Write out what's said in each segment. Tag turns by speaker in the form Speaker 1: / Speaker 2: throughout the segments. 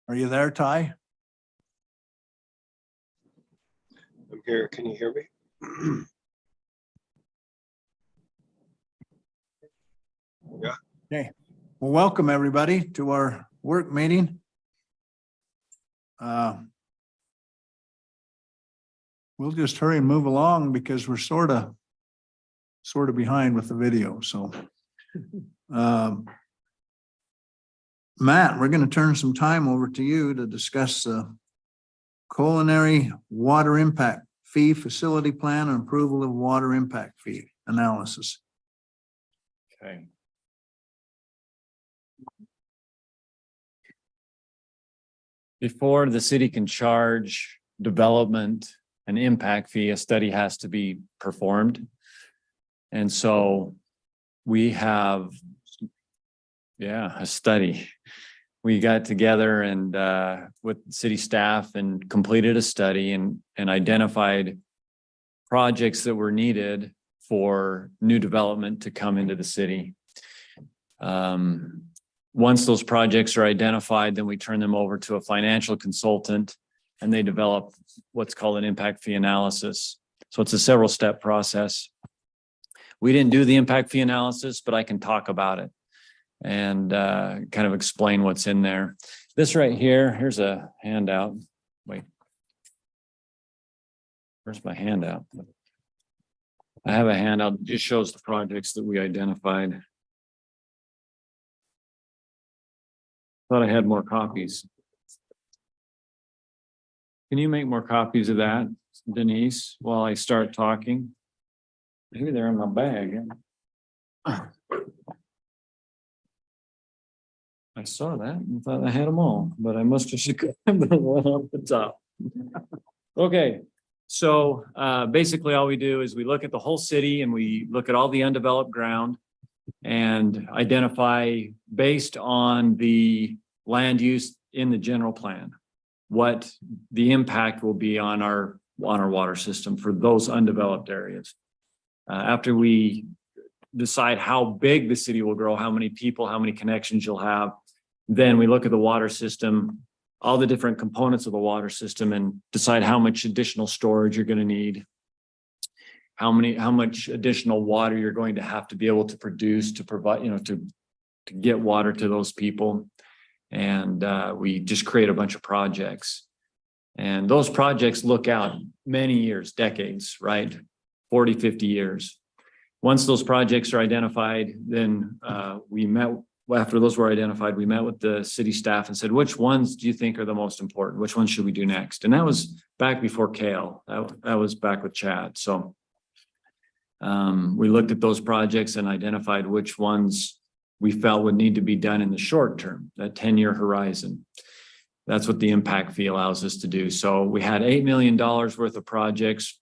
Speaker 1: Are you there, Ty?
Speaker 2: I'm here. Can you hear me? Yeah.
Speaker 1: Okay. Well, welcome everybody to our work meeting. We'll just hurry and move along because we're sort of behind with the video. So, Matt, we're going to turn some time over to you to discuss the culinary water impact fee facility plan and approval of water impact fee analysis.
Speaker 3: Okay. Before the city can charge development an impact fee, a study has to be performed. And so we have, a study. We got together and with city staff and completed a study and identified projects that were needed for new development to come into the city. Once those projects are identified, then we turn them over to a financial consultant and they develop what's called an impact fee analysis. So it's a several step process. We didn't do the impact fee analysis, but I can talk about it and kind of explain what's in there. This right here, here's a handout. Wait, where's my handout? I have a handout that just shows the projects that we identified. Thought I had more copies. Can you make more copies of that, Denise, while I start talking? Maybe they're in my bag. I saw that and thought I had them all, but I must have grabbed the one off the top. Okay, so basically all we do is we look at the whole city and we look at all the undeveloped ground and identify based on the land use in the general plan, what the impact will be on our water system for those undeveloped areas. After we decide how big the city will grow, how many people, how many connections you'll have, then we look at the water system, all the different components of the water system and decide how much additional storage you're going to need, how much additional water you're going to have to be able to produce to provide, to get water to those people. And we just create a bunch of projects. And those projects look out many years, decades, right? 40, 50 years. Once those projects are identified, then after those were identified, we met with the city staff and said, which ones do you think are the most important? Which ones should we do next? And that was back before Kale. That was back with Chad. So we looked at those projects and identified which ones we felt would need to be done in the short term, that 10-year horizon. That's what the impact fee allows us to do. So we had $8 million worth of projects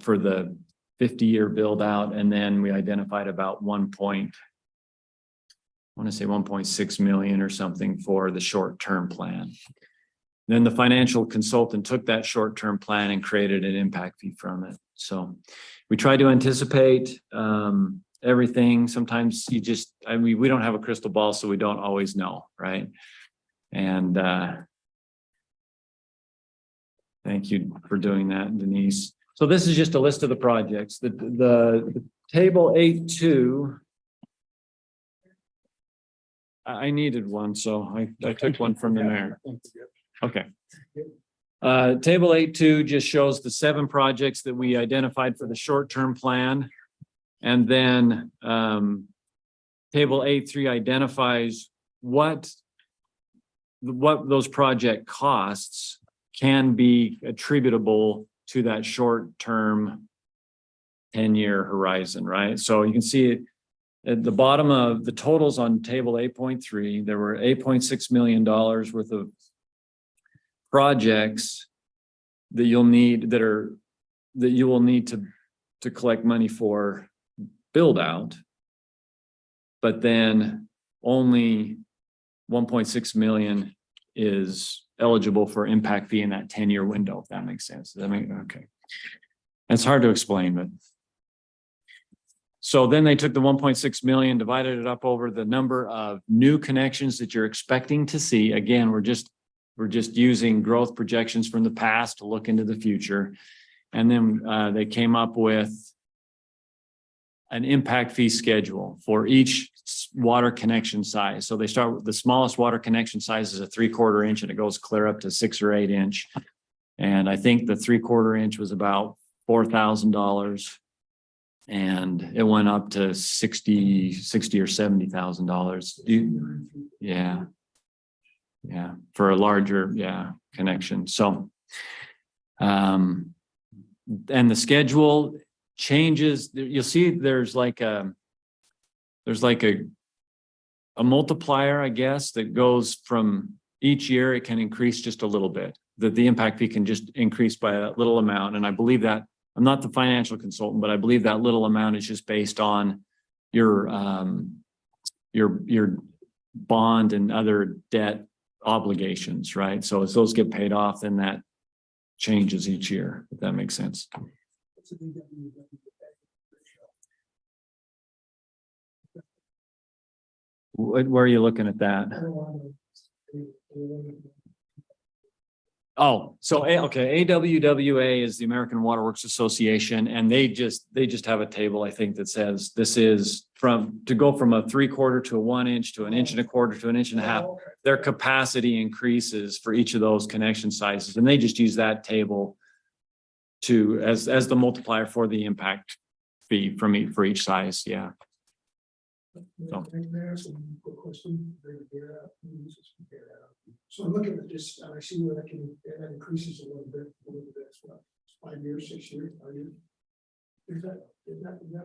Speaker 3: for the 50-year build out. And then we identified about 1.6 million or something for the short-term plan. Then the financial consultant took that short-term plan and created an impact fee from it. So we try to anticipate everything. Sometimes we don't have a crystal ball, so we don't always know, right? And thank you for doing that, Denise. So this is just a list of the projects. The table 8.2. I needed one, so I took one from the mayor. Okay. Table 8.2 just shows the 7 projects that we identified for the short-term plan. And then table 8.3 identifies what those project costs can be attributable to that short-term 10-year horizon, right? So you can see at the bottom of the totals on table 8.3, there were $8.6 million worth of projects that you will need to collect money for build out, but then only 1.6 million is eligible for impact fee in that 10-year window, if that makes sense. Does that make okay? It's hard to explain, but so then they took the 1.6 million, divided it up over the number of new connections that you're expecting to see. Again, we're just we're just using growth projections from the past to look into the future. And then they came up with an impact fee schedule for each water connection size. So they start with the smallest water connection size is a 3/4 inch and it goes clear up to 6 or 8 inch. And I think the 3/4 inch was about $4,000. And it went up to $60 or $70,000. Yeah. Yeah, for a larger, connection. So, and the schedule changes. You'll see there's like a multiplier, I guess, that goes from each year. It can increase just a little bit. That the impact fee can just increase by a little amount. And I believe that I'm not the financial consultant, but I believe that little amount is just based on your bond and other debt obligations, right? So as those get paid off, then that changes each year, if that makes sense. Where are you looking at that? Oh, so, okay, AWWA is the American Water Works Association, and they just have a table, I think, that says this is to go from a 3/4 to a 1 inch to an 1.25 to an 1.5 inches. Their capacity increases for each of those connection sizes, and they just use that table as the multiplier for the impact fee for each size, yeah. So.
Speaker 4: So I'm looking at this, and I see where that increases a little bit, as well. 5 years, 6 years, 5 years. Is that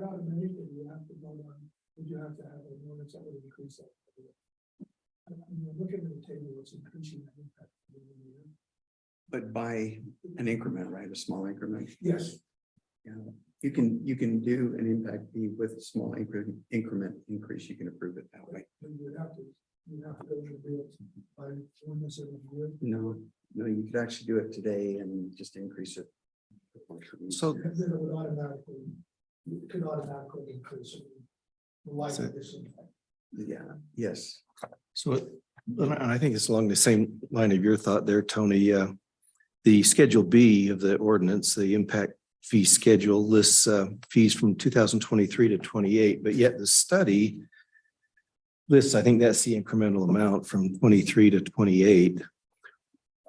Speaker 4: automatic, or you have to go on, would you have to have a ordinance that would increase that? I'm looking at the table, it's increasing that impact.
Speaker 5: But by an increment, right? A small increment.
Speaker 4: Yes.
Speaker 5: Yeah, you can do an impact fee with a small increment increase. You can approve it that way.
Speaker 4: You have to go to the by ordinance every year.
Speaker 5: No, you could actually do it today and just increase it.
Speaker 1: So
Speaker 4: And then it would automatically increase it. The life of this impact.
Speaker 5: Yeah, yes.
Speaker 6: So, and I think it's along the same line of your thought there, Tony. The Schedule B of the ordinance, the impact fee schedule lists fees from 2023 to 28, but yet the study lists, I think that's the incremental amount from 23 to 28.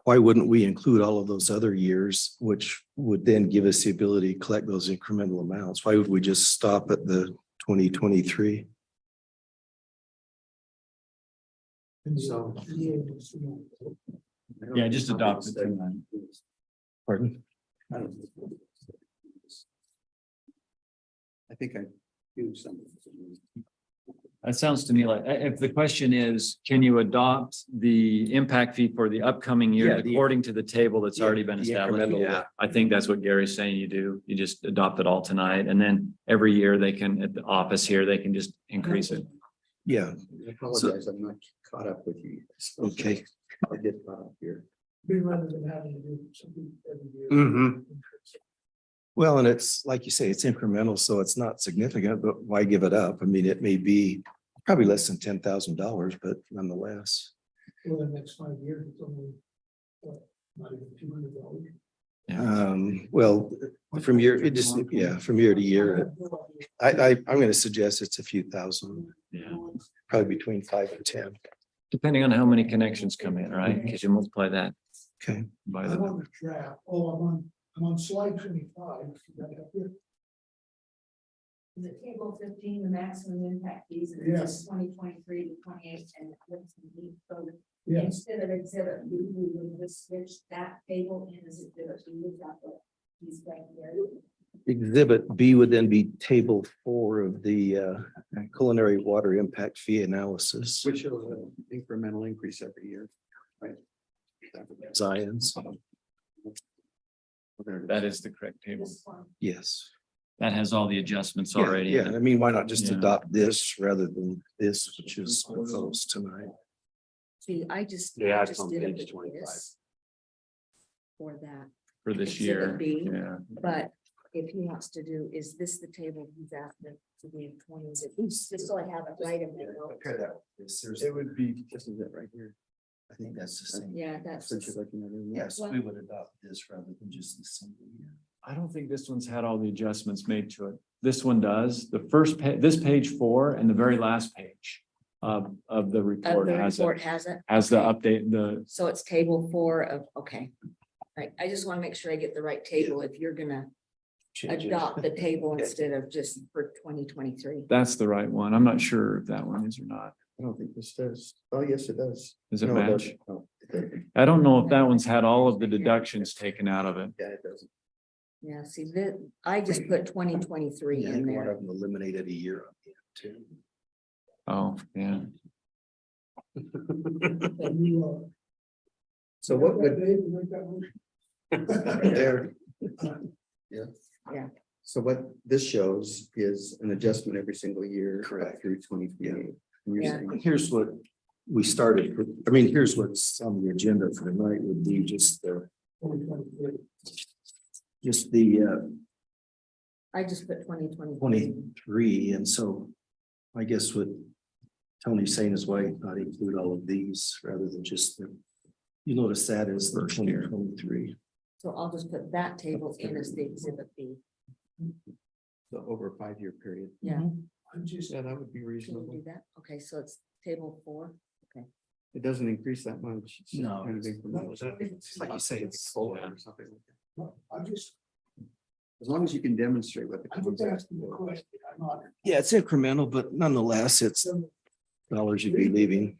Speaker 6: Why wouldn't we include all of those other years, which would then give us the ability to collect those incremental amounts? Why would we just stop at the 2023?
Speaker 5: So.
Speaker 3: Yeah, just adopt it.
Speaker 6: Pardon?
Speaker 5: I think I do something.
Speaker 3: That sounds to me like, if the question is, can you adopt the impact fee for the upcoming year
Speaker 5: Yeah,
Speaker 3: according to the table that's already been
Speaker 6: the
Speaker 3: established?
Speaker 6: incremental.
Speaker 3: Yeah, I think that's what Gary's saying you do. You just adopt it all tonight, and then every year they can, at the office here, they can just increase it.
Speaker 6: Yeah,
Speaker 5: I apologize, I'm not caught up with you.
Speaker 6: okay.
Speaker 5: I get caught up here.
Speaker 4: Rather than having to do something every year.
Speaker 6: Mhm. Well, and it's like you say, it's incremental, so it's not significant, but why give it up? I mean, it may be probably less than $10,000, but nonetheless.
Speaker 4: For the next 5 years, it's only, what, not even $200.
Speaker 6: Well, from year to year, I'm going to suggest it's a few thousand,
Speaker 3: Yeah,
Speaker 6: probably between 5 and 10.
Speaker 3: depending on how many connections come in, right? Because you multiply that
Speaker 6: Okay.
Speaker 3: by
Speaker 4: I'm
Speaker 3: the,
Speaker 4: on the draft, I'm on slide 25. Is that up here?
Speaker 7: Is it table 15, the maximum impact fees, and
Speaker 4: Yes.
Speaker 7: it's 2023 to 28, and so
Speaker 4: Yes,
Speaker 7: instead of exhibit B, we would just switch that table in as exhibit B, we've got what he's right there.
Speaker 6: Exhibit B would then be table 4 of the culinary water impact fee analysis.
Speaker 5: Which shows an incremental increase every year, right?
Speaker 6: Zions,
Speaker 3: that is the correct table.
Speaker 7: This one,
Speaker 6: yes.
Speaker 3: That has all the adjustments
Speaker 6: Yeah,
Speaker 3: already.
Speaker 6: yeah.
Speaker 3: in
Speaker 6: I
Speaker 3: it.
Speaker 6: mean, why not just
Speaker 3: Yeah.
Speaker 6: adopt this rather than this, which is proposed tonight?
Speaker 8: See, I just
Speaker 5: Yeah, it's
Speaker 8: did
Speaker 5: on
Speaker 8: it
Speaker 5: page
Speaker 8: with
Speaker 5: 25.
Speaker 8: this for that,
Speaker 3: For this
Speaker 8: Exhibit
Speaker 3: year.
Speaker 8: B.
Speaker 3: Yeah.
Speaker 8: but if he wants to do, is this the table he's asking to be in 20s? Just so I have it right in there.
Speaker 5: Compare that with this. It would be, this is it right here.
Speaker 6: I think that's the same.
Speaker 8: Yeah, that's,
Speaker 5: Since you're looking at it.
Speaker 6: Yes, we would adopt this rather than just the single year.
Speaker 3: I don't think this one's had all the adjustments made to it. This one does. The first this page 4 and the very last page of the
Speaker 8: of the
Speaker 3: report
Speaker 8: report has it.
Speaker 3: has the
Speaker 8: Okay.
Speaker 3: update, the,
Speaker 8: So it's table 4 of, okay. Right, I just want to make sure I get the right table if you're gonna
Speaker 6: Changes.
Speaker 8: adopt the table instead of just for 2023.
Speaker 3: that's the right one. I'm not sure if that one is or not.
Speaker 5: I don't think this does. Oh, yes, it does.
Speaker 3: Does it
Speaker 5: No,
Speaker 3: match?
Speaker 5: doesn't. No, it doesn't.
Speaker 3: I don't know if that one's had all of the deductions taken out of it.
Speaker 5: Yeah, it doesn't.
Speaker 8: Yeah, see, that, I just put 2023
Speaker 6: Yeah, I
Speaker 8: in
Speaker 6: think one
Speaker 8: there.
Speaker 6: of them eliminated a year on it too.
Speaker 3: Oh, yeah.
Speaker 4: And you,
Speaker 5: So what would,
Speaker 4: Dave, you make that motion?
Speaker 5: there,
Speaker 8: Yeah,
Speaker 5: so what this shows is an adjustment every single year.
Speaker 6: Correct.
Speaker 5: Through 2028.
Speaker 8: Yeah.
Speaker 6: Here's what we started, I mean, here's what's on the agenda for tonight would be just the,
Speaker 4: 2023.
Speaker 8: I just put 2023.
Speaker 6: 23, and so I guess what Tony's saying is why not include all of these rather than just the, you notice that is the
Speaker 3: First year.
Speaker 6: 2023.
Speaker 8: So I'll just put that table in as the exhibit B.
Speaker 5: So over a 5-year period.
Speaker 8: Yeah,
Speaker 4: I'm just,
Speaker 5: Yeah, that would be
Speaker 8: can we
Speaker 5: reasonable.
Speaker 8: do that? Okay, so it's table 4.
Speaker 5: It doesn't increase that much. It's just
Speaker 6: No,
Speaker 5: kind of incremental.
Speaker 4: it's
Speaker 5: Like you say, it's solar or something like
Speaker 4: I'm just,
Speaker 5: that. As long as you can demonstrate what the.
Speaker 4: I'm just asking the question. I'm not.
Speaker 6: Yeah, it's incremental, but nonetheless, it's dollars you'd be leaving.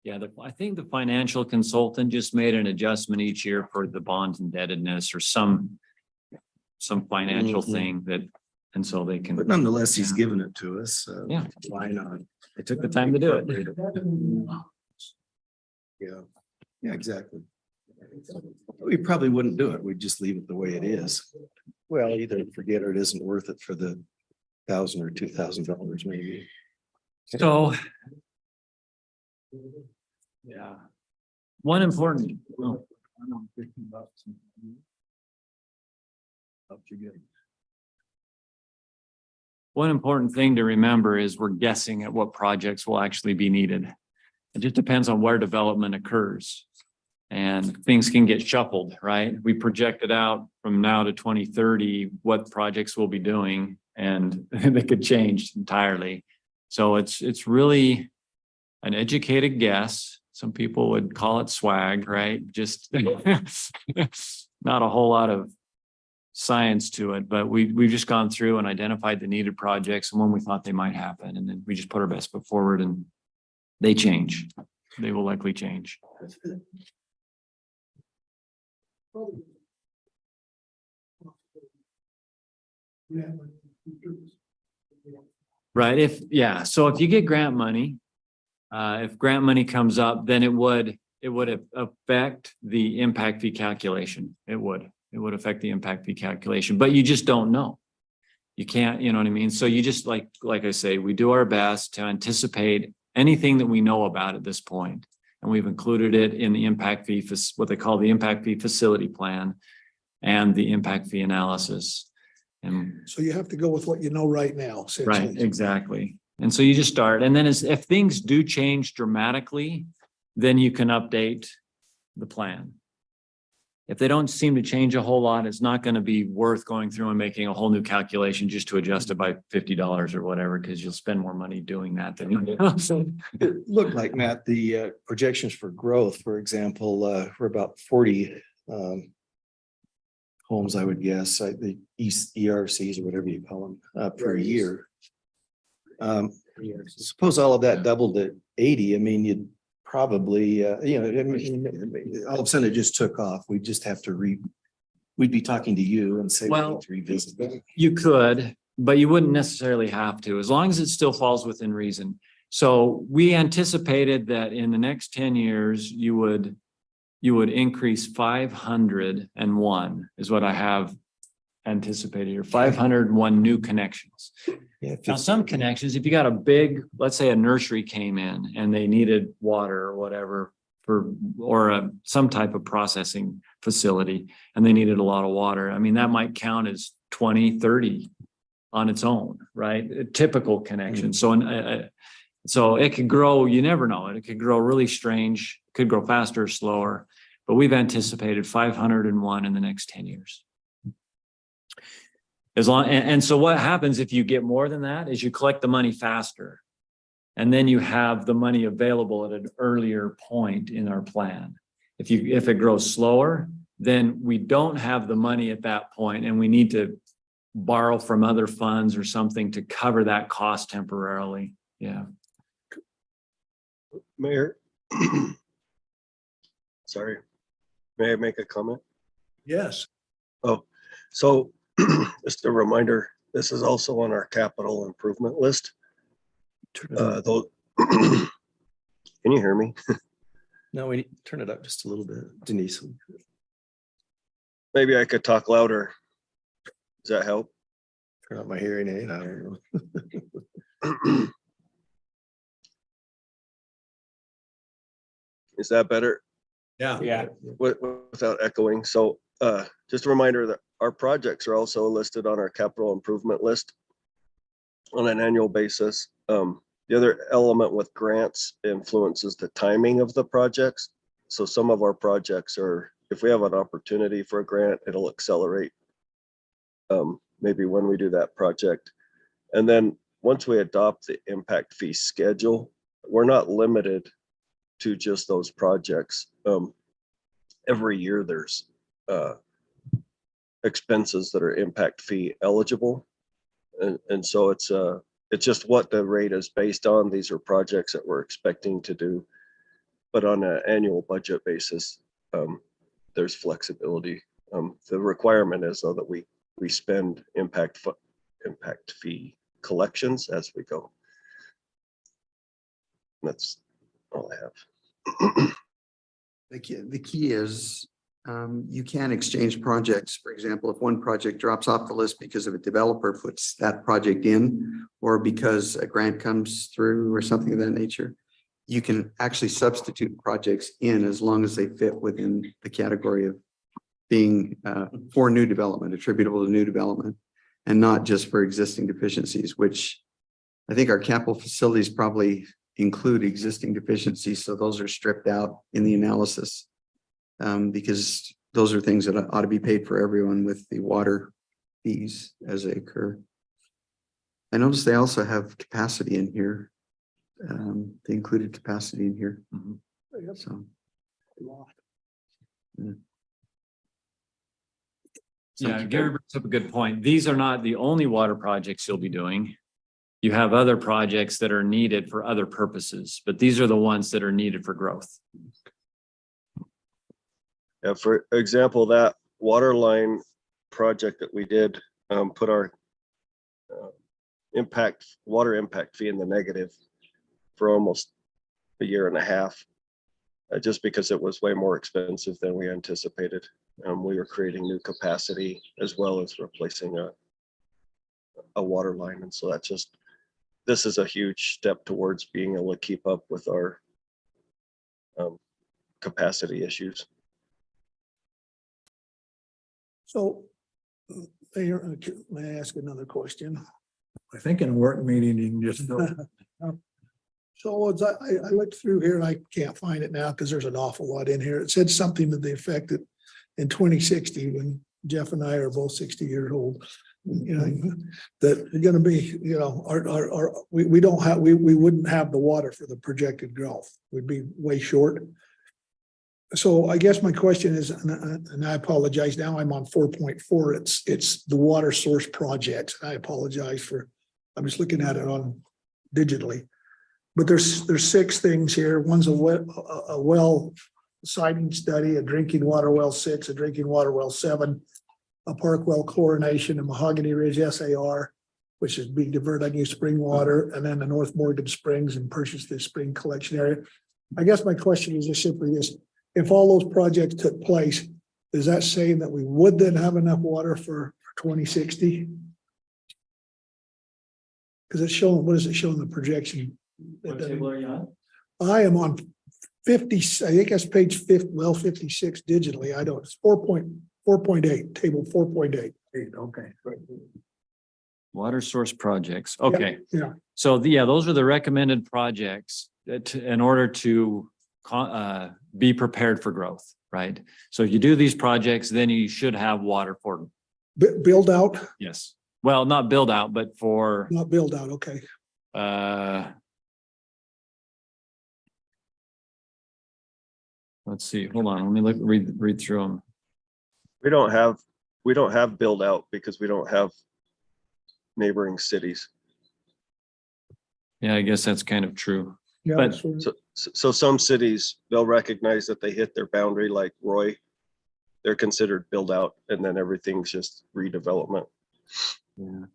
Speaker 3: Yeah, I think the financial consultant just made an adjustment each year for the bond indebtedness or some financial
Speaker 6: Mhm.
Speaker 3: thing that, and so they can,
Speaker 6: But nonetheless, he's
Speaker 3: Yeah.
Speaker 6: given it to us.
Speaker 3: Yeah.
Speaker 6: Why not?
Speaker 3: they took the time to do it.
Speaker 6: Yeah, yeah, exactly. We probably wouldn't do it. We'd just leave it the way it is. Well, either forget or it isn't worth it for the $1,000 or $2,000 maybe.
Speaker 3: So. Yeah. One important. oh, I know, $15. Helped you get it. One important thing to remember is we're guessing at what projects will actually be needed. It just depends on where development occurs. And things can get shuffled, right? We projected out from now to 2030 what projects we'll be doing, and they could change entirely. So it's really an educated guess. Some people would call it swag, right? Just not a whole lot of science to it, but we've just gone through and identified the needed projects and when we thought they might happen. And then we just put our best foot forward and they change. They will likely change.
Speaker 4: Yeah.
Speaker 3: Right, so if you get grant money, if grant money comes up, then it would affect the impact fee calculation. It would affect the impact fee calculation, but you just don't know. You can't, you know what I mean? So you just like I say, we do our best to anticipate anything that we know about at this point. And we've included it in the impact fee, what they call the impact fee facility plan and the impact fee analysis. And
Speaker 4: So you have to go with what you know right now.
Speaker 3: right,
Speaker 4: essentially.
Speaker 3: exactly. And so you just start, and then if things do change dramatically, then you can update the plan. If they don't seem to change a whole lot, it's not going to be worth going through and making a whole new calculation just to adjust it by $50 or whatever, because you'll spend more money doing that than you do.
Speaker 6: It looked like, Matt, the projections for growth, for example, were about 40 homes, I would guess, the ERCs or whatever you call them, per year. Suppose all of that doubled to 80, I mean, you'd probably, I mean, all of a sudden it just took off. We'd just have to we'd be talking to you and say, we
Speaker 3: Well,
Speaker 6: need to revisit that.
Speaker 3: You could, but you wouldn't necessarily have to, as long as it still falls within reason. So we anticipated that in the next 10 years, you would increase 501 is what I have anticipated here, 501 new connections.
Speaker 6: Yeah,
Speaker 3: Now, some connections, if you got a big, let's say a nursery came in and they needed water or whatever or some type of processing facility and they needed a lot of water. I mean, that might count as 20, 30 on its own, right? A typical connection. So So it could grow, you never know. It could grow really strange, could grow faster or slower, but we've anticipated 501 in the next 10 years. As long, and so what happens if you get more than that is you collect the money faster. And then you have the money available at an earlier point in our plan. If it grows slower, then we don't have the money at that point and we need to borrow from other funds or something to cover that cost temporarily. Yeah.
Speaker 2: Mayor. Sorry. May I make a comment?
Speaker 1: Yes.
Speaker 2: Oh, so just a reminder, this is also on our capital improvement list. Though, can you hear me?
Speaker 6: No, we need to turn it up just a little bit, Denise.
Speaker 2: Maybe I could talk louder. Does that help?
Speaker 6: Turn up my hearing aid. I don't know.
Speaker 2: Is that better?
Speaker 1: Yeah.
Speaker 3: Yeah.
Speaker 2: Without echoing. So just a reminder that our projects are also listed on our capital improvement list on an annual basis. The other element with grants influences the timing of the projects. So some of our projects are, if we have an opportunity for a grant, it'll accelerate maybe when we do that project. And then once we adopt the impact fee schedule, we're not limited to just those projects. Every year there's expenses that are impact fee eligible. And so it's just what the rate is based on. These are projects that we're expecting to do, but on an annual budget basis, there's flexibility. The requirement is though that we spend impact fee collections as we go. That's all I have.
Speaker 5: The key is you can exchange projects. For example, if one project drops off the list because of a developer puts that project in, or because a grant comes through or something of that nature, you can actually substitute projects in as long as they fit within the category of being for new development, attributable to new development, and not just for existing deficiencies, which I think our capital facilities probably include existing deficiencies. So those are stripped out in the analysis because those are things that ought to be paid for everyone with the water fees as they occur. I noticed they also have capacity in here. They included capacity in here. So.
Speaker 3: Yeah, Gary brings up a good point. These are not the only water projects you'll be doing. You have other projects that are needed for other purposes, but these are the ones that are needed for growth.
Speaker 2: Yeah, for example, that water line project that we did put our water impact fee in the negative for almost a year and a half, just because it was way more expensive than we anticipated. We were creating new capacity as well as replacing a water line. And so that's just, this is a huge step towards being able to keep up with our capacity issues.
Speaker 4: So, Mayor, may I ask another question?
Speaker 1: I think in a work meeting, you can just.
Speaker 4: So as I looked through here and I can't find it now because there's an awful lot in here. It said something to the effect that in 2060, when Jeff and I are both 60 years old, you know, that they're going to be, you know, we wouldn't have the water for the projected growth. We'd be way short. So I guess my question is, and I apologize now, I'm on 4.4. It's the water source projects. I apologize for, I'm just looking at it on digitally. But there's 6 things here. One's a well siting study, a drinking water well 6, a drinking water well 7, a park well chlorination, a Mahogany Ridge SAR, which is being diverted unused spring water, and then the North Morgan Springs and purchase the spring collection area. I guess my question is just simply this: if all those projects took place, is that saying that we would then have enough water for 2060? Because it's showing, what is it showing the projection?
Speaker 3: What table are you on?
Speaker 4: I am on 50, I think that's page 50, well, 56 digitally. I don't, it's 4.8, table 4.8.
Speaker 1: Okay.
Speaker 3: Water source projects. Okay.
Speaker 4: yeah.
Speaker 3: So yeah, those are the recommended projects that in order to be prepared for growth, right? So if you do these projects, then you should have water for them.
Speaker 4: Build out,
Speaker 3: Yes. Well, not build out, but for
Speaker 4: not build out, okay.
Speaker 3: Let's see, hold on, let me read through them.
Speaker 2: We don't have build out because we don't have neighboring cities.
Speaker 3: Yeah, I guess that's kind of true.
Speaker 4: Yeah,
Speaker 3: But-
Speaker 2: So some cities, they'll recognize that they hit their boundary, like Roy. They're considered build out, and then everything's just redevelopment.
Speaker 3: Yeah.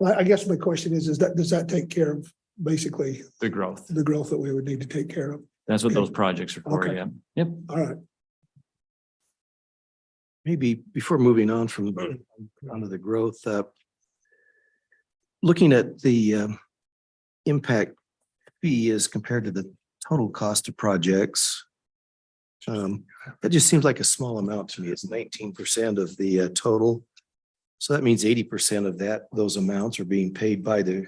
Speaker 4: I guess my question is does that take care of basically
Speaker 3: The growth.
Speaker 4: the growth that we would need to take care of?
Speaker 3: That's what
Speaker 4: Okay.
Speaker 3: those projects are for,
Speaker 4: Okay.
Speaker 3: yeah. Yep.
Speaker 4: All right.
Speaker 6: Maybe before moving on from onto the growth, looking at the impact fee as compared to the total cost of projects. That just seems like a small amount to me. It's 19% of the total. So that means 80% of those amounts are being paid by the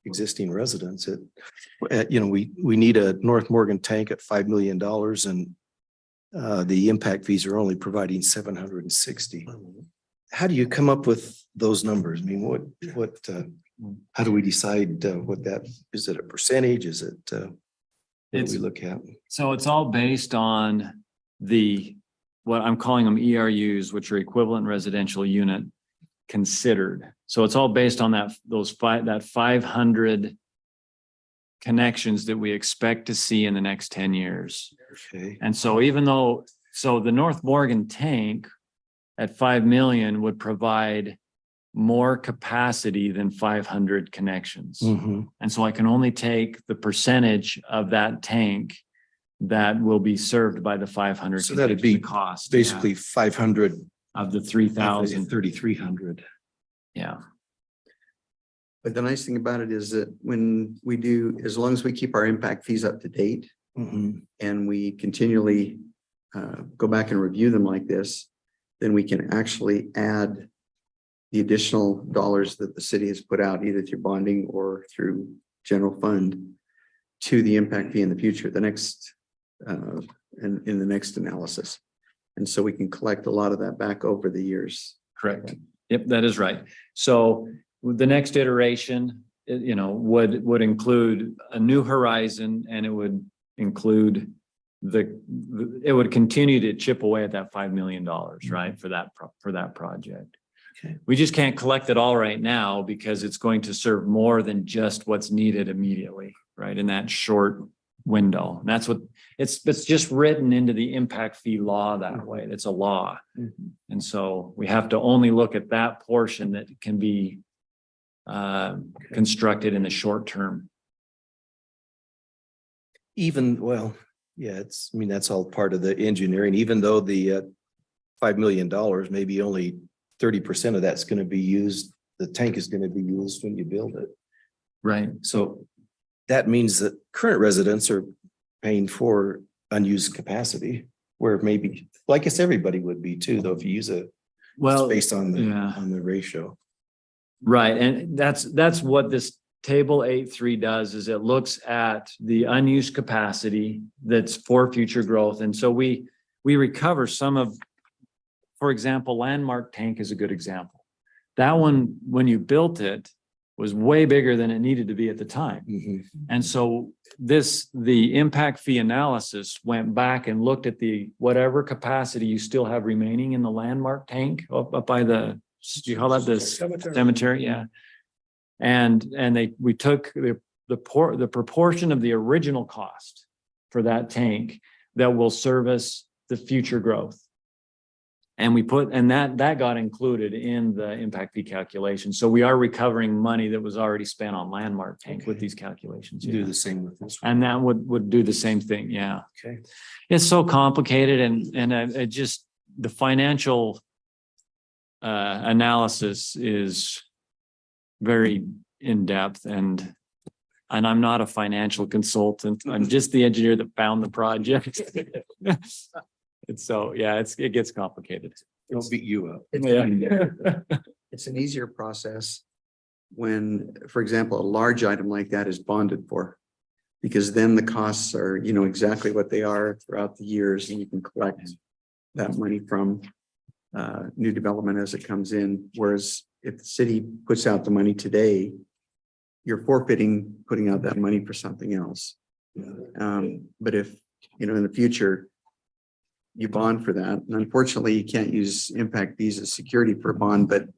Speaker 6: existing residents. We need a North Morgan tank at $5 million and the impact fees are only providing 760. How do you come up with those numbers? I mean, how do we decide what that, is it a percentage? Is it, what do
Speaker 3: It's-
Speaker 6: we look at?
Speaker 3: So it's all based on what I'm calling them ERUs, which are equivalent residential unit considered. So it's all based on that 500 connections that we expect to see in the next 10 years.
Speaker 6: Okay.
Speaker 3: And so the North Morgan tank at 5 million would provide more capacity than 500 connections.
Speaker 6: Mhm.
Speaker 3: And so I can only take the percentage of that tank that will be served by the 500.
Speaker 6: So that'd be
Speaker 3: cost.
Speaker 6: Basically 500
Speaker 3: Of the 3,000.
Speaker 6: 3,300.
Speaker 3: Yeah.
Speaker 5: But the nice thing about it is that when we do, as long as we keep our impact fees up to date
Speaker 6: Mhm.
Speaker 5: and we continually go back and review them like this, then we can actually add the additional dollars that the city has put out, either through bonding or through general fund, to the impact fee in the future, the next, in the next analysis. And so we can collect a lot of that back over the years.
Speaker 3: Correct. Yep, that is right. So the next iteration, would include a new horizon and it would include it would continue to chip away at that $5 million, right? For that project.
Speaker 6: Okay.
Speaker 3: We just can't collect it all right now because it's going to serve more than just what's needed immediately, right? In that short window. And that's what it's just written into the impact fee law that way. It's a law. And so we have to only look at that portion that can be constructed in the short term.
Speaker 6: That's all part of the engineering, even though the $5 million, maybe only 30% of that's going to be used. The tank is going to be used when you build it.
Speaker 3: Right.
Speaker 6: So that means that current residents are paying for unused capacity, where maybe, well, I guess everybody would be too, though, if you use it.
Speaker 3: Well,
Speaker 6: Based on
Speaker 3: yeah.
Speaker 6: the ratio.
Speaker 3: Right. And that's what this table 8.3 does, is it looks at the unused capacity that's for future growth. And so we recover some of, for example, Landmark Tank is a good example. That one, when you built it, was way bigger than it needed to be at the time.
Speaker 6: Mhm.
Speaker 3: And so the impact fee analysis went back and looked at whatever capacity you still have remaining in the Landmark Tank up by do you call that the cemetery? Yeah. And we took the proportion of the original cost for that tank that will service the future growth. And that got included in the impact fee calculation. So we are recovering money that was already spent on Landmark Tank with these calculations.
Speaker 6: Do
Speaker 3: Yeah.
Speaker 6: the same with this one.
Speaker 3: And that would do the same thing. Yeah.
Speaker 6: Okay.
Speaker 3: It's so complicated and it just, the financial analysis is very in-depth and I'm not a financial consultant. I'm just the engineer that found the project. And so, yeah, it gets complicated.
Speaker 6: Don't beat you up.
Speaker 3: Yeah.
Speaker 5: It's an easier process when, for example, a large item like that is bonded for. Because then the costs are, you know, exactly what they are throughout the years, and you can collect that money from new development as it comes in. Whereas if the city puts out the money today, you're forfeiting putting out that money for something else. But if, you know, in the future, you bond for that, and unfortunately, you can't use impact fees as security for a bond, but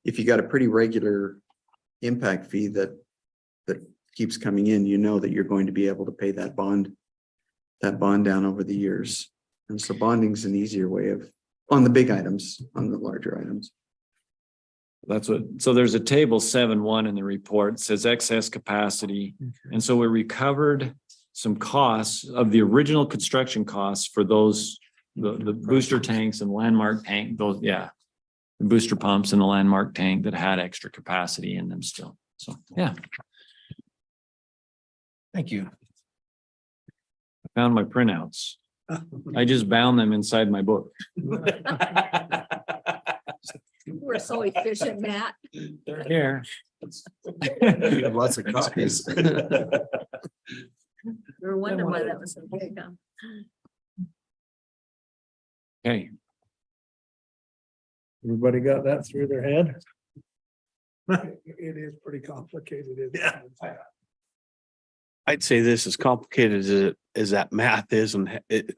Speaker 5: if you got a pretty regular impact fee that keeps coming in, you know that you're going to be able to pay that bond down over the years. And so bonding is an easier way of, on the big items, on the larger items.
Speaker 3: That's what, so there's a table 7.1 in the report, it says excess capacity. And so we recovered some costs of the original construction costs for those, the booster tanks and landmark tank, those, yeah. The booster pumps and the landmark tank that had extra capacity in them still. So, yeah,
Speaker 6: Thank you.
Speaker 3: I found my printouts. I just bound them inside my book.
Speaker 8: We're so efficient, Matt.
Speaker 3: They're here.
Speaker 6: We have lots of copies.
Speaker 8: We're wondering why that was so big. Huh?
Speaker 3: Okay,
Speaker 1: Everybody got that through their head?
Speaker 4: It is pretty complicated. Isn't it?
Speaker 9: I'd say this as complicated as that math is, and it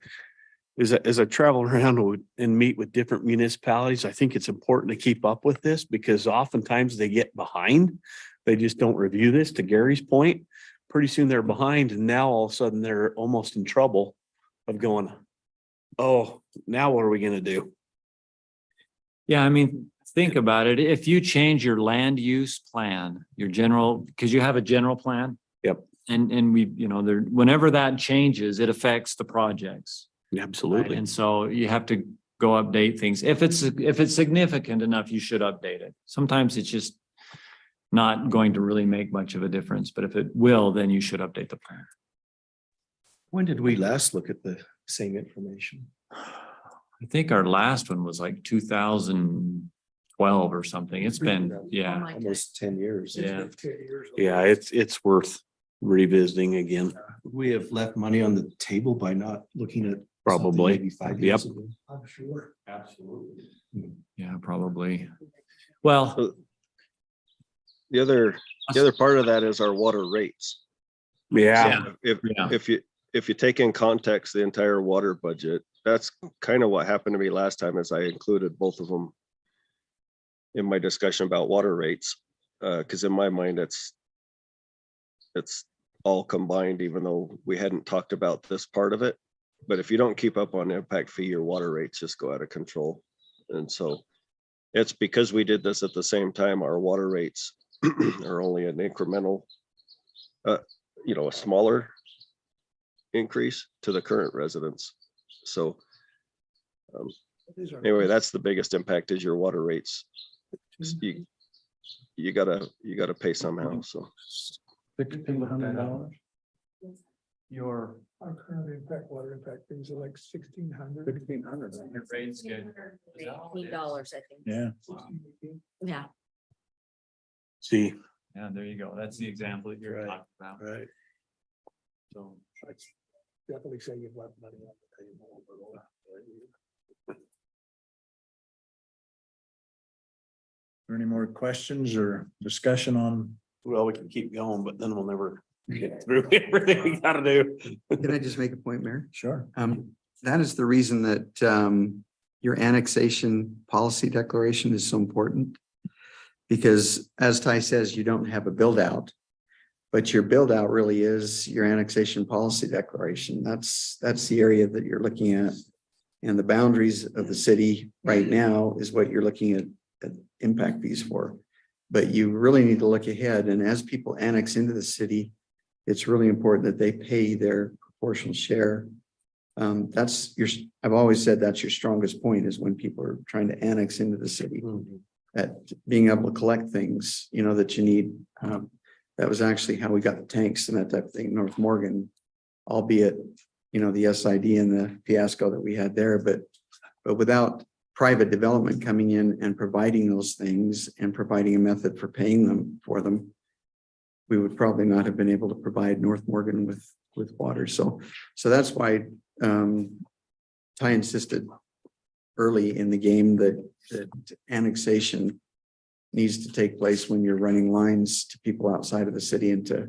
Speaker 9: is, as I travel around and meet with different municipalities, I think it's important to keep up with this because oftentimes they get behind. They just don't review this, to Gary's point. Pretty soon they're behind, and now all of a sudden they're almost in trouble of going, oh, now what are we gonna do?
Speaker 3: yeah, I mean, think about it. If you change your land use plan, your general, because you have a general plan.
Speaker 9: Yep.
Speaker 3: And we, you know, there, whenever that changes, it affects the projects. Right?
Speaker 9: Absolutely.
Speaker 3: And so you have to go update things. If it's significant enough, you should update it. Sometimes it's just not going to really make much of a difference, but if it will, then you should update the plan.
Speaker 6: When did we last look at the same information?
Speaker 3: I think our last one was like 2012 or something. It's been,
Speaker 8: Oh
Speaker 3: yeah,
Speaker 8: my
Speaker 6: Almost 10 years.
Speaker 3: yeah.
Speaker 4: 10 years old.
Speaker 9: Yeah, it's worth revisiting again.
Speaker 6: We have left money on the table by not looking at. something
Speaker 9: Probably.
Speaker 6: Maybe 5 years ago.
Speaker 4: I'm sure.
Speaker 6: Absolutely.
Speaker 3: Yeah, probably. Well,
Speaker 2: The other part of that is our water rates.
Speaker 9: Yeah,
Speaker 2: If,
Speaker 3: Yeah.
Speaker 2: if you take in context the entire water budget, that's kind of what happened to me last time, is I included both of them in my discussion about water rates. Cause in my mind, it's all combined, even though we hadn't talked about this part of it. But if you don't keep up on impact fee, your water rates just go out of control. And so it's because we did this at the same time, our water rates are only an incremental, a smaller increase to the current residents. So
Speaker 4: These are-
Speaker 2: anyway, that's the biggest impact, is your water rates. You gotta pay somehow, so.
Speaker 3: $1,500. Your
Speaker 4: Our current impact, water impact fees are like 1,600.
Speaker 3: rate's good.
Speaker 8: $18, I think.
Speaker 1: Yeah.
Speaker 8: Yeah.
Speaker 9: see,
Speaker 3: Yeah, there you go. That's the example that you're
Speaker 6: Right.
Speaker 3: talking about.
Speaker 6: Right.
Speaker 3: So,
Speaker 4: I'd definitely say you've left money on the table.
Speaker 1: Any more questions or discussion on?
Speaker 9: well, we can keep going, but then we'll never get through everything we gotta do.
Speaker 5: Can I just make a point, Mayor?
Speaker 1: Sure.
Speaker 5: That is the reason that your annexation policy declaration is so important. Because as Ty says, you don't have a build out. But your build out really is your annexation policy declaration. That's the area that you're looking at. And the boundaries of the city right now is what you're looking at impact fees for. But you really need to look ahead, and as people annex into the city, it's really important that they pay their proportional share. I've always said that's your strongest point, is when people are trying to annex into the city. At being able to collect things, that you need. That was actually how we got the tanks and that type of thing in North Morgan, albeit, the SID and the fiasco that we had there, but without private development coming in and providing those things and providing a method for paying them for them, we would probably not have been able to provide North Morgan with water. So that's why Ty insisted early in the game that annexation needs to take place when you're running lines to people outside of the city and to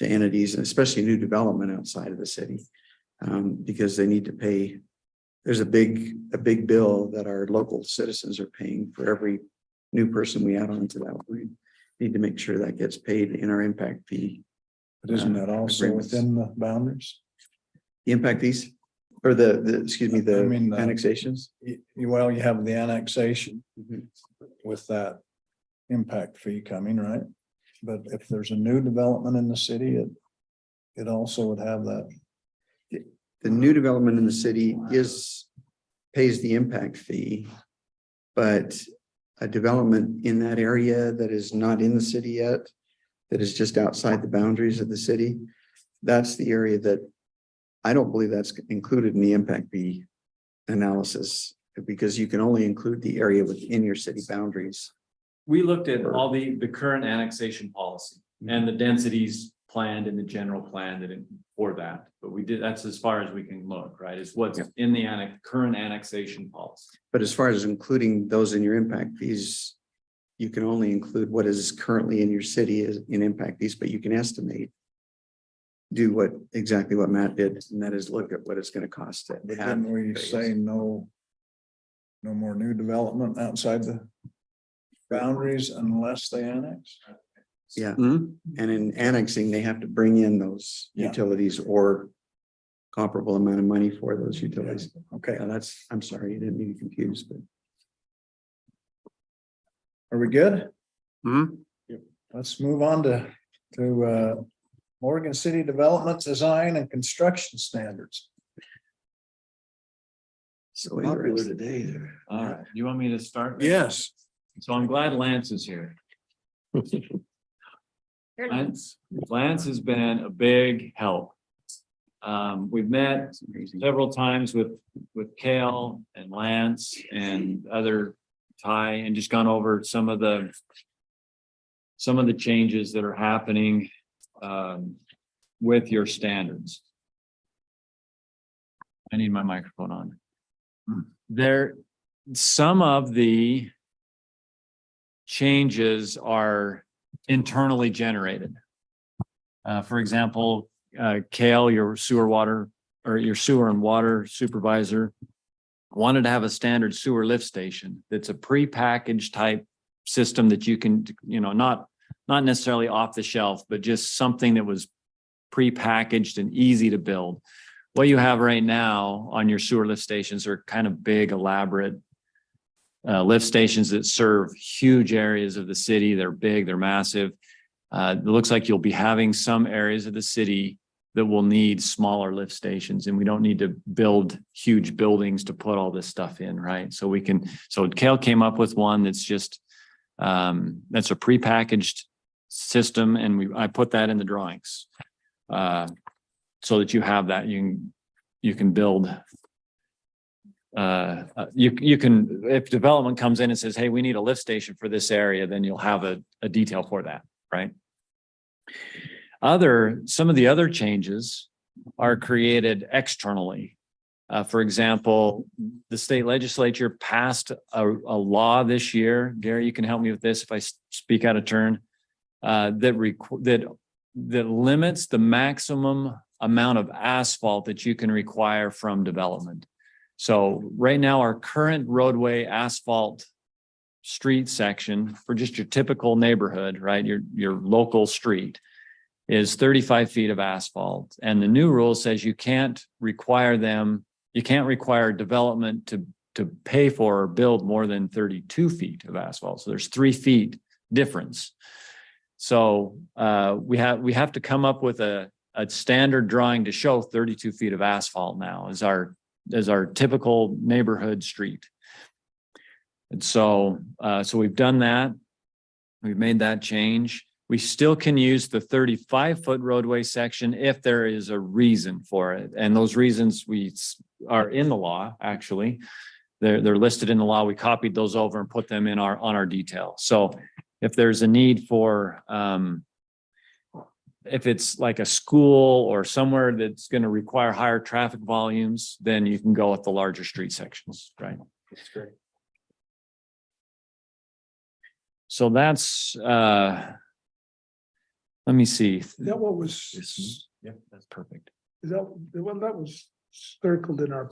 Speaker 5: entities, and especially new development outside of the city, because they need to pay. There's a big bill that our local citizens are paying for every new person we add onto that line. Need to make sure that gets paid in our impact fee.
Speaker 1: But isn't that also
Speaker 5: agreements.
Speaker 1: within the boundaries?
Speaker 5: The impact fees or the excuse me, the
Speaker 1: I mean,
Speaker 5: annexations.
Speaker 1: Well, you have the annexation
Speaker 5: Mhm.
Speaker 1: with that impact fee coming, right? But if there's a new development in the city, it also would have that.
Speaker 5: The new development in the city pays the impact fee. But a development in that area that is not in the city yet, that is just outside the boundaries of the city, that's the area that I don't believe that's included in the impact fee analysis, because you can only include the area within your city boundaries.
Speaker 3: We looked at all the current annexation policy and the densities planned in the general plan for that, but that's as far as we can look, right? Is what's in the current annexation policy.
Speaker 5: But as far as including those in your impact fees, you can only include what is currently in your city in impact fees, but you can estimate. Do exactly what Matt did, and that is look at what it's going to cost to
Speaker 1: But
Speaker 5: have
Speaker 1: didn't we
Speaker 5: areas.
Speaker 1: say no more new development outside the boundaries unless they annex?
Speaker 5: Yeah,
Speaker 9: Mhm.
Speaker 5: and in annexing, they have to bring in those
Speaker 1: Yeah.
Speaker 5: utilities or comparable amount of money for those utilities.
Speaker 1: Okay,
Speaker 5: Yeah, I'm sorry, you didn't mean to confuse, but
Speaker 1: are we good?
Speaker 9: Mhm.
Speaker 1: Let's move on to Morgan City Development Design and Construction Standards.
Speaker 5: so
Speaker 6: Popular
Speaker 5: interesting.
Speaker 6: today there.
Speaker 3: All right, you want me to start?
Speaker 1: Yes.
Speaker 3: So I'm glad Lance is here. Lance has been a big help. We've met several times with Kale and Lance and other Ty and just gone over some of the changes that are happening with your standards. I need my microphone on. Some of the changes are internally generated. For example, Kale, your sewer and water supervisor, wanted to have a standard sewer lift station that's a prepackaged type system that you can, not necessarily off the shelf, but just something that was prepackaged and easy to build. What you have right now on your sewer lift stations are kind of big, elaborate lift stations that serve huge areas of the city. They're big, they're massive. It looks like you'll be having some areas of the city that will need smaller lift stations, and we don't need to build huge buildings to put all this stuff in, right? So Kale came up with one that's just, that's a prepackaged system, and I put that in the drawings. So that you have that, you can build. You can, if development comes in and says, hey, we need a lift station for this area, then you'll have a detail for that, right? Some of the other changes are created externally. For example, the state legislature passed a law this year. Gary, you can help me with this if I speak out of turn. That limits the maximum amount of asphalt that you can require from development. So right now, our current roadway asphalt street section for just your typical neighborhood, right? Your local street is 35 feet of asphalt. And the new rule says you can't require development to pay for or build more than 32 feet of asphalt. So there's 3 feet difference. So we have to come up with a standard drawing to show 32 feet of asphalt now as our typical neighborhood street. And so we've done that. We've made that change. We still can use the 35-foot roadway section if there is a reason for it. And those reasons are in the law, actually. they're listed in the law. We copied those over and put them in on our detail. So if there's a need for, if it's like a school or somewhere that's going to require higher traffic volumes, then you can go with the larger street sections, right?
Speaker 6: That's great.
Speaker 3: So that's, let me see.
Speaker 4: Is that what was,
Speaker 3: Yep, that's perfect.
Speaker 4: is that, the one that was circled in our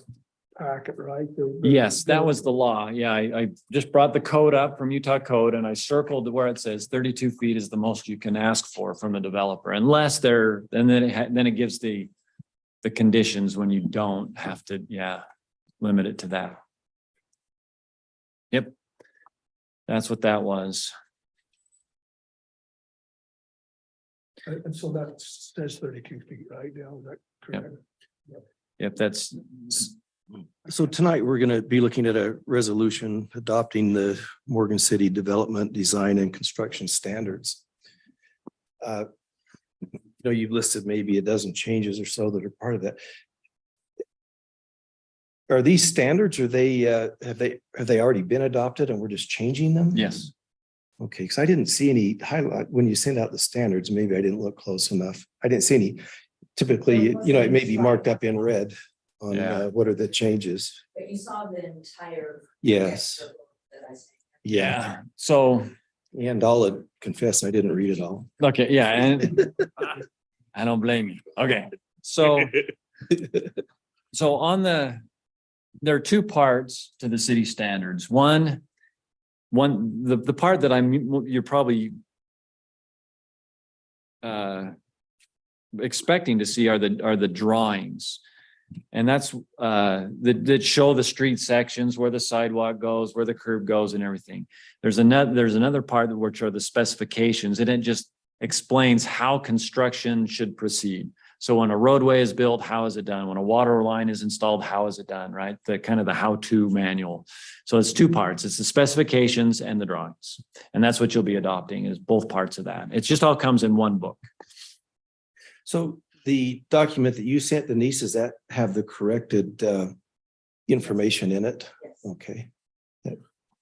Speaker 4: packet, right?
Speaker 3: Yes, that was the law. Yeah, I just brought the code up from Utah Code and I circled where it says 32 feet is the most you can ask for from a developer unless they're, and then it gives the conditions when you don't have to, limit it to that. Yep. That's what that was.
Speaker 4: And so that says 32 feet, right now, is that correct?
Speaker 3: Yep, that's,
Speaker 6: So tonight, we're going to be looking at a resolution adopting the Morgan City Development Design and Construction Standards. You've listed maybe a dozen changes or so that are part of that. Are these standards, have they already been adopted and we're just changing them?
Speaker 3: yes.
Speaker 6: Okay, because I didn't see any highlight, when you send out the standards, maybe I didn't look close enough. I didn't see any. Typically, it may be marked up in red on
Speaker 3: Yeah.
Speaker 6: what are the changes.
Speaker 7: But you saw the entire.
Speaker 6: Yes,
Speaker 7: That I said.
Speaker 3: Yeah. So,
Speaker 6: and I'll confess, I didn't read it all.
Speaker 3: okay, yeah, and I don't blame you. Okay, so. So on there are two parts to the city standards. The part that you're probably expecting to see are the drawings. And that's that show the street sections, where the sidewalk goes, where the curb goes and everything. There's another part which are the specifications, and it just explains how construction should proceed. So when a roadway is built, how is it done? When a water line is installed, how is it done, right? The kind of the how-to manual. So it's two parts. It's the specifications and the drawings. And that's what you'll be adopting, is both parts of that. It just all comes in one book.
Speaker 6: So the document that you sent, Denise, does that have the corrected information in it?
Speaker 7: Yes.
Speaker 6: Okay.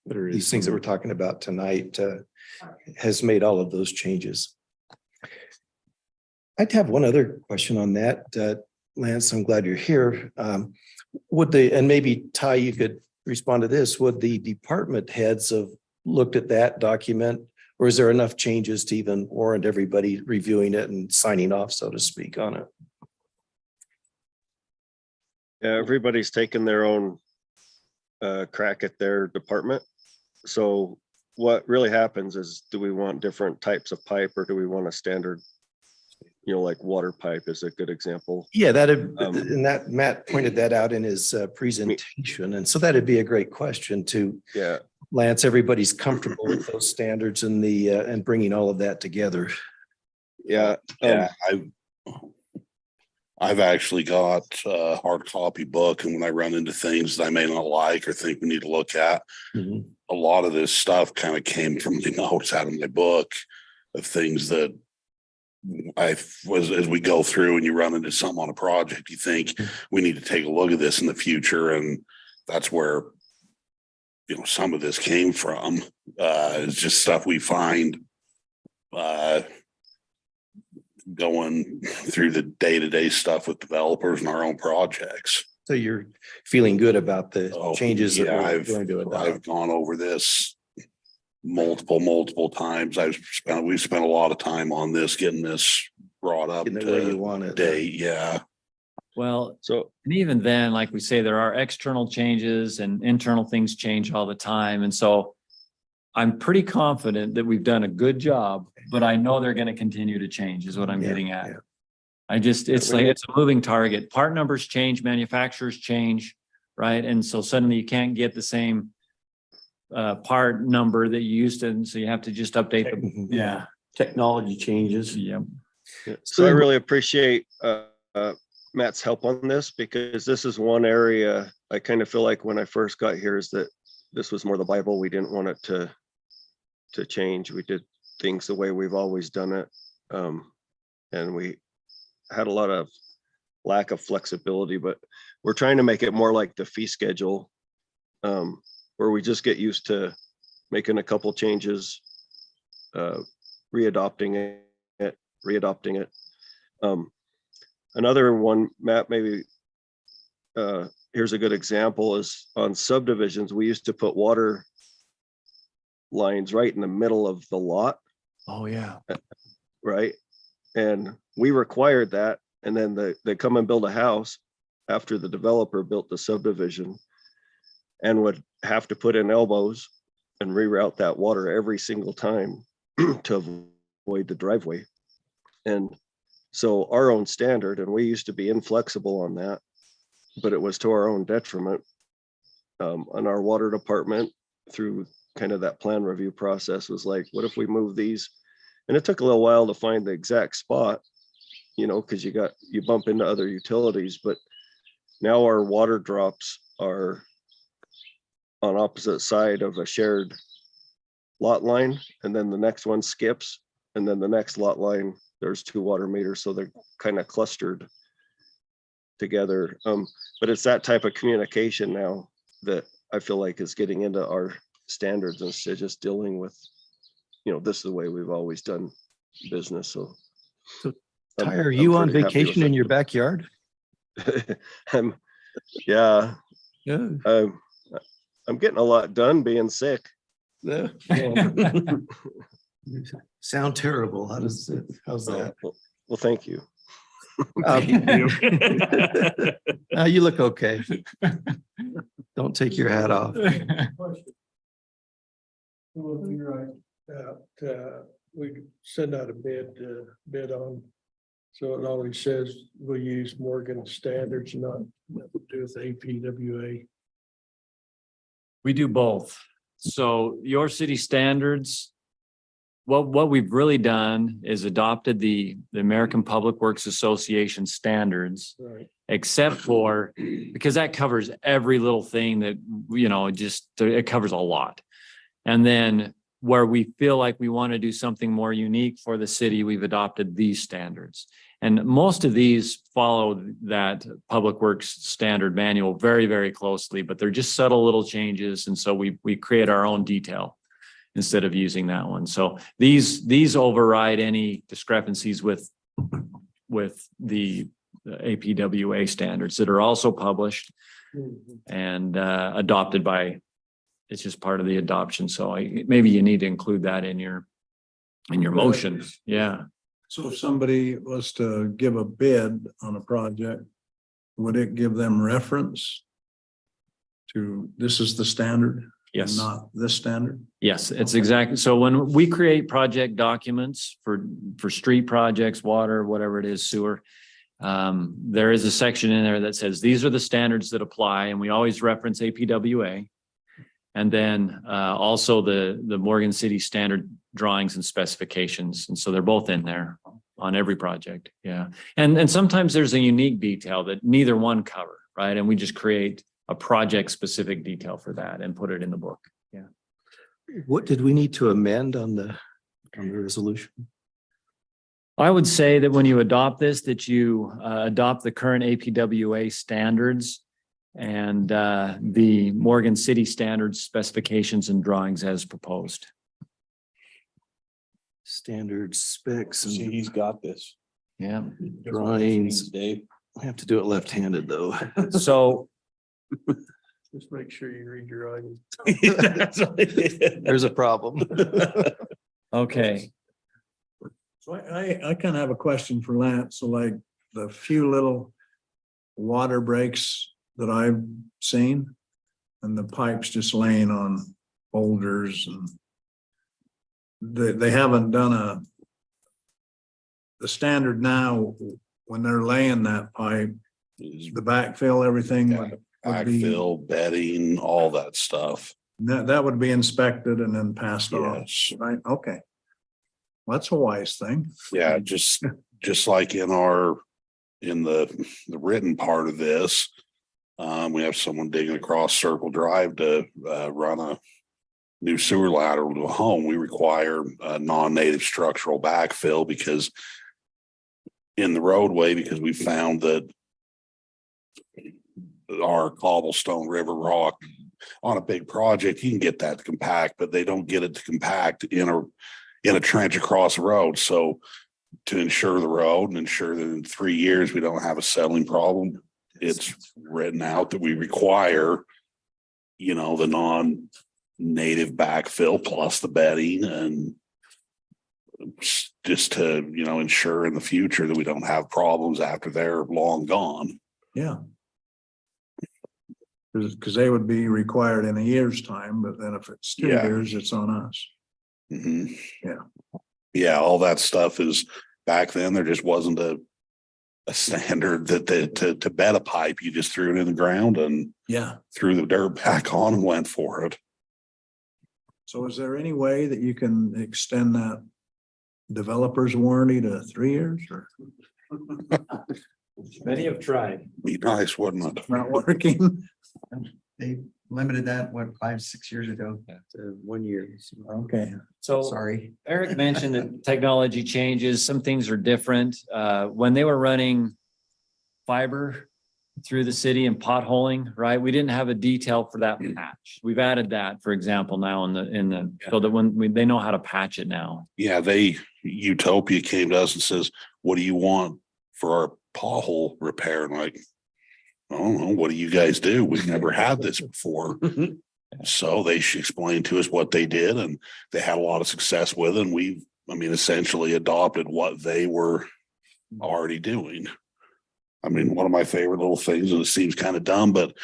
Speaker 6: These things that we're talking about tonight has made all of those changes. I'd have one other question on that. Lance, I'm glad you're here. And maybe Ty, you could respond to this. Would the department heads have looked at that document? Or is there enough changes to even warrant everybody reviewing it and signing off, so to speak, on it?
Speaker 2: Yeah, everybody's taken their own crack at their department. So what really happens is, do we want different types of pipe, or do we want a standard, like water pipe is a good example.
Speaker 6: Yeah, and that Matt pointed that out in his presentation. And so that'd be a great question to Lance. Everybody's comfortable with those standards and and bringing all of that together.
Speaker 2: Yeah.
Speaker 10: I've actually got a hard copy book, and when I run into things that I may not like or think we need to look at, a lot of this stuff kind of came from the notes out of my book of things that as we go through and you run into something on a project, you think we need to take a look at this in the future. And that's where, some of this came from. It's just stuff we find going through the day-to-day stuff with developers and our own projects.
Speaker 6: So you're feeling good about the changes that we're
Speaker 10: I've
Speaker 6: going to adopt?
Speaker 10: I've gone over this multiple times. We've spent a lot of time on this, getting this brought up
Speaker 6: Getting it where you
Speaker 10: to
Speaker 6: want it.
Speaker 10: date. Yeah.
Speaker 3: Well,
Speaker 2: So
Speaker 3: and even then, like we say, there are external changes and internal things change all the time. And so I'm pretty confident that we've done a good job, but I know they're going to continue to change is what I'm getting at. It's a moving target. Part numbers change, manufacturers change, right? And so suddenly you can't get the same part number that you used to, and so you have to just update them. Yeah.
Speaker 9: Technology changes.
Speaker 3: Yeah.
Speaker 2: So I really appreciate Matt's help on this, because this is one area I kind of feel like when I first got here is that this was more the Bible. We didn't want it to change. We did things the way we've always done it. And we had a lot of lack of flexibility, but we're trying to make it more like the fee schedule. where we just get used to making a couple changes, readopting it. Another one, Matt, maybe here's a good example is on subdivisions. We used to put water lines right in the middle of the lot,
Speaker 3: Oh, yeah.
Speaker 2: right? And we required that. And then they come and build a house after the developer built the subdivision and would have to put in elbows and reroute that water every single time to avoid the driveway. And so our own standard, and we used to be inflexible on that, but it was to our own detriment. On our water department, through kind of that plan review process, was like, what if we move these? And it took a little while to find the exact spot, you know, because you bump into other utilities, but now our water drops are on opposite side of a shared lot line, and then the next one skips, and then the next lot line, there's 2 water meters, so they're kind of clustered together. But it's that type of communication now that I feel like is getting into our standards instead of just dealing with, you know, this is the way we've always done business. So
Speaker 6: Ty, are you on
Speaker 2: pretty happy with
Speaker 6: vacation in
Speaker 2: it.
Speaker 6: your backyard?
Speaker 2: Yeah,
Speaker 6: Yeah.
Speaker 2: I'm getting a lot done being sick.
Speaker 6: Yeah. Sound terrible. How's that?
Speaker 2: Well, thank you.
Speaker 6: You look okay. Don't take your hat off.
Speaker 4: Question. Well, you're right, we send out a bid on, so it always says we use Morgan standards, not nothing to do with APWA.
Speaker 3: We do both. So your city standards, what we've really done is adopted the American Public Works Association standards,
Speaker 4: Right.
Speaker 3: except for, because that covers every little thing that, you know, just, it covers a lot. And then where we feel like we want to do something more unique for the city, we've adopted these standards. And most of these follow that Public Works standard manual very, very closely, but they're just subtle little changes. And so we create our own detail instead of using that one. So these override any discrepancies with the APWA standards that are also published and adopted by, it's just part of the adoption. So maybe you need to include that in your motion. Yeah.
Speaker 1: So if somebody was to give a bid on a project, would it give them reference to, this is the standard?
Speaker 3: Yes.
Speaker 1: Not this standard?
Speaker 3: Yes, it's exactly. So when we create project documents for street projects, water, whatever it is, sewer, there is a section in there that says, these are the standards that apply. And we always reference APWA. And then also the Morgan City standard drawings and specifications. And so they're both in there on every project. Yeah. And sometimes there's a unique detail that neither one cover, right? And we just create a project specific detail for that and put it in the book. Yeah.
Speaker 6: What did we need to amend on the resolution?
Speaker 3: I would say that when you adopt this, that you adopt the current APWA standards and the Morgan City standards, specifications and drawings as proposed.
Speaker 6: Standard specs
Speaker 9: See,
Speaker 6: and
Speaker 9: he's got this.
Speaker 3: Yeah.
Speaker 6: drawings.
Speaker 9: Dave.
Speaker 6: I have to do it left-handed though.
Speaker 3: So
Speaker 4: Just make sure you read your writing.
Speaker 6: There's a problem.
Speaker 3: okay.
Speaker 1: So I kind of have a question for Lance. So like the few little water breaks that I've seen and the pipes just laying on boulders and they haven't done the standard now when they're laying that pipe, the backfill, everything would be,
Speaker 10: Backfill, bedding, all that stuff.
Speaker 1: that would be inspected and then passed on,
Speaker 10: Yes.
Speaker 1: right? Okay. Well, that's a wise thing.
Speaker 10: Yeah, just like in the written part of this, we have someone digging across Circle Drive to run a new sewer lateral to a home. We require a non-native structural backfill because in the roadway, because we found that our cobblestone river rock on a big project, you can get that to compact, but they don't get it to compact in a trench across the road. So to ensure the road and ensure that in 3 years, we don't have a settling problem, it's written out that we require, the non-native backfill plus the bedding and just to, ensure in the future that we don't have problems after they're long gone.
Speaker 1: Yeah. Because they would be required in a year's time, but then if it's 2
Speaker 10: Yeah.
Speaker 1: years, it's on us.
Speaker 10: Mhm.
Speaker 1: Yeah.
Speaker 10: Yeah, all that stuff is back then, there just wasn't a standard that to bed a pipe, you just threw it in the ground and
Speaker 1: Yeah.
Speaker 10: threw the dirt back on and went for it.
Speaker 1: So is there any way that you can extend that developer's warranty to 3 years or
Speaker 3: Many have tried.
Speaker 10: Be nice, wouldn't it?
Speaker 1: not working?
Speaker 5: They limited that, 5-6 years ago to 1 year.
Speaker 1: Okay.
Speaker 3: So
Speaker 5: Sorry.
Speaker 3: Eric mentioned that technology changes, some things are different. When they were running fiber through the city and potholing, right? We didn't have a detail for that patch. We've added that, for example, now so that when they know how to patch it now.
Speaker 10: Yeah, Utopia came to us and says, what do you want for our pothole repair? And like, I don't know, what do you guys do? We've never had this before. So they explained to us what they did and they had a lot of success with it. And essentially adopted what they were already doing. One of my favorite little things, and it seems kind of dumb, but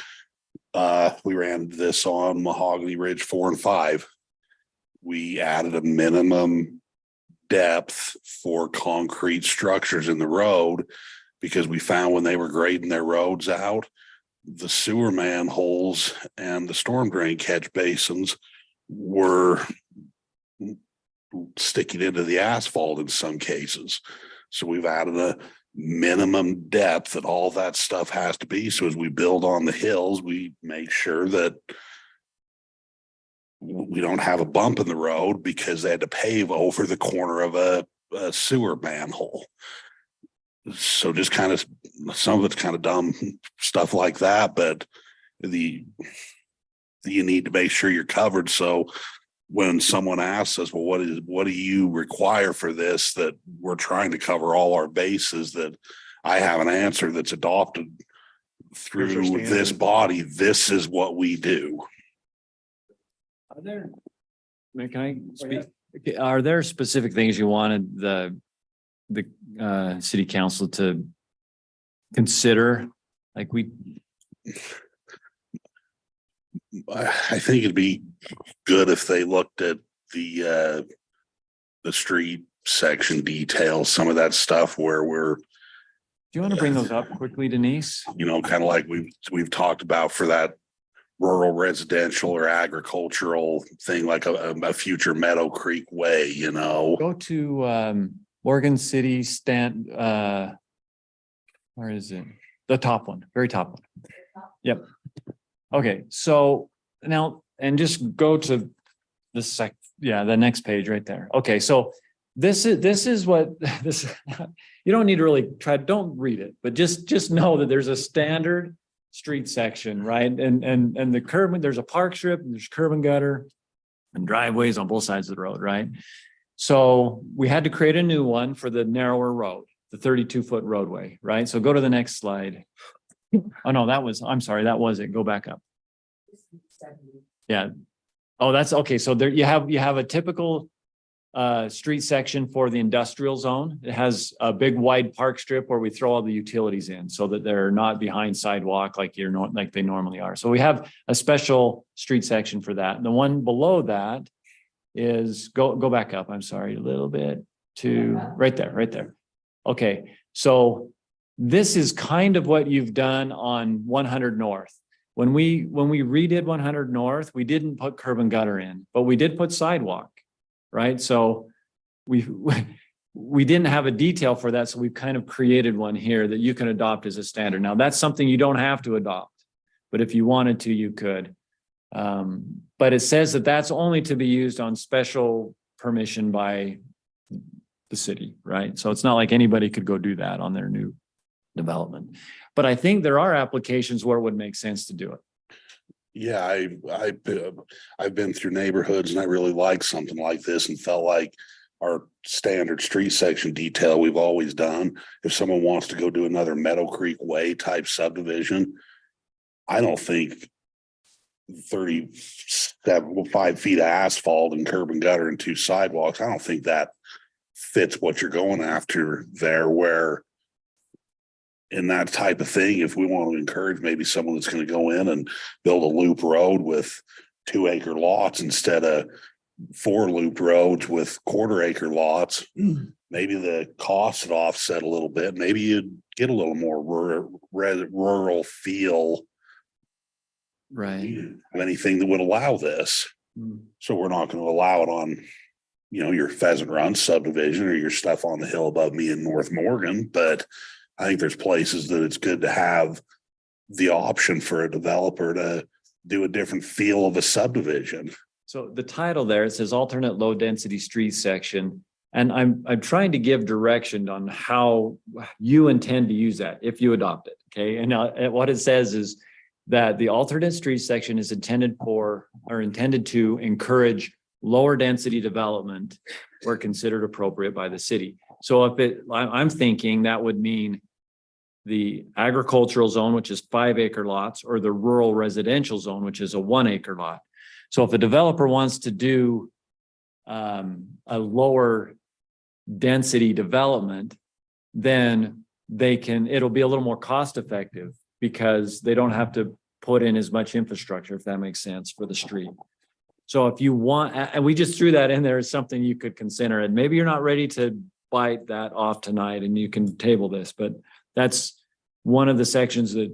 Speaker 10: we ran this on Mahogany Ridge 4 and 5. We added a minimum depth for concrete structures in the road because we found when they were grading their roads out, the sewer manholes and the storm drain catch basins were sticking into the asphalt in some cases. So we've added a minimum depth that all that stuff has to be. So as we build on the hills, we make sure that we don't have a bump in the road because they had to pave over the corner of a sewer manhole. So just kind of, some of it's kind of dumb stuff like that, but you need to make sure you're covered. So when someone asks us, well, what do you require for this? That we're trying to cover all our bases, that I have an answer that's adopted through this body. This is what we do.
Speaker 3: Can I speak? Okay, are there specific things you wanted the city council to consider? Like
Speaker 10: I think it'd be good if they looked at the street section details, some of that stuff where we're,
Speaker 3: do you want to bring those up quickly, Denise?
Speaker 10: kind of like we've talked about for that rural residential or agricultural thing, like a future Meadow Creek Way,
Speaker 3: Go to Morgan City where is it? The top one, very top one. Yep. Okay, so now, and just go to the the next page right there. Okay, so this is what this, you don't need to really don't read it, but just know that there's a standard street section, right? And the curb, there's a park strip, and there's curb and gutter and driveways on both sides of the road, right? So we had to create a new one for the narrower road, the 32-foot roadway, right? So go to the next slide. Oh, no, I'm sorry, that was it. Go back up. Yeah. Oh, that's okay. So there you have a typical street section for the industrial zone. It has a big wide park strip where we throw all the utilities in so that they're not behind sidewalk like they normally are. So we have a special street section for that. And the one below that is go back up. I'm sorry, a little bit to right there. Okay. So this is kind of what you've done on 100 North. When we redid 100 North, we didn't put curb and gutter in, but we did put sidewalk, right? So we didn't have a detail for that. So we've kind of created one here that you can adopt as a standard. Now that's something you don't have to adopt, but if you wanted to, you could. But it says that that's only to be used on special permission by the city, right? So it's not like anybody could go do that on their new development. But I think there are applications where it would make sense to do it.
Speaker 10: Yeah, I've been through neighborhoods and I really like something like this and felt like our standard street section detail we've always done. If someone wants to go do another Meadow Creek Way type subdivision, I don't think 5 feet of asphalt and curb and gutter and 2 sidewalks, I don't think that fits what you're going after there, where in that type of thing, if we want to encourage maybe someone that's going to go in and build a loop road with 2-acre lots instead of 4 looped roads with 1/4 acre lots, maybe the costs would offset a little bit. Maybe you'd get a little more rural feel
Speaker 3: Right.
Speaker 10: of anything that would allow this. So we're not going to allow it on, your Pheasant Run subdivision or your stuff on the hill above me in North Morgan, but I think there's places that it's good to have the option for a developer to do a different feel of a subdivision.
Speaker 3: So the title there, it says alternate low density street section. And I'm trying to give direction on how you intend to use that if you adopt it. Okay. And what it says is that the alternate street section is intended to encourage lower density development where considered appropriate by the city. So I'm thinking that would mean the agricultural zone, which is 5-acre lots, or the rural residential zone, which is a 1-acre lot. So if a developer wants to do a lower density development, then it'll be a little more cost effective because they don't have to put in as much infrastructure, if that makes sense, for the street. So if you want, and we just threw that in there as something you could consider, and maybe you're not ready to bite that off tonight and you can table this, but that's one of the sections that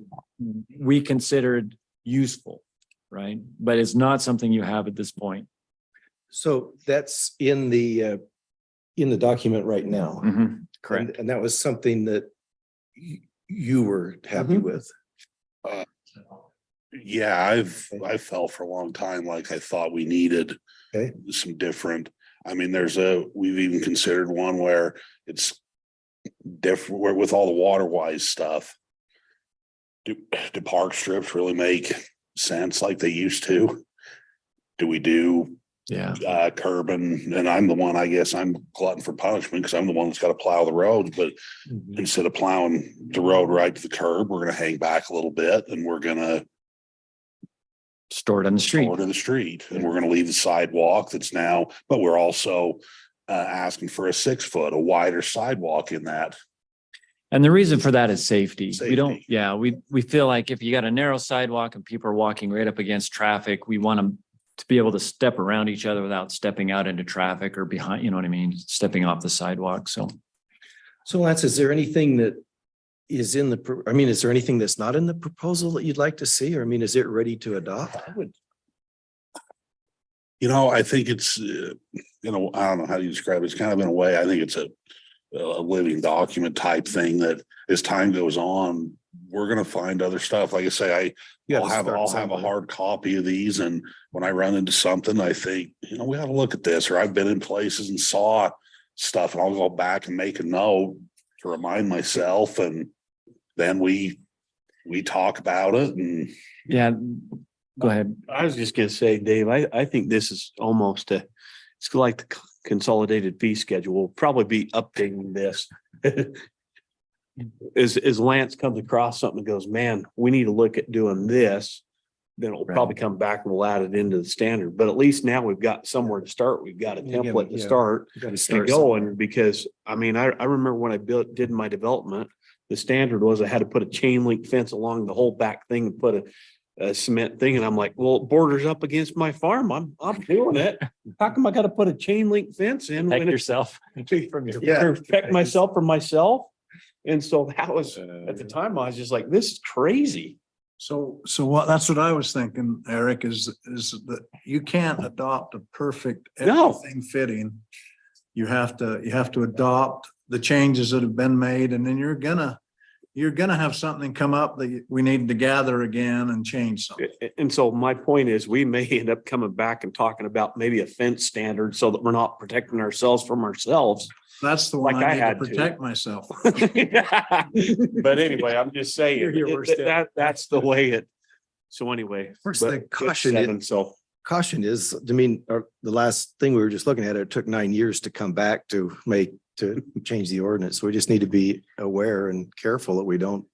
Speaker 3: we considered useful, right? But it's not something you have at this point.
Speaker 6: So that's in the document right now.
Speaker 3: Correct.
Speaker 6: And that was something that you were happy with.
Speaker 10: Yeah, I felt for a long time like I thought we needed
Speaker 6: Okay.
Speaker 10: some different. I mean, we've even considered one where it's different, where with all the water wise stuff. Do park strips really make sense like they used to? Do we do
Speaker 3: Yeah.
Speaker 10: curb and I'm the one, I guess I'm glutton for punishment because I'm the one that's got to plow the roads, but instead of plowing the road right to the curb, we're going to hang back a little bit and we're going to
Speaker 3: Store it on the street.
Speaker 10: store to the street and we're going to leave the sidewalk that's now, but we're also asking for a 6-foot, a wider sidewalk in that.
Speaker 3: And the reason for that is safety. We don't,
Speaker 10: Safety.
Speaker 3: yeah, we feel like if you got a narrow sidewalk and people are walking right up against traffic, we want them to be able to step around each other without stepping out into traffic or behind, you know what I mean? Stepping off the sidewalk. So
Speaker 6: Lance, is there anything that is in is there anything that's not in the proposal that you'd like to see? Or is it ready to adopt?
Speaker 10: I think it's, I don't know how you describe it. It's kind of in a way, I think it's a living document type thing that as time goes on, we're going to find other stuff. Like I say, I'll have a hard copy of these. And when I run into something, I think, we ought to look at this, or I've been in places and saw stuff and I'll go back and make a note to remind myself. And then we talk about it and.
Speaker 3: yeah, go ahead.
Speaker 9: I was just gonna say, Dave, I think this is almost it's like the consolidated fee schedule. We'll probably be updating this. As Lance comes across something and goes, man, we need to look at doing this, then it'll probably come back and we'll add it into the standard. But at least now we've got somewhere to start. We've got a template to start and going, because I remember when I did my development, the standard was I had to put a chain link fence along the whole back thing and put a cement thing. And I'm like, well, it borders up against my farm. I'm doing it. How come I got to put a chain link fence in?
Speaker 3: Protect
Speaker 9: when
Speaker 3: yourself from your.
Speaker 9: protect myself from myself. And so that was, at the time, I was just like, this is crazy.
Speaker 1: So that's what I was thinking, Eric, is that you can't adopt a perfect
Speaker 9: No.
Speaker 1: everything fitting. You have to adopt the changes that have been made, and then you're gonna have something come up that we need to gather again and change something.
Speaker 9: And so my point is, we may end up coming back and talking about maybe a fence standard so that we're not protecting ourselves from ourselves.
Speaker 1: That's the one
Speaker 9: Like I
Speaker 1: I need
Speaker 9: had
Speaker 1: to
Speaker 9: to.
Speaker 1: protect myself.
Speaker 9: But anyway, I'm just saying,
Speaker 3: You're your worst enemy.
Speaker 9: that's the way So anyway.
Speaker 6: Of course,
Speaker 9: but
Speaker 6: the
Speaker 9: it's
Speaker 6: caution
Speaker 9: 7, so.
Speaker 6: Caution is, I mean, the last thing we were just looking at, it took 9 years to come back to change the ordinance. We just need to be aware and careful that we don't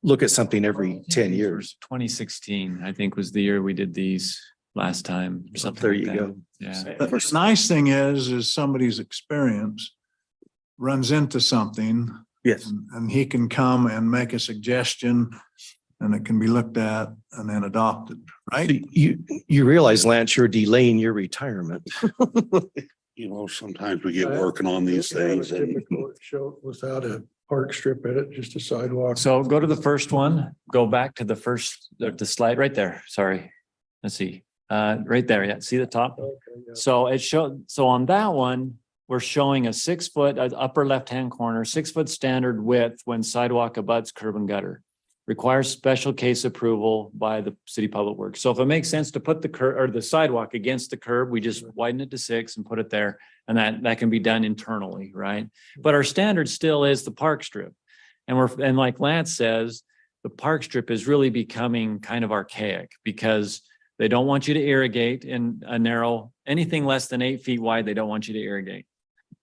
Speaker 6: look at something every 10 years.
Speaker 3: 2016, I think, was the year we did these last time, or something.
Speaker 6: There
Speaker 3: like
Speaker 6: you
Speaker 3: that.
Speaker 6: go.
Speaker 3: Yeah.
Speaker 1: The nice thing is somebody's experience runs into something
Speaker 9: Yes.
Speaker 1: and he can come and make a suggestion and it can be looked at and then adopted, right?
Speaker 6: You realize, Lance, you're delaying your retirement.
Speaker 10: You know, sometimes we get working on these things and
Speaker 4: Show without a park strip in it, just a sidewalk.
Speaker 3: So go to the first one, go back to the first, the slide right there. Sorry. Let's see. Right there. Yeah. See the top? So it showed, so on that one, we're showing a 6 foot, upper left-hand corner, 6 foot standard width when sidewalk abuts curb and gutter. Requires special case approval by the city public works. So if it makes sense to put the curb or the sidewalk against the curb, we just widen it to 6 and put it there. And that can be done internally, right? But our standard still is the park strip. And like Lance says, the park strip is really becoming kind of archaic because they don't want you to irrigate in a narrow, anything less than 8 feet wide, they don't want you to irrigate.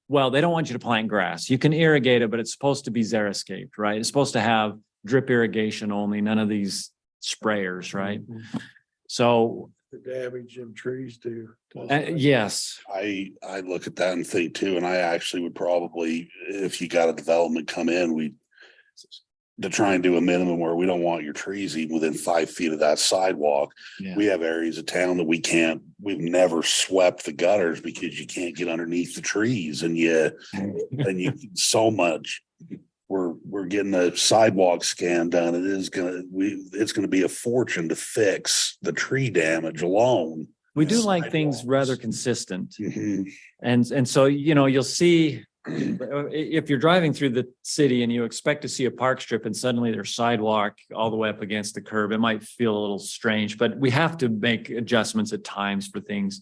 Speaker 3: Well, they don't want you to plant grass. You can irrigate it, but it's supposed to be xeriscaped, right? It's supposed to have drip irrigation only, none of these sprayers, right? So,
Speaker 4: The damage in trees too.
Speaker 3: yes,
Speaker 10: I look at that and think too, and I actually would probably, if you got a development come in, to try and do a minimum where we don't want your trees even within 5 feet of that sidewalk.
Speaker 3: yeah.
Speaker 10: We have areas of town that we've never swept the gutters because you can't get underneath the trees and you so much. We're getting a sidewalk scan done. It's gonna be a fortune to fix the tree damage alone.
Speaker 3: We do like things rather consistent.
Speaker 10: Mhm.
Speaker 3: And so, you'll see, if you're driving through the city and you expect to see a park strip and suddenly there's sidewalk all the way up against the curb, it might feel a little strange, but we have to make adjustments at times for things.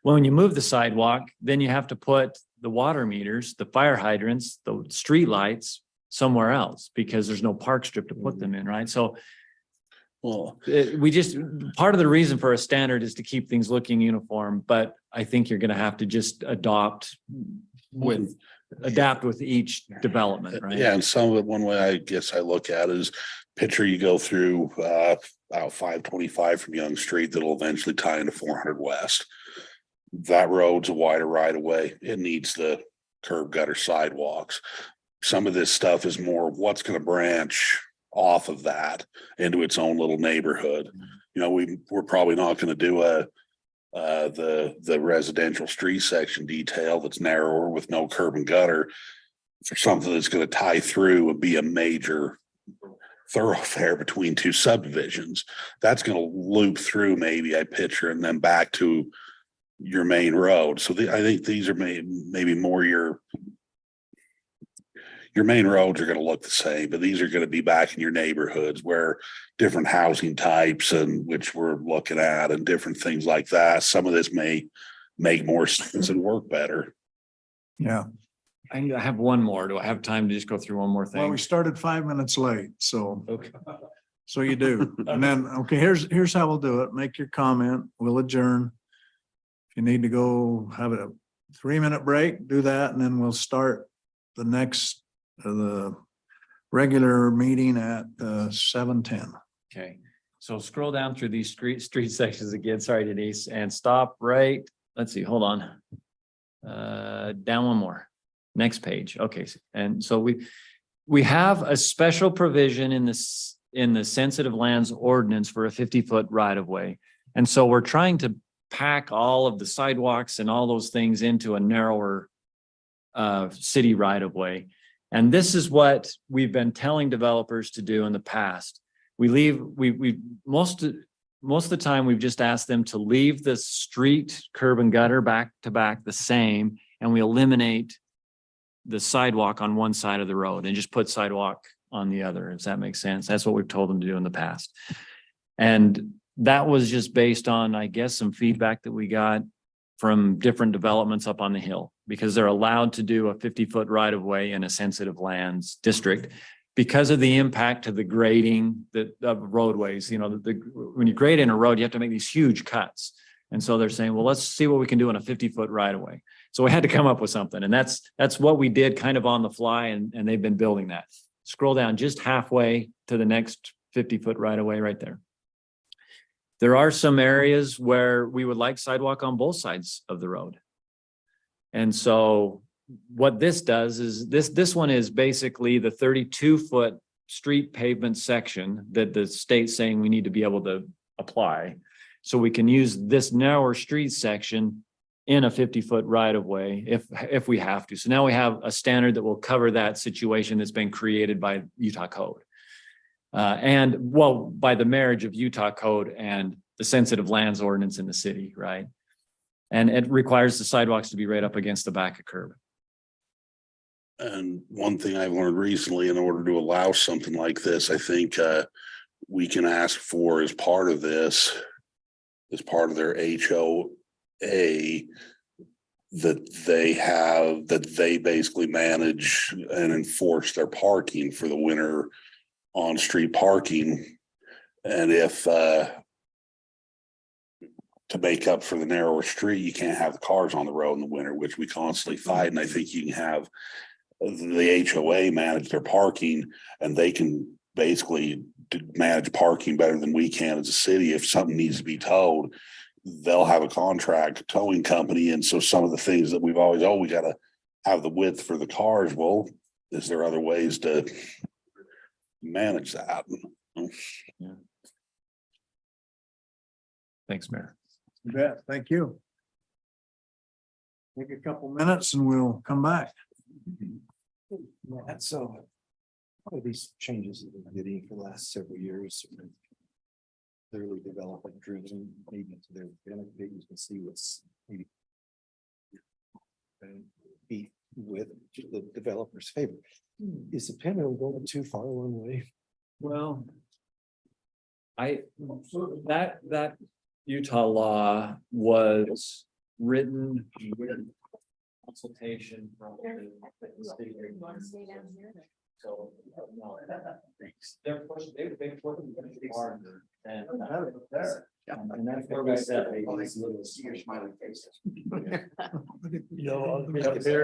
Speaker 3: When you move the sidewalk, then you have to put the water meters, the fire hydrants, the street lights somewhere else because there's no park strip to put them in, right? So
Speaker 10: Well,
Speaker 3: part of the reason for a standard is to keep things looking uniform, but I think you're going to have to just adapt with each development, right?
Speaker 10: yeah, and some of it, one way I guess I look at is picture you go through 525 from Young Street that'll eventually tie into 400 West. That road's a wider right of way. It needs the curb gutter sidewalks. Some of this stuff is more what's going to branch off of that into its own little neighborhood. You know, we're probably not going to do the residential street section detail that's narrower with no curb and gutter for something that's going to tie through and be a major thoroughfare between two subdivisions. That's going to loop through maybe I picture and then back to your main road. So I think these are maybe more your main roads are going to look the same, but these are going to be back in your neighborhoods where different housing types and which we're looking at and different things like that. Some of this may make more sense and work better.
Speaker 1: Yeah.
Speaker 3: I have one more. Do I have time to just go through one more
Speaker 1: Well,
Speaker 3: thing?
Speaker 1: we started 5 minutes late, so.
Speaker 3: Okay.
Speaker 1: So you do. And then, okay, here's how we'll do it. Make your comment. We'll adjourn. If you need to go have a 3-minute break, do that, and then we'll start the regular meeting at 7:10.
Speaker 3: Okay, so scroll down through these street sections again. Sorry, Denise, and stop right. Let's see, hold on. Down one more. Next page. Okay, and so we have a special provision in the sensitive lands ordinance for a 50-foot right of way. And so we're trying to pack all of the sidewalks and all those things into a narrower city right of way. And this is what we've been telling developers to do in the past. Most of the time, we've just asked them to leave the street curb and gutter back to back the same, and we eliminate the sidewalk on one side of the road and just put sidewalk on the other. Does that make sense? That's what we've told them to do in the past. And that was just based on, I guess, some feedback that we got from different developments up on the hill, because they're allowed to do a 50-foot right of way in a sensitive lands district. because of the impact to the grading of roadways, when you grade in a road, you have to make these huge cuts. And so they're saying, well, let's see what we can do in a 50-foot right of way. So we had to come up with something, and that's what we did kind of on the fly, and they've been building that. Scroll down just halfway to the next 50-foot right of way right there. There are some areas where we would like sidewalk on both sides of the road. And so what this does is this one is basically the 32-foot street pavement section that the state's saying we need to be able to apply. So we can use this narrower street section in a 50-foot right of way if we have to. So now we have a standard that will cover that situation that's been created by Utah code. By the marriage of Utah code and the sensitive lands ordinance in the city, right? And it requires the sidewalks to be right up against the back of curb.
Speaker 10: And one thing I've learned recently, in order to allow something like this, I think we can ask for as part of this, as part of their HOA, that they basically manage and enforce their parking for the winter on-street parking. And if to make up for the narrower street, you can't have the cars on the road in the winter, which we constantly fight. And I think you can have the HOA manage their parking, and they can basically manage parking better than we can as a city. If something needs to be towed, they'll have a contract towing company. And so some of the things that we've always, we got to have the width for the cars. Well, is there other ways to manage that?
Speaker 3: Yeah. Thanks, Mayor.
Speaker 1: You bet. Thank you. Take a couple minutes and we'll come back.
Speaker 6: That's so. All of these changes that we're getting for the last several years. Clearly development driven, maybe to their benefit. You can see what's maybe be with the developer's favor. Is the pendulum going too far one way?
Speaker 3: Well, that Utah law was written with consultation from the state. So, no, they're pushing, they're pushing harder than. And that's where we said.
Speaker 5: You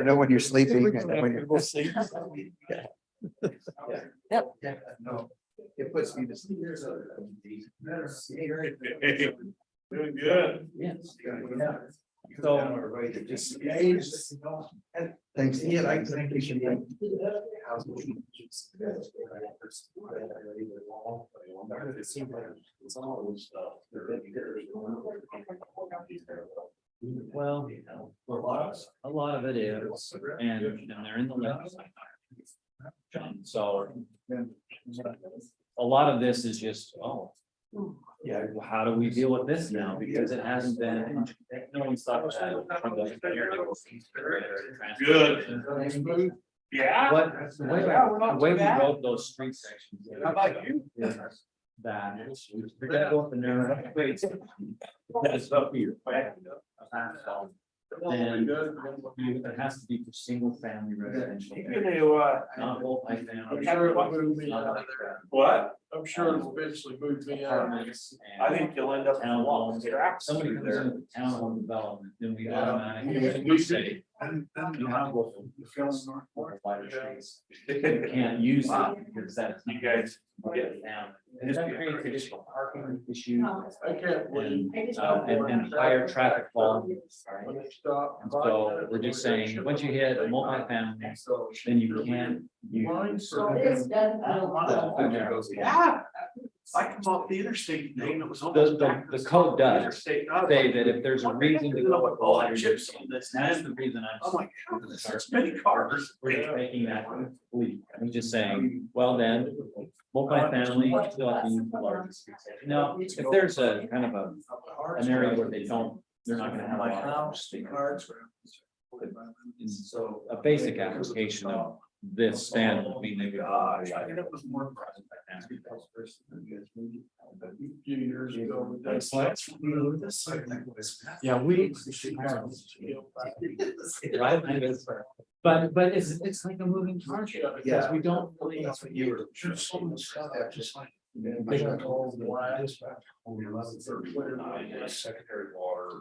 Speaker 5: know when you're sleeping.
Speaker 8: Yep.
Speaker 5: No, it puts me to sleep.
Speaker 1: Doing good.
Speaker 3: Yes.
Speaker 5: Thanks.
Speaker 3: Well, a lot of it is, and they're in the legislature. So a lot of this is just, yeah, how do we deal with this now? Because it hasn't been, no one's thought that from the.
Speaker 1: Good. Yeah.
Speaker 3: What, the way we wrote those street sections.
Speaker 1: How about you?
Speaker 3: is That we're gonna go up in there. That's up here. Then it has to be for single family residential. Not multi-family.
Speaker 1: What? I'm sure it'll eventually move me out.
Speaker 3: Apartments and
Speaker 1: I think you'll end up.
Speaker 3: town homes. Somebody comes in with townhome development, then we automatically say. You have to go for wider streets. You can't use it because that's. You guys get it down. And that creates additional parking issues.
Speaker 1: I can't believe.
Speaker 3: And higher traffic volume. And so we're just saying, once you hit a multi-family, then you can't.
Speaker 7: So it's done.
Speaker 1: Yeah. I come off the interstate today and it was almost.
Speaker 3: The code does
Speaker 1: Interstate,
Speaker 3: say that if there's a reason to go with
Speaker 1: all
Speaker 3: all
Speaker 1: that chips on this.
Speaker 3: that's the reason
Speaker 1: I'm like, how is this as many cars?
Speaker 3: we're just making that complete. I'm just saying, well, then, multi-family. still have to use the largest street section. Now, if there's a kind of an area where they're not gonna have a lot of
Speaker 1: Cards.
Speaker 3: So a basic application of this standard would be maybe.
Speaker 1: It was more. A few years ago.
Speaker 3: Yeah, we. Right. But it's like a moving target because we don't really.
Speaker 6: That's what you were.
Speaker 10: Secondary water.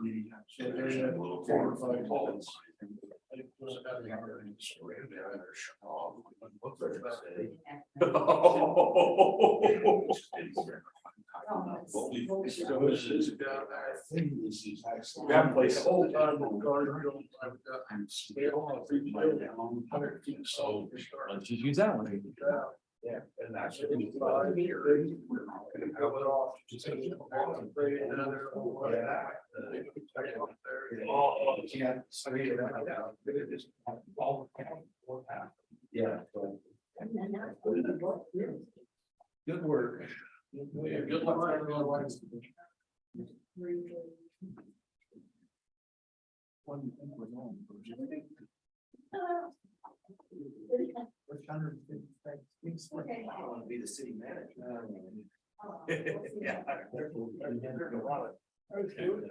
Speaker 3: Let's just use that one.
Speaker 4: Yeah. And that's.
Speaker 3: Yeah. Good work. Good luck.
Speaker 6: I want to be the city manager.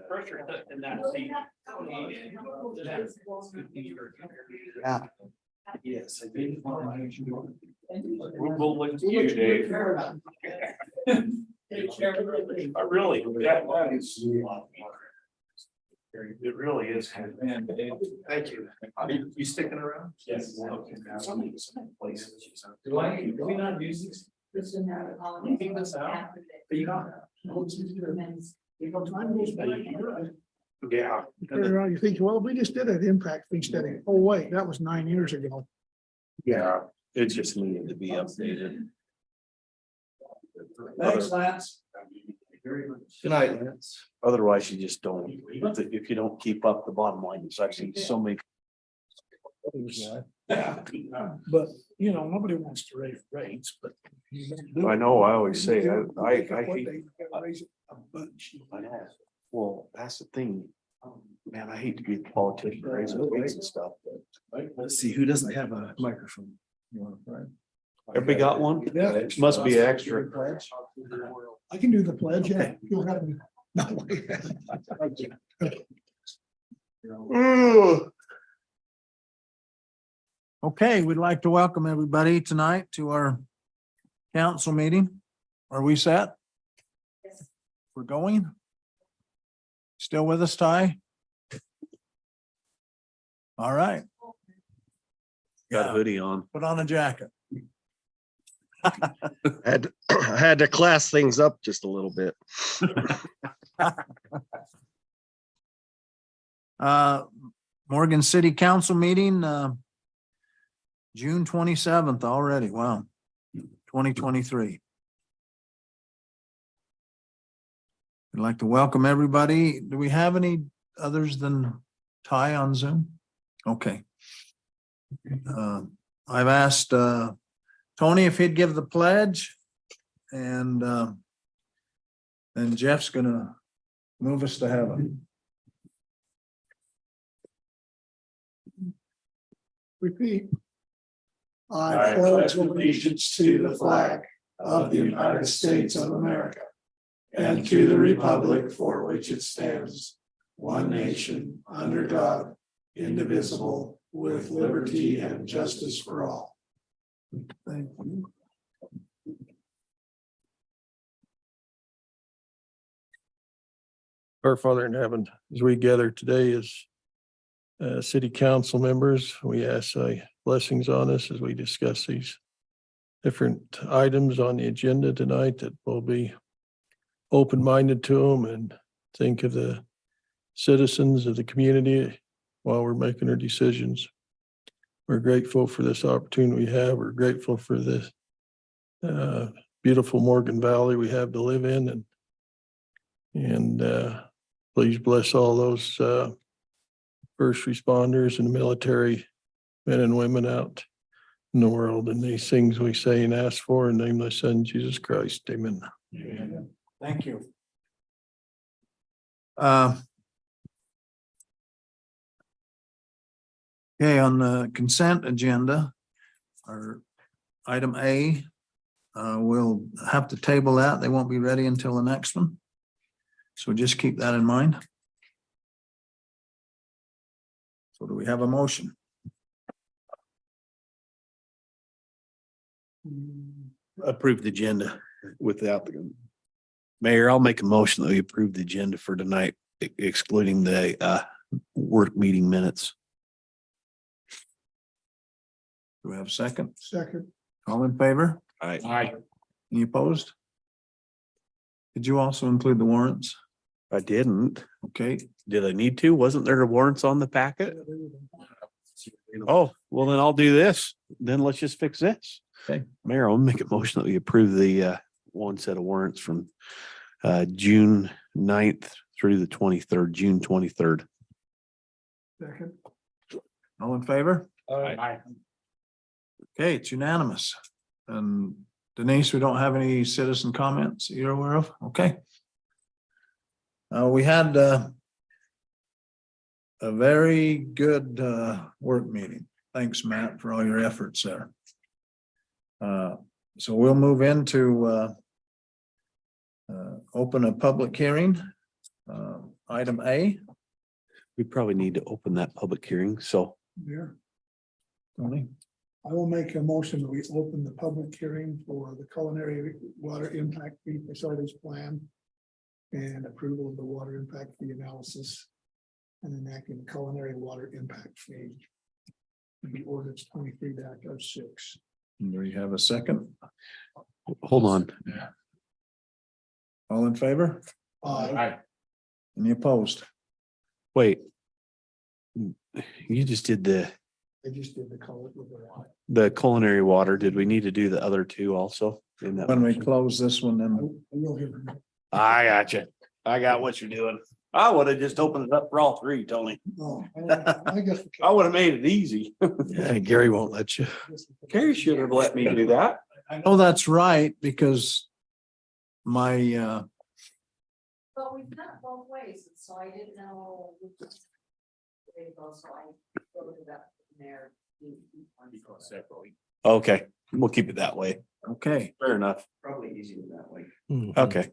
Speaker 9: Pressure in that seat.
Speaker 5: Yeah.
Speaker 6: Yes, I did.
Speaker 9: We'll look to you, Dave. I really, that is. It really is.
Speaker 6: Thank you. You sticking around?
Speaker 9: Yes.
Speaker 6: Okay.
Speaker 3: Do we not use these?
Speaker 7: You
Speaker 3: think that's out?
Speaker 4: You got
Speaker 9: Yeah.
Speaker 4: turn around, you think, well, we just did an impact fee study. Oh, wait, that was 9 years ago.
Speaker 9: Yeah, it just needed to be updated.
Speaker 1: Thanks, Lance.
Speaker 6: Good night, Lance.
Speaker 9: Otherwise, you just don't, if you don't keep up, the bottom line is actually so many.
Speaker 4: But, you know, nobody wants to raise rates, but.
Speaker 9: I know, I always say, I hate.
Speaker 4: Raise it a bunch.
Speaker 9: I know. Well, that's the thing. Man, I hate to be a politician raising rates and stuff, but
Speaker 6: Let's see, who doesn't have a microphone?
Speaker 9: everybody got one?
Speaker 4: Yeah.
Speaker 9: Must be extra.
Speaker 4: I can do the pledge, yeah. You'll have me. No.
Speaker 1: Okay, we'd like to welcome everybody tonight to our council meeting. Are we set?
Speaker 7: Yes.
Speaker 1: We're going? Still with us, Ty? All right,
Speaker 9: Got a hoodie on.
Speaker 1: put on a jacket.
Speaker 2: I had to class things up just a little bit.
Speaker 1: Morgan City Council meeting, June 27th already. Wow. 2023. I'd like to welcome everybody. Do we have any others than Ty on Zoom? Okay. I've asked Tony if he'd give the pledge, and then Jeff's gonna move us to heaven.
Speaker 4: Repeat. I pledge allegiance to the flag of the United States of America and to the republic for which it stands, one nation, under God, indivisible, with liberty and justice for all.
Speaker 1: Thank you.
Speaker 11: Our Father in heaven, as we gather today as city council members, we ask blessings on us as we discuss these different items on the agenda tonight, that we'll be open-minded to them and think of the citizens of the community while we're making our decisions. We're grateful for this opportunity we have. We're grateful for this beautiful Morgan Valley we have to live in, and please bless all those first responders and military men and women out in the world, and these things we say and ask for in the name of the Son, Jesus Christ. Amen.
Speaker 1: Thank you. Okay, on the consent agenda, our item A, we'll have to table that. They won't be ready until the next one. So just keep that in mind. So do we have a motion?
Speaker 9: Approve the agenda without the. Mayor, I'll make a motion that we approve the agenda for tonight, excluding the work meeting minutes.
Speaker 1: Do we have a second?
Speaker 4: Second,
Speaker 1: All in favor?
Speaker 9: Aye.
Speaker 1: Any opposed? Did you also include the warrants?
Speaker 9: I didn't.
Speaker 1: Okay,
Speaker 9: Did I need to? Wasn't there warrants on the packet? Oh, well, then I'll do this. Then let's just fix this.
Speaker 1: Okay.
Speaker 9: Mayor, I'll make a motion that we approve the one set of warrants from June 9th through the 23rd, June 23rd.
Speaker 4: second.
Speaker 1: all in favor?
Speaker 11: Aye.
Speaker 1: Okay, it's unanimous. And Denise, we don't have any citizen comments you're aware of? Okay. We had a very good work meeting. Thanks, Matt, for all your efforts there. So we'll move into open a public hearing. Item A.
Speaker 9: We probably need to open that public hearing. So
Speaker 4: Mayor,
Speaker 1: Tony?
Speaker 4: I will make a motion that we open the public hearing for the culinary water impact fee facilities plan and approval of the water impact fee analysis and enacting the culinary water impact fee. The ordinance 23-06.
Speaker 1: Do you have a second?
Speaker 9: hold on.
Speaker 1: All in favor?
Speaker 4: Aye.
Speaker 1: Any opposed?
Speaker 9: Wait. You just did
Speaker 4: I just did the color with the water.
Speaker 9: the culinary water. Did we need to do the other two also? in that
Speaker 1: When we
Speaker 9: motion?
Speaker 1: close this one,
Speaker 4: I
Speaker 1: then
Speaker 4: will give them.
Speaker 9: I got you. I got what you're doing. I would have just opened it up for all three, Tony.
Speaker 4: Oh, I guess.
Speaker 9: I would have made it easy.
Speaker 6: Yeah, Gary won't let you.
Speaker 9: Gary should have let me do that.
Speaker 1: I know that's right because my
Speaker 7: But we've done it both ways, and so I didn't know. There you go, so I wrote it up in there.
Speaker 9: Okay, we'll keep it that way.
Speaker 1: okay,
Speaker 9: Fair enough.
Speaker 5: Probably easier that way.
Speaker 9: Okay.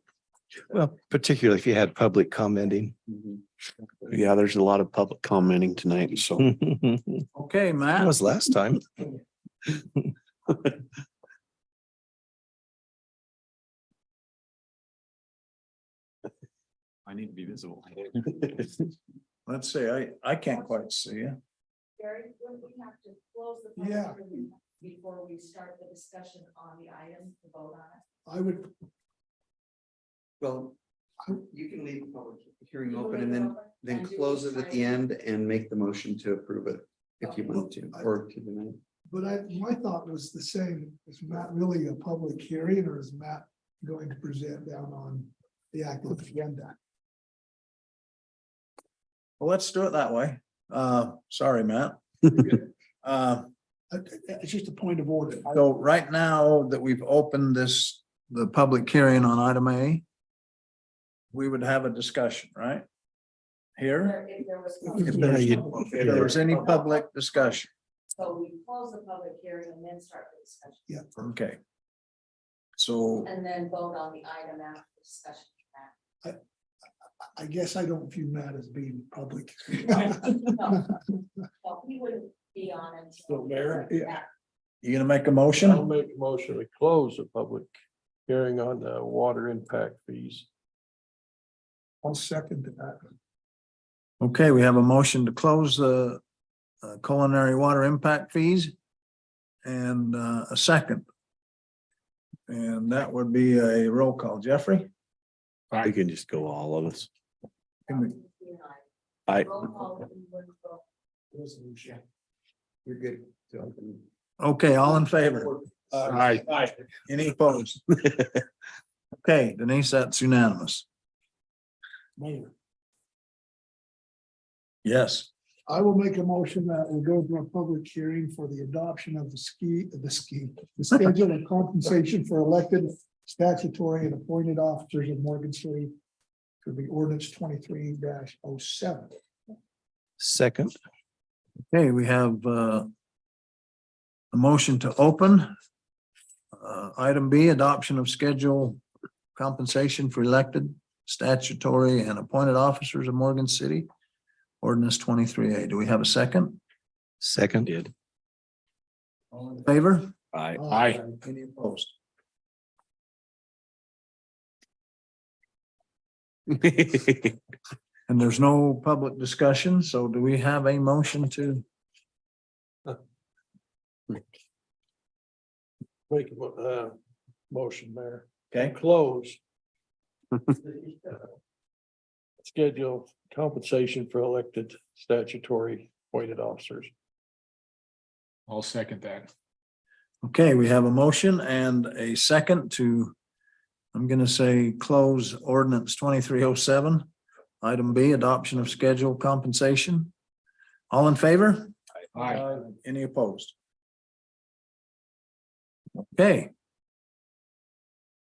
Speaker 6: Well, particularly if you had public commenting.
Speaker 9: Yeah, there's a lot of public commenting tonight, so.
Speaker 1: okay,
Speaker 6: That
Speaker 1: Matt.
Speaker 6: was last time.
Speaker 3: I need to be visible.
Speaker 1: Let's see, I can't quite see you.
Speaker 7: Gary, wouldn't we have to close the public
Speaker 4: Yeah.
Speaker 7: hearing before we start the discussion on the item to vote on it?
Speaker 4: I would,
Speaker 5: Well, you can leave the public hearing
Speaker 7: You
Speaker 5: open
Speaker 7: leave
Speaker 5: and
Speaker 7: it
Speaker 5: then,
Speaker 7: open
Speaker 5: then
Speaker 7: and do
Speaker 5: close
Speaker 7: we
Speaker 5: it at
Speaker 7: try
Speaker 5: the
Speaker 7: to-
Speaker 5: end and make the motion to approve it. If you
Speaker 7: Okay.
Speaker 5: want to, or to deny.
Speaker 4: but my thought was the same. Is Matt really a public hearing or is Matt going to present down on the active agenda?
Speaker 1: Well, let's do it that way. Sorry, Matt.
Speaker 4: It's just a point of order.
Speaker 1: So right now that we've opened this, the public hearing on item A, we would have a discussion, right? Here,
Speaker 7: If there was.
Speaker 1: if
Speaker 6: Yeah,
Speaker 1: there's,
Speaker 6: you-
Speaker 1: if there was any public discussion,
Speaker 7: So we close the public hearing and then start the discussion,
Speaker 4: Yeah.
Speaker 1: okay. So,
Speaker 7: and then vote on the item after the discussion.
Speaker 4: I guess I don't view Matt as being public.
Speaker 7: Well, he wouldn't be on it.
Speaker 11: So, Mayor?
Speaker 4: Yeah.
Speaker 1: you gonna make a
Speaker 11: I'll
Speaker 1: motion?
Speaker 11: make a motion to close the public hearing on the water impact fees.
Speaker 4: I'll second that.
Speaker 1: Okay, we have a motion to close the culinary water impact fees. And a second. And that would be a roll call. Jeffrey?
Speaker 9: We can just go all of us.
Speaker 1: Can we-
Speaker 9: I,
Speaker 7: Roll call, we would vote.
Speaker 4: Resolution.
Speaker 5: You're good to open.
Speaker 1: Okay, all in favor?
Speaker 11: Aye.
Speaker 1: Any opposed? Okay, Denise, that's unanimous.
Speaker 4: Mayor,
Speaker 1: Yes.
Speaker 4: I will make a motion that we'll go to a public hearing for the adoption of the schedule of compensation for elected statutory and appointed officers of Morgan City for the ordinance 23-07.
Speaker 6: Second.
Speaker 1: Okay, we have a motion to open. Item B, adoption of schedule compensation for elected statutory and appointed officers of Morgan City. Ordinance 23A. Do we have a second?
Speaker 6: Second.
Speaker 9: did.
Speaker 1: All in favor? Aye. Any opposed? And there's no public discussion, so do we have a motion to?
Speaker 11: Make a motion, Mayor.
Speaker 1: Okay.
Speaker 11: Close. Schedule compensation for elected statutory appointed officers.
Speaker 12: I'll second that.
Speaker 1: Okay, we have a motion and a second to, I'm gonna say, close ordinance 2307. Item B, adoption of schedule compensation. All in favor?
Speaker 12: Aye.
Speaker 1: Any opposed? Okay.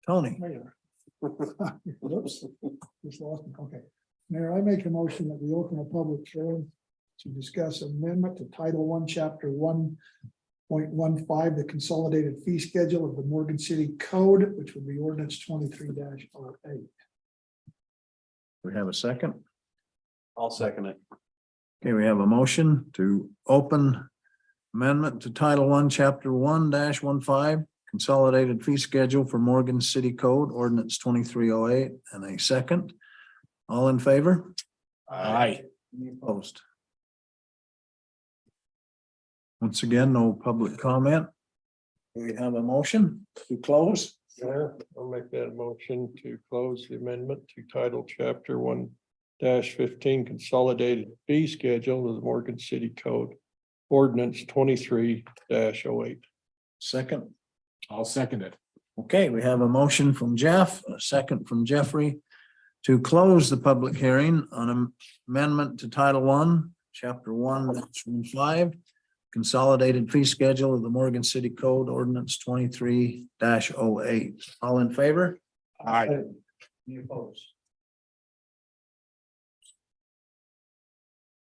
Speaker 1: Tony,
Speaker 4: Mayor. Whoops, just lost me. Okay. Mayor, I make a motion that we open a public hearing to discuss amendment to Title I, Chapter 1.15, the consolidated fee schedule of the Morgan City Code, which would be ordinance 23-08.
Speaker 1: we have a second.
Speaker 9: I'll second it.
Speaker 1: Okay, we have a motion to open amendment to Title I, Chapter 1-15, consolidated fee schedule for Morgan City Code, ordinance 2308, and a second. All in favor?
Speaker 12: Aye.
Speaker 1: Any opposed? Once again, no public comment. We have a motion to close.
Speaker 11: Mayor, I'll make that motion to close the amendment to title chapter 1-15 consolidated fee schedule of the Morgan City Code. Ordinance 23-08.
Speaker 1: Second.
Speaker 12: I'll second it.
Speaker 1: Okay, we have a motion from Jeff, a second from Jeffrey to close the public hearing on amendment to Title I, Chapter 1-5, consolidated fee schedule of the Morgan City Code, ordinance 23-08. All in favor?
Speaker 12: Aye.
Speaker 1: Any opposed?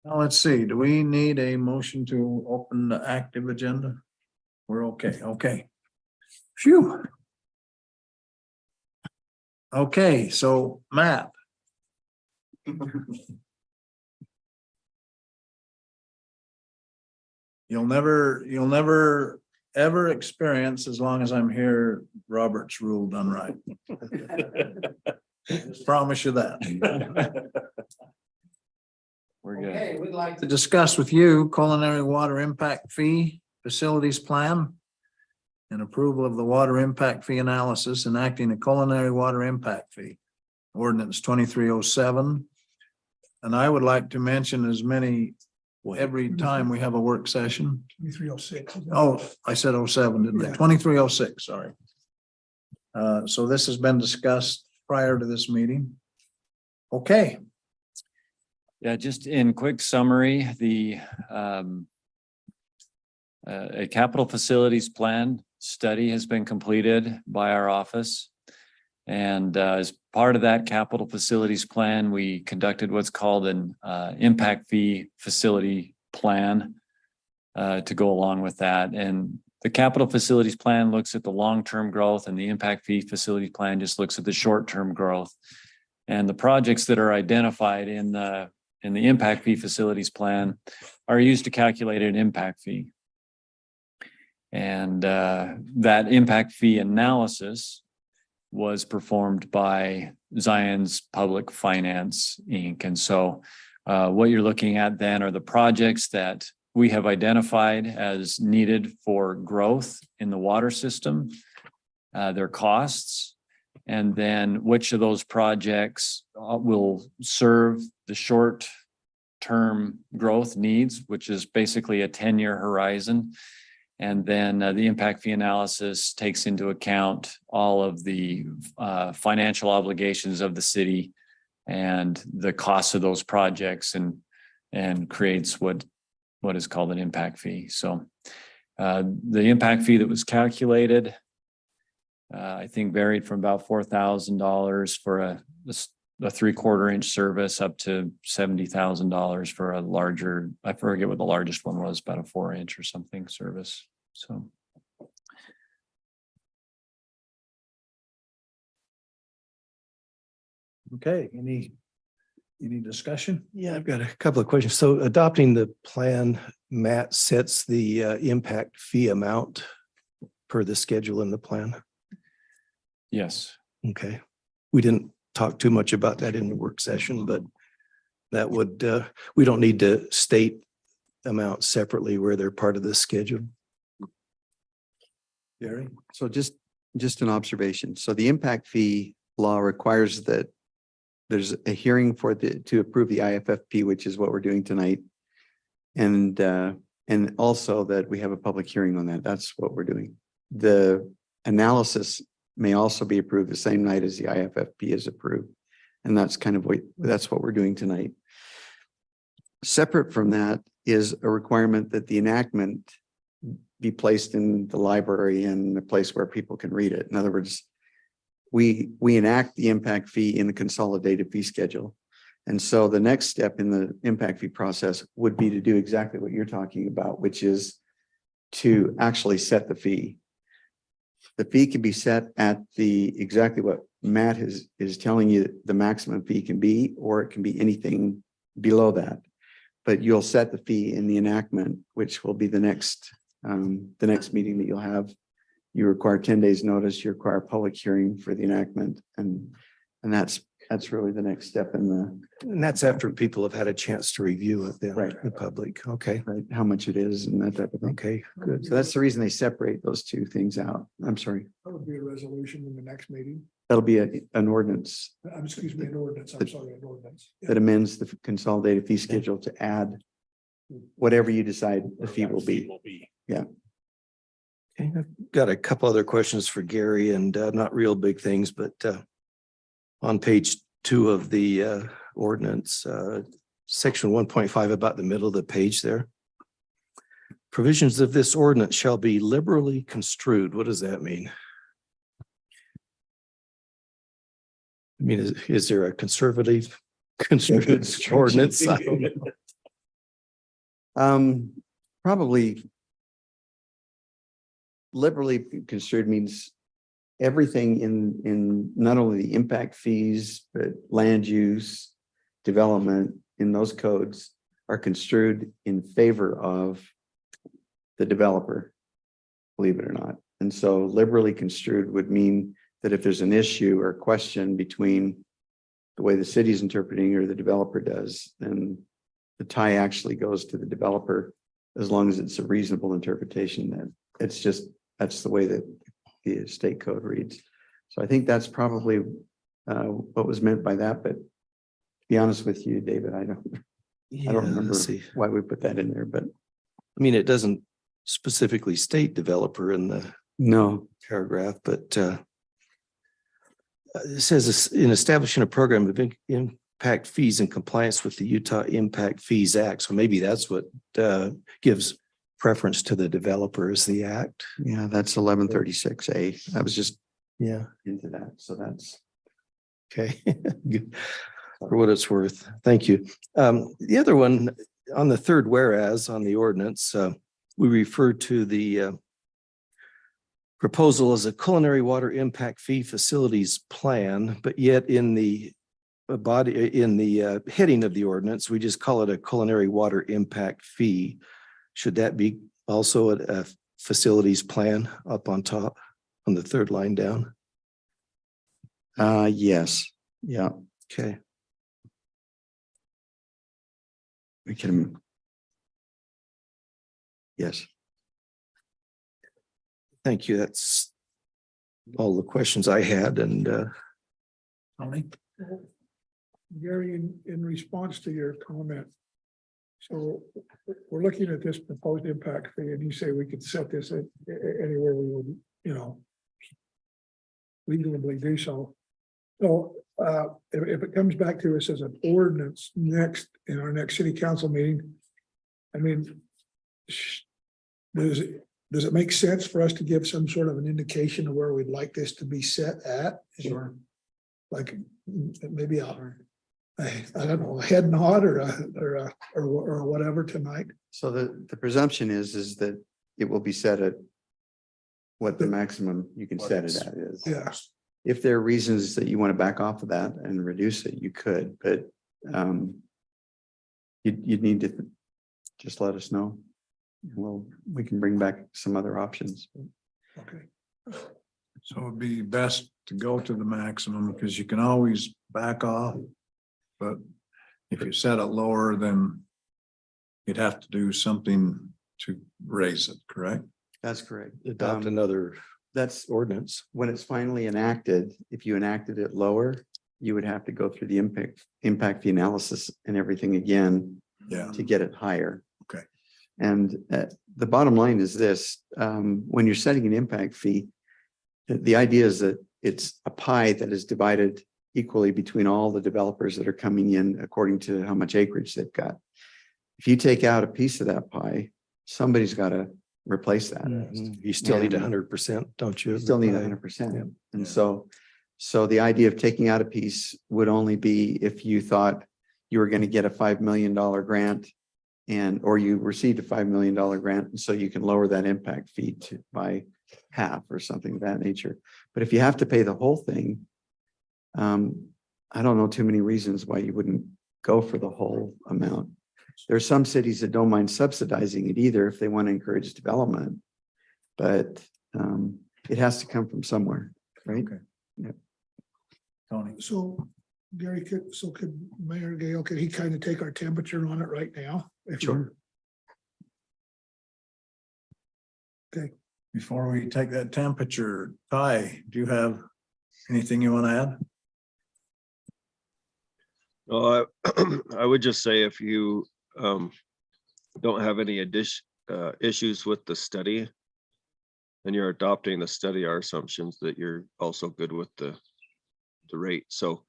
Speaker 1: Now, let's see, do we need a motion to open the active agenda? We're okay. Phew. Okay, so Matt. You'll never ever experience, as long as I'm here, Robert's rule done right. Just promise you that.
Speaker 3: We're good.
Speaker 1: Okay, we'd like to discuss with you culinary water impact fee facilities plan and approval of the water impact fee analysis, enacting a culinary water impact fee, ordinance 2307. And I would like to mention as many every time we have a work session.
Speaker 4: 2306.
Speaker 1: Oh, I said 07, didn't I?
Speaker 4: Yeah.
Speaker 1: 2306, sorry. So this has been discussed prior to this meeting. Okay,
Speaker 3: Yeah, just in quick summary, a capital facilities plan study has been completed by our office. And as part of that capital facilities plan, we conducted what's called an impact fee facility plan to go along with that. And the capital facilities plan looks at the long-term growth, and the impact fee facility plan just looks at the short-term growth. And the projects that are identified in the impact fee facilities plan are used to calculate an impact fee. And that impact fee analysis was performed by Zions Public Finance, Inc. And so what you're looking at then are the projects that we have identified as needed for growth in the water system, their costs, and then which of those projects will serve the short-term growth needs, which is basically a 10-year horizon. And then the impact fee analysis takes into account all of the financial obligations of the city and the costs of those projects, and creates what is called an impact fee. So the impact fee that was calculated, I think varied from about $4,000 for a 3/4 inch service up to $70,000 for a larger, I forget what the largest one was, about a 4-inch or something service. So.
Speaker 1: okay, any discussion?
Speaker 6: Yeah, I've got a couple of questions. So adopting the plan, Matt sets the impact fee amount per the schedule in the plan.
Speaker 3: Yes.
Speaker 6: Okay. We didn't talk too much about that in the work session, but that would, we don't need to state amounts separately where they're part of this schedule.
Speaker 1: Gary?
Speaker 5: So just an observation. So the impact fee law requires that there's a hearing to approve the IFFP, which is what we're doing tonight. And also that we have a public hearing on that. That's what we're doing. The analysis may also be approved the same night as the IFFP is approved. And that's what we're doing tonight. Separate from that is a requirement that the enactment be placed in the library and a place where people can read it. In other words, we enact the impact fee in the consolidated fee schedule. And so the next step in the impact fee process would be to do exactly what you're talking about, which is to actually set the fee. The fee can be set at exactly what Matt is telling you the maximum fee can be, or it can be anything below that. But you'll set the fee in the enactment, which will be the next meeting that you'll have. You require 10 days notice, you require a public hearing for the enactment, and that's really the next step in
Speaker 6: And that's after people have had a chance to review it then,
Speaker 5: Right.
Speaker 6: the public. Okay.
Speaker 5: right, how much it is and that type of thing.
Speaker 6: Okay, good.
Speaker 5: So that's the reason they separate those two things out. I'm sorry.
Speaker 4: That would be a resolution in the next meeting.
Speaker 5: That'll be an ordinance
Speaker 4: Excuse me, an ordinance. I'm sorry, an ordinance. Yeah.
Speaker 5: that amends the consolidated fee schedule to add whatever you decide the fee will be.
Speaker 6: Okay, I've got a couple other questions for Gary and not real big things, but on page 2 of the ordinance, section 1.5, about the middle of the page there. Provisions of this ordinance shall be liberally construed. What does that mean? I mean, is there a conservative construed ordinance? I don't know.
Speaker 5: Probably liberally construed means everything in not only the impact fees, but land use, development in those codes are construed in favor of the developer, believe it or not. And so liberally construed would mean that if there's an issue or question between the way the city's interpreting or the developer does, then the tie actually goes to the developer as long as it's a reasonable interpretation. That that's the way that the state code reads. So I think that's probably what was meant by that. But to be honest with you, David, I don't
Speaker 6: Yeah,
Speaker 5: remember
Speaker 6: let's see.
Speaker 5: why we put that in there, but
Speaker 6: I mean, it doesn't specifically state developer in the
Speaker 5: no.
Speaker 6: paragraph, but it says in establishing a program of impact fees in compliance with the Utah Impact Fees Act. So maybe that's what gives preference to the developer is the act.
Speaker 5: Yeah, that's 1136A. I was just
Speaker 6: Yeah.
Speaker 5: into that. So that's
Speaker 6: Okay. Good. For what it's worth. Thank you. The other one on the third whereas on the ordinance, we refer to the proposal as a culinary water impact fee facilities plan, but yet in the heading of the ordinance, we just call it a culinary water impact fee. Should that be also a facilities plan up on top on the third line down?
Speaker 5: yes. Yeah.
Speaker 6: Okay.
Speaker 5: We can. Yes.
Speaker 6: Thank you. That's all the questions I had and
Speaker 1: Tony?
Speaker 4: Gary, in response to your comment, so we're looking at this proposed impact fee, and you say we could set this at anywhere we would, legally do so. So if it comes back to us as an ordinance in our next city council meeting, I mean, does it make sense for us to give some sort of an indication of where we'd like this to be set at? Sure. Like maybe I don't know, a head nod or whatever tonight.
Speaker 5: So the presumption is that it will be set at what the maximum you can set it at is.
Speaker 4: Yeah.
Speaker 5: If there are reasons that you want to back off of that and reduce it, you could, but you'd need to just let us know. Well, we can bring back some other options.
Speaker 4: Okay.
Speaker 1: So it'd be best to go to the maximum because you can always back off. But if you set it lower, then you'd have to do something to raise it, correct?
Speaker 5: That's correct.
Speaker 6: Adopt another
Speaker 5: That's
Speaker 6: ordinance.
Speaker 5: when it's finally enacted. If you enacted it lower, you would have to go through the impact fee analysis and everything again
Speaker 1: Yeah.
Speaker 5: to get it higher.
Speaker 1: Okay.
Speaker 5: And the bottom line is this, when you're setting an impact fee, the idea is that it's a pie that is divided equally between all the developers that are coming in according to how much acreage they've got. If you take out a piece of that pie, somebody's got to replace that.
Speaker 6: You still need
Speaker 5: And
Speaker 6: 100%, don't you?
Speaker 5: You still need
Speaker 6: Right.
Speaker 5: 100%.
Speaker 6: Yeah.
Speaker 5: And so the idea of taking out a piece would only be if you thought you were going to get a $5 million grant or you received a $5 million grant, and so you can lower that impact fee by half or something of that nature. But if you have to pay the whole thing, I don't know too many reasons why you wouldn't go for the whole amount. There are some cities that don't mind subsidizing it either if they want to encourage development. But it has to come from somewhere, right?
Speaker 1: Okay.
Speaker 5: Yeah.
Speaker 1: Tony.
Speaker 4: So Gary, could Mayor Gale, could he kind of take our temperature on it right now?
Speaker 5: Sure.
Speaker 1: Before we take that temperature, Ty, do you have anything you want to add?
Speaker 2: I would just say if you don't have any issues with the study and you're adopting the study, our assumptions that you're also good with the rate. So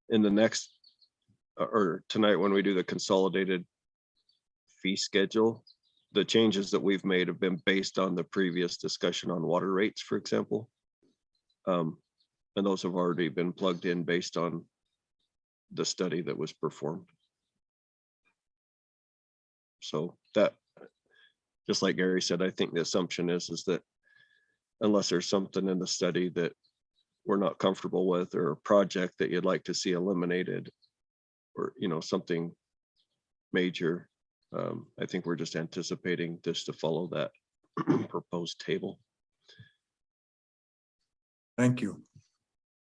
Speaker 2: in the next or tonight, when we do the consolidated fee schedule, the changes that we've made have been based on the previous discussion on water rates, for example. And those have already been plugged in based on the study that was performed. So that, just like Gary said, I think the assumption is that unless there's something in the study that we're not comfortable with, or a project that you'd like to see eliminated, or, you know, something major, I think we're just anticipating this to follow that proposed table.
Speaker 1: Thank you.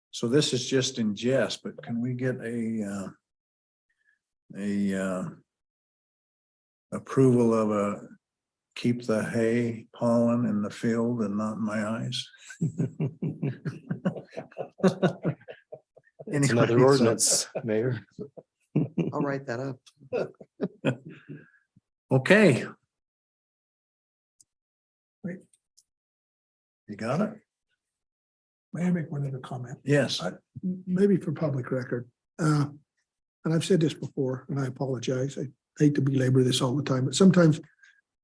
Speaker 1: So this is just in jest, but can we get a approval of keep the hay pollen in the field and not in my eyes?
Speaker 6: It's another
Speaker 1: Anyway,
Speaker 6: ordinance, Mayor.
Speaker 5: I'll write that up.
Speaker 1: Okay. Wait. You got it?
Speaker 4: May I make one other comment?
Speaker 1: Yes.
Speaker 4: Maybe for public record. And I've said this before, and I apologize. I hate to belabor this all the time, but sometimes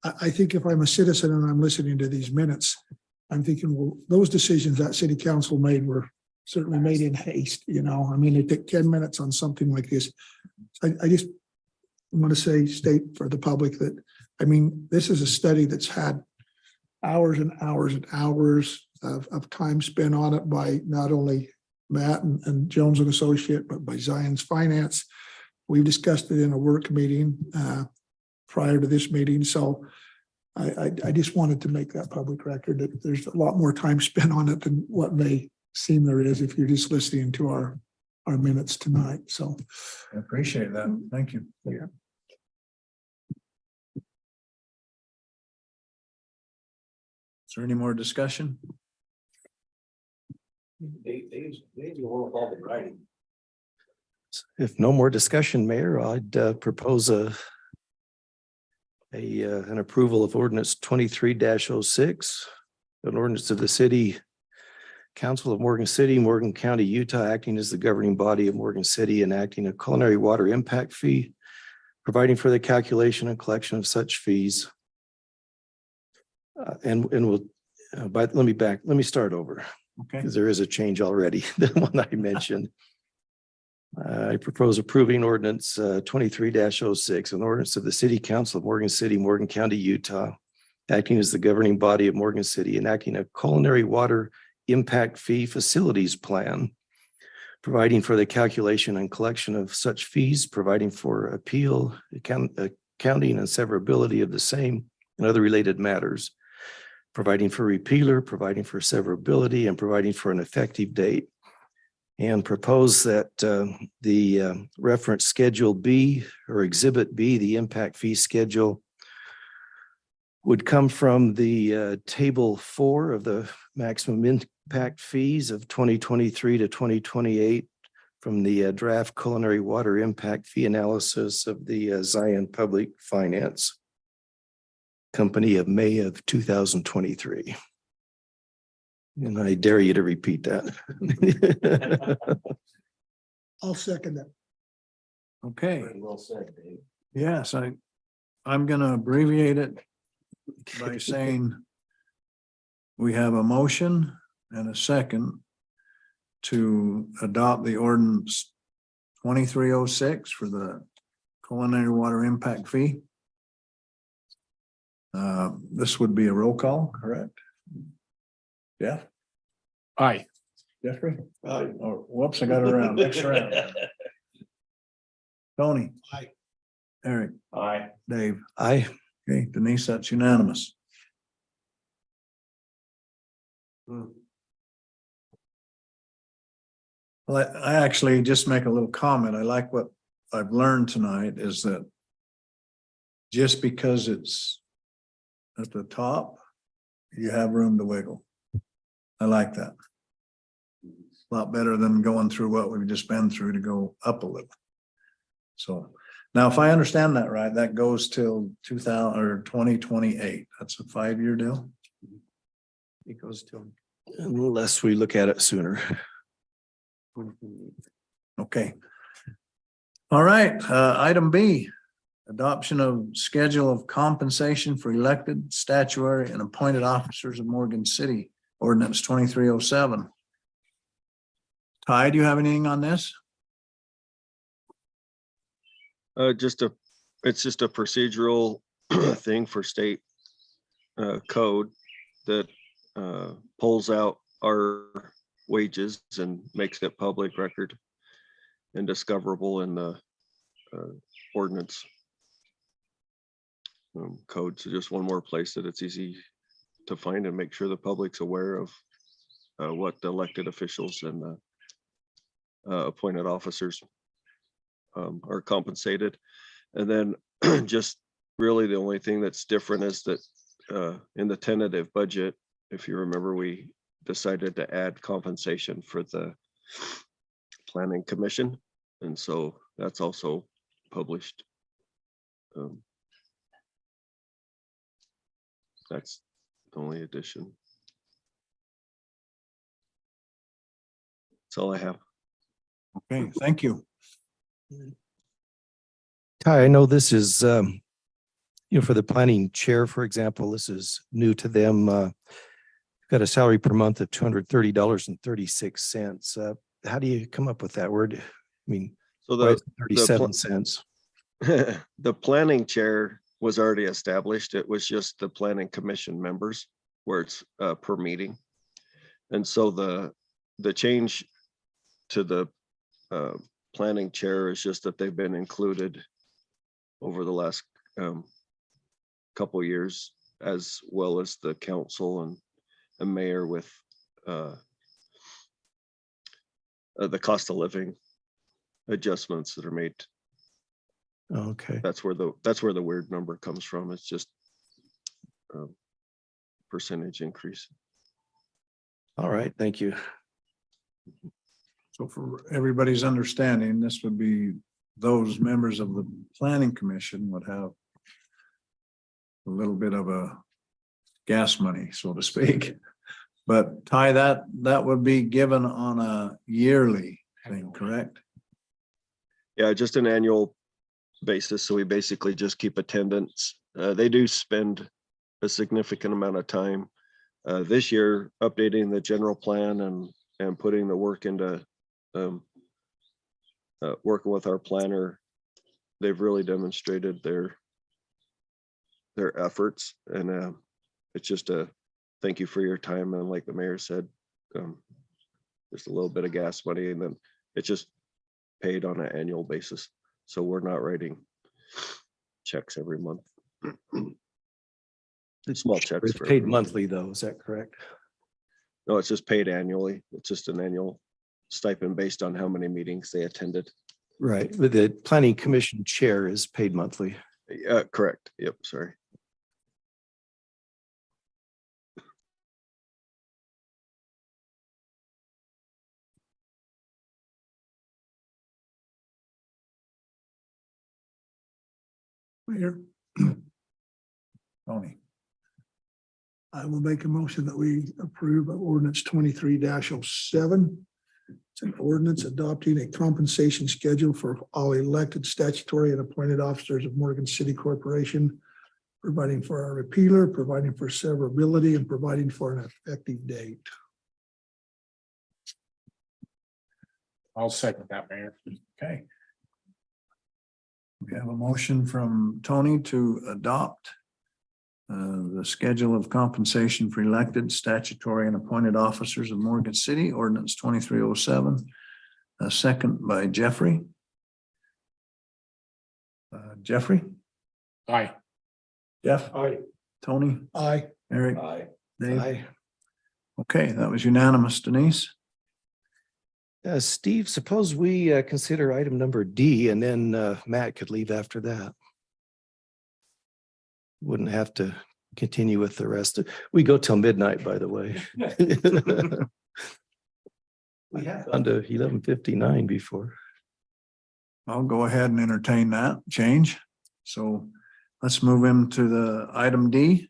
Speaker 4: I think if I'm a citizen and I'm listening to these minutes, I'm thinking, well, those decisions that city council made were certainly made in haste, you know, I mean, it took 10 minutes on something like this. I just want to state for the public that, I mean, this is a study that's had hours and hours and hours of time spent on it by not only Matt and Jones and Associate, but by Zion's Finance. We've discussed it in a work meeting prior to this meeting. So I just wanted to make that public record that there's a lot more time spent on it than what may seem there is if you're just listening to our minutes tonight. So
Speaker 1: I appreciate that. Thank you.
Speaker 4: Yeah.
Speaker 1: Is there any more discussion?
Speaker 6: If no more discussion, Mayor, I'd propose an approval of ordinance 23-06, an ordinance of the city council of Morgan City, Morgan County, Utah, acting as the governing body of Morgan City, enacting a culinary water impact fee, providing for the calculation and collection of such fees. And we'll, but let me start over,
Speaker 1: Okay.
Speaker 6: because there is a change already, the one I mentioned. I propose approving ordinance 23-06, an ordinance of the city council of Morgan City, Morgan County, Utah, acting as the governing body of Morgan City, enacting a culinary water impact fee facilities plan, providing for the calculation and collection of such fees, providing for appeal, accounting and severability of the same and other related matters, providing for repealer, providing for severability, and providing for an effective date. And propose that the reference Schedule B or Exhibit B, the impact fee schedule, would come from the Table 4 of the maximum impact fees of 2023 to 2028 from the draft culinary water impact fee analysis of the Zion Public Finance Company of May of 2023. And I dare you to repeat that.
Speaker 4: I'll second that.
Speaker 1: Okay,
Speaker 3: Well said, Dave.
Speaker 1: yes, I'm gonna abbreviate it by saying we have a motion and a second to adopt the ordinance 2306 for the culinary water impact fee. This would be a roll call, correct? Yeah,
Speaker 12: Aye.
Speaker 1: Jeffrey? Oh, whoops, I got it around, next round. Tony?
Speaker 4: Aye.
Speaker 1: Eric?
Speaker 3: Aye.
Speaker 1: Dave?
Speaker 6: I,
Speaker 1: Okay, Denise, that's unanimous. Well, I actually just make a little comment. I like what I've learned tonight is that just because it's at the top, you have room to wiggle. I like that. A lot better than going through what we've just been through to go up a little. So now, if I understand that right, that goes till 2000 or 2028. That's a 5-year deal.
Speaker 5: It goes to.
Speaker 6: unless we look at it sooner.
Speaker 1: Okay. All right, item B, adoption of schedule of compensation for elected, statutory, and appointed officers of Morgan City, ordinance 2307. Ty, do you have anything on this?
Speaker 2: It's just a procedural thing for state code that pulls out our wages and makes it public record and discoverable in the ordinance code. So just one more place that it's easy to find and make sure the public's aware of what the elected officials and the appointed officers are compensated. And then just really the only thing that's different is that in the tentative budget, if you remember, we decided to add compensation for the planning commission. And so that's also published. That's the only addition. That's all I have.
Speaker 1: Okay, thank you.
Speaker 6: Ty, I know this is, for the planning chair, for example, this is new to them. Got a salary per month of $230.36. How do you come up with that word? I mean,
Speaker 2: So
Speaker 6: why is it
Speaker 2: the
Speaker 6: 37 cents?
Speaker 2: the planning chair was already established. It was just the planning commission members where it's per meeting. And so the change to the planning chair is just that they've been included over the last couple years, as well as the council and mayor with the cost of living adjustments that are made.
Speaker 6: Okay.
Speaker 2: That's where the weird number comes from. It's just percentage increase.
Speaker 6: All right. Thank you.
Speaker 1: So for everybody's understanding, this would be those members of the planning commission would have a little bit of a gas money, so to speak. But Ty, that would be given on a yearly thing, correct?
Speaker 2: Yeah, just an annual basis. So we basically just keep attendance. They do spend a significant amount of time this year updating the general plan and putting the work into working with our planner. They've really demonstrated their efforts, and it's just a thank you for your time. And like the mayor said, just a little bit of gas money, and then it's just paid on an annual basis. So we're not writing checks every month. Small checks.
Speaker 6: It's
Speaker 2: for
Speaker 6: paid
Speaker 2: everyone.
Speaker 6: monthly though, is that correct?
Speaker 2: No, it's just paid annually. It's just an annual stipend based on how many meetings they attended.
Speaker 6: Right, but the planning commission chair is paid monthly.
Speaker 2: Correct. Yep, sorry.
Speaker 4: Mayor,
Speaker 1: Tony,
Speaker 4: I will make a motion that we approve of ordinance 23-07. It's an ordinance adopting a compensation schedule for all elected statutory and appointed officers of Morgan City Corporation, providing for our repealer, providing for severability, and providing for an effective date.
Speaker 12: I'll second that, Mayor.
Speaker 1: okay. We have a motion from Tony to adopt the schedule of compensation for elected statutory and appointed officers of Morgan City, ordinance 2307. A second by Jeffrey. Jeffrey,
Speaker 12: Aye.
Speaker 1: Jeff,
Speaker 12: Aye.
Speaker 1: Tony,
Speaker 4: Aye.
Speaker 1: Eric,
Speaker 12: Aye.
Speaker 1: Dave.
Speaker 6: Aye.
Speaker 1: Okay, that was unanimous. Denise?
Speaker 6: Steve, suppose we consider item number D and then Matt could leave after that. Wouldn't have to continue with the rest. We go till midnight, by the way. We have gone to 11:59 before.
Speaker 1: I'll go ahead and entertain that change. So let's move into the item D.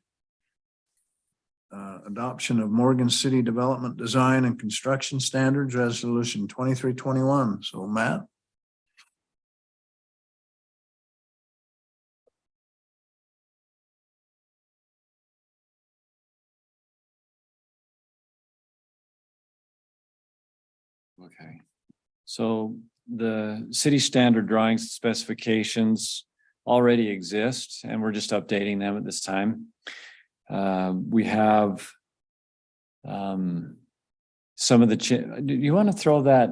Speaker 1: Adoption of Morgan City Development Design and Construction Standards, Resolution 2321. So Matt?
Speaker 3: Okay. So the city standard drawings and specifications already exist, and we're just updating them at this time. We have some of the, do you want to throw that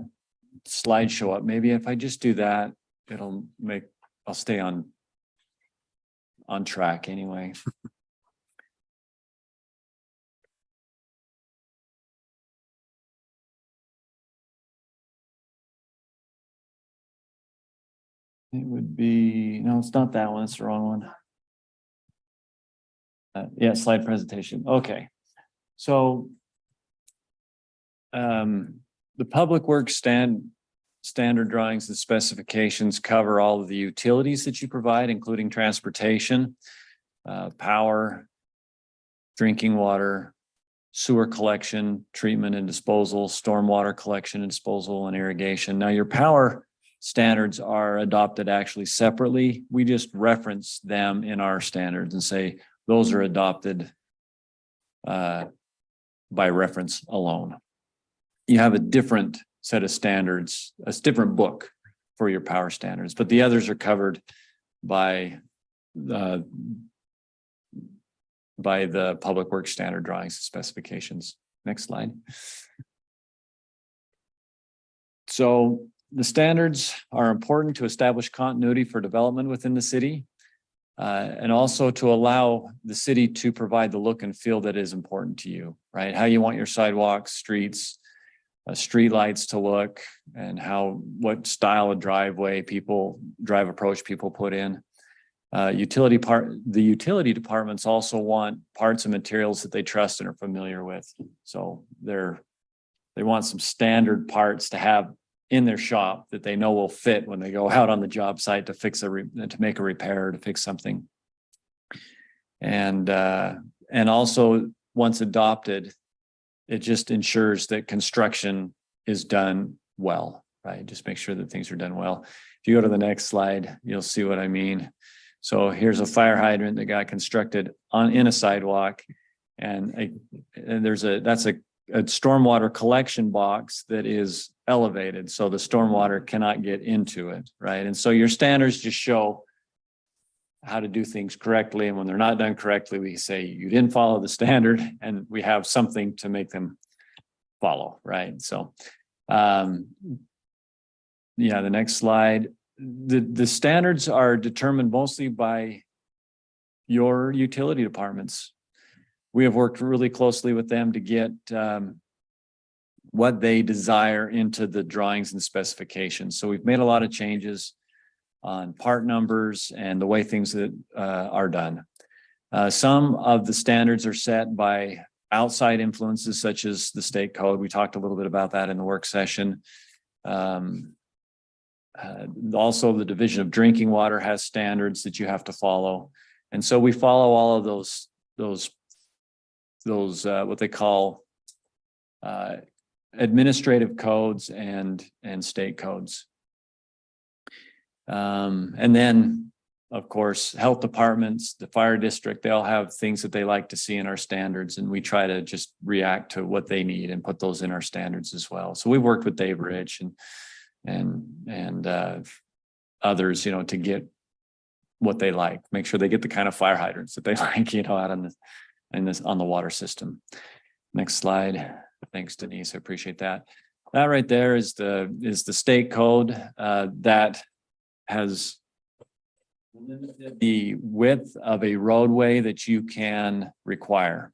Speaker 3: slideshow up? Maybe if I just do that, it'll make, I'll stay on track anyway. It would be, no, it's not that one, it's the wrong one. Yeah, slide presentation, okay. So the Public Works standard drawings and specifications cover all of the utilities that you provide, including transportation, power, drinking water, sewer collection, treatment and disposal, stormwater collection and disposal, and irrigation. Now, your power standards are adopted actually separately. We just reference them in our standards and say those are adopted by reference alone. You have a different set of standards, a different book for your power standards, but the others are covered by the Public Works standard drawings and specifications. Next slide. So the standards are important to establish continuity for development within the city, and also to allow the city to provide the look and feel that is important to you, right? How you want your sidewalks, streets, street lights to look, and what style of driveway approach people put in. The utility departments also want parts and materials that they trust and are familiar with. So they want some standard parts to have in their shop that they know will fit when they go out on the job site to make a repair, to fix something. And also, once adopted, it just ensures that construction is done well, right? Just make sure that things are done well. If you go to the next slide, you'll see what I mean. So here's a fire hydrant that got constructed in a sidewalk, and that's a stormwater collection box that is elevated, so the stormwater cannot get into it, right? And so your standards just show how to do things correctly, and when they're not done correctly, we say you didn't follow the standard, and we have something to make them follow, right? So yeah, the next slide. The standards are determined mostly by your utility departments. we have worked really closely with them to get what they desire into the drawings and specifications. So we've made a lot of changes on part numbers and the way things that are done. Some of the standards are set by outside influences such as the state code. We talked a little bit about that in the work session. Also, the Division of Drinking Water has standards that you have to follow. And so we follow all of those what they call administrative codes and state codes. And then, of course, health departments, the fire district, they all have things that they like to see in our standards, and we try to just react to what they need and put those in our standards as well. So we worked with Dave Rich and others, to get what they like, make sure they get the kind of fire hydrants that they like, out on the water system. Next slide. Thanks, Denise. I appreciate that. That right there is the state code that has the width of a roadway that you can require.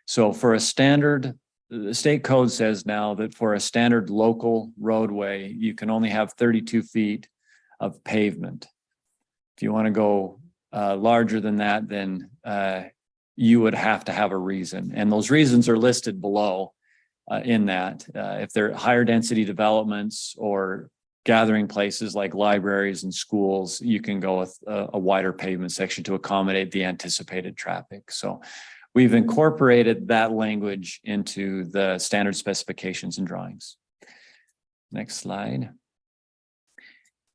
Speaker 3: So for a standard, the state code says now that for a standard local roadway, you can only have 32 feet of pavement. If you want to go larger than that, then you would have to have a reason. And those reasons are listed below in that. If they're higher density developments or gathering places like libraries and schools, you can go with a wider pavement section to accommodate the anticipated traffic. So we've incorporated that language into the standard specifications and drawings. Next slide.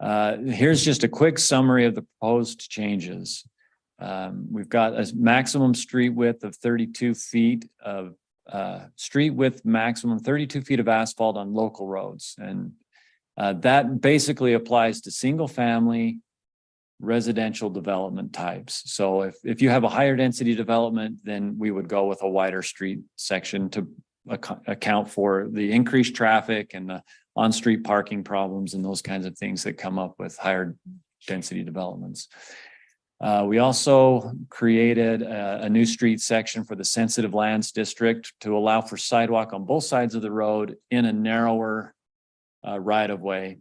Speaker 3: Here's just a quick summary of the proposed changes. We've got a maximum street width of 32 feet of street width, maximum 32 feet of asphalt on local roads. And that basically applies to single family residential development types. So if you have a higher density development, then we would go with a wider street section to account for the increased traffic and the on-street parking problems and those kinds of things that come up with higher density developments. We also created a new street section for the sensitive lands district to allow for sidewalk on both sides of the road in a narrower right of way.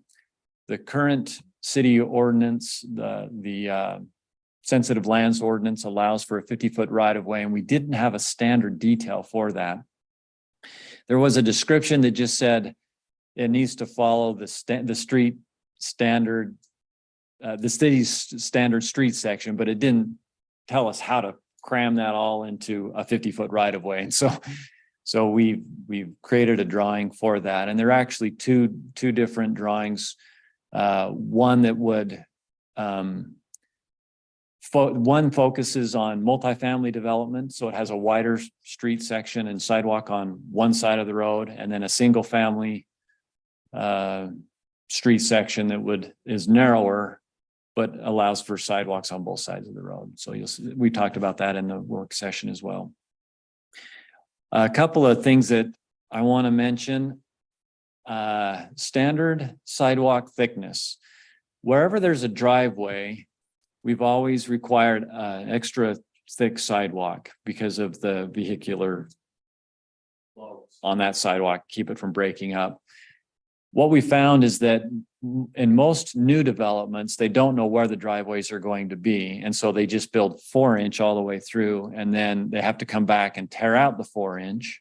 Speaker 3: The current city ordinance, the sensitive lands ordinance allows for a 50-foot right of way, and we didn't have a standard detail for that. There was a description that just said it needs to follow the street standard, the city's standard street section, but it didn't tell us how to cram that all into a 50-foot right of way. And so we've created a drawing for that. And there are actually two different drawings. One that would, one focuses on multifamily development. So it has a wider street section and sidewalk on one side of the road, and then a single family street section that is narrower, but allows for sidewalks on both sides of the road. So you'll see, we talked about that in the work session as well. A couple of things that I want to mention. Standard sidewalk thickness. Wherever there's a driveway, we've always required extra thick sidewalk because of the vehicular flow on that sidewalk, keep it from breaking up. What we found is that in most new developments, they don't know where the driveways are going to be. And so they just build 4-inch all the way through, and then they have to come back and tear out the 4-inch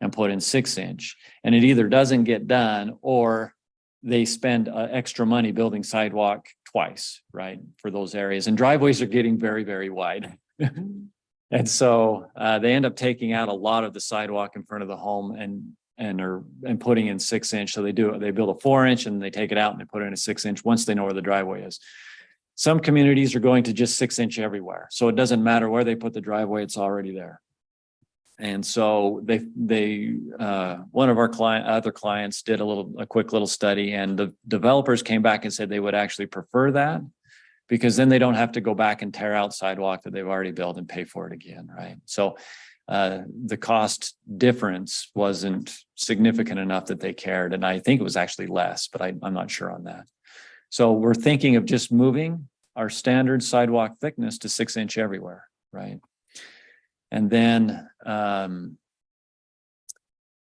Speaker 3: and put in 6-inch. And it either doesn't get done, or they spend extra money building sidewalk twice, right, for those areas. And driveways are getting very, very wide. And so they end up taking out a lot of the sidewalk in front of the home and putting in 6-inch. So they build a 4-inch and they take it out and they put in a 6-inch once they know where the driveway is. Some communities are going to just 6-inch everywhere. So it doesn't matter where they put the driveway, it's already there. And so one of our other clients did a quick little study, and the developers came back and said they would actually prefer that, because then they don't have to go back and tear out sidewalk that they've already built and pay for it again, right? So the cost difference wasn't significant enough that they cared. And I think it was actually less, but I'm not sure on that. So we're thinking of just moving our standard sidewalk thickness to 6-inch everywhere, right? And then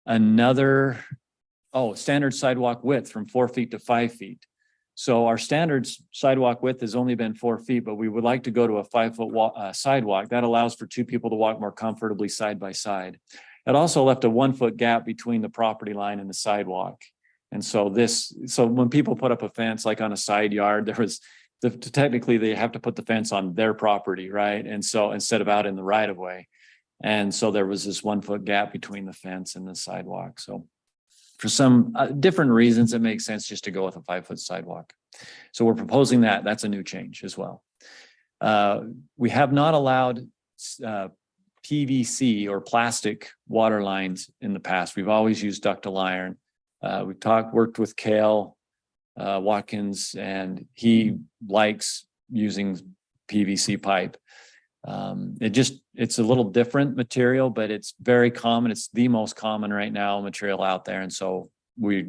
Speaker 3: another, standard sidewalk width from 4 feet to 5 feet. So our standard sidewalk width has only been 4 feet, but we would like to go to a 5-foot sidewalk. That allows for 2 people to walk more comfortably side by side. It also left a 1-foot gap between the property line and the sidewalk. And so when people put up a fence, like on a side yard, technically they have to put the fence on their property, right? And so instead of out in the right of way. And so there was this 1-foot gap between the fence and the sidewalk. So for some different reasons, it makes sense just to go with a 5-foot sidewalk. So we're proposing that. That's a new change as well. We have not allowed PVC or plastic water lines in the past. We've always used ductile iron. We've worked with Cale Watkins, and he likes using PVC pipe. It's a little different material, but it's very common. It's the most common right now material out there. And so we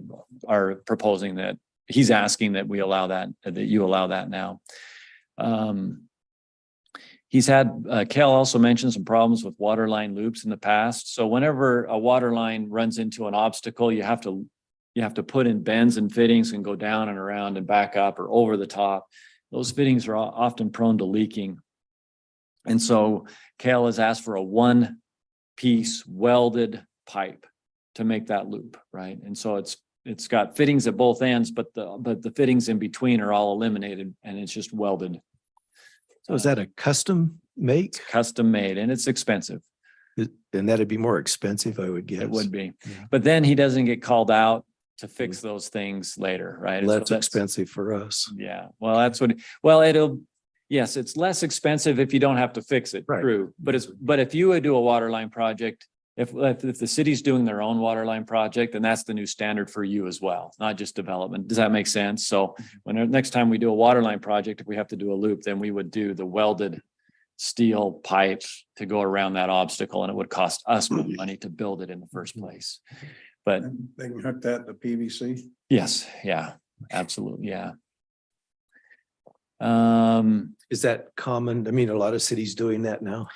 Speaker 3: are proposing that he's asking that we allow that you allow that now. He's had, Cale also mentioned some problems with water line loops in the past. So whenever a water line runs into an obstacle, you have to put in bends and fittings and go down and around and back up or over the top. Those fittings are often prone to leaking. And so Cale has asked for a 1-piece welded pipe to make that loop, right? And so it's got fittings at both ends, but the fittings in between are all eliminated, and it's just welded.
Speaker 6: So is that a custom make?
Speaker 3: Custom made, and it's expensive.
Speaker 6: And that'd be more expensive, I would guess.
Speaker 3: It would be,
Speaker 6: Yeah.
Speaker 3: but then he doesn't get called out to fix those things later, right?
Speaker 6: Less
Speaker 3: So
Speaker 6: expensive for us.
Speaker 3: Yeah, well, yes, it's less expensive if you don't have to fix it.
Speaker 6: Right.
Speaker 3: True, but if you would do a water line project, if the city's doing their own water line project, then that's the new standard for you as well, not just development. Does that make sense? So next time we do a water line project, if we have to do a loop, then we would do the welded steel pipe to go around that obstacle, and it would cost us more money to build it in the first place. But
Speaker 1: And they can hook that to PVC.
Speaker 3: yes, yeah, absolutely, yeah.
Speaker 6: Is that common? I mean, a lot of cities doing that now.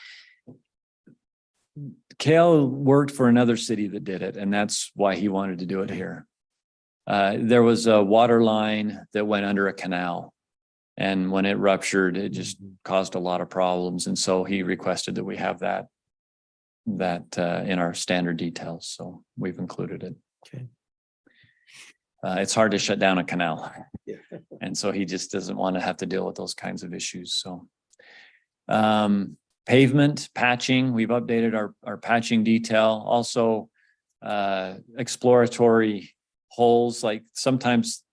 Speaker 3: Cale worked for another city that did it, and that's why he wanted to do it here. There was a water line that went under a canal, and when it ruptured, it just caused a lot of problems. And so he requested that we have that in our standard details. So we've included it.
Speaker 6: Okay.
Speaker 3: It's hard to shut down a canal.
Speaker 6: Yeah.
Speaker 3: And so he just doesn't want to have to deal with those kinds of issues. So pavement patching, we've updated our patching detail. Also exploratory holes, like sometimes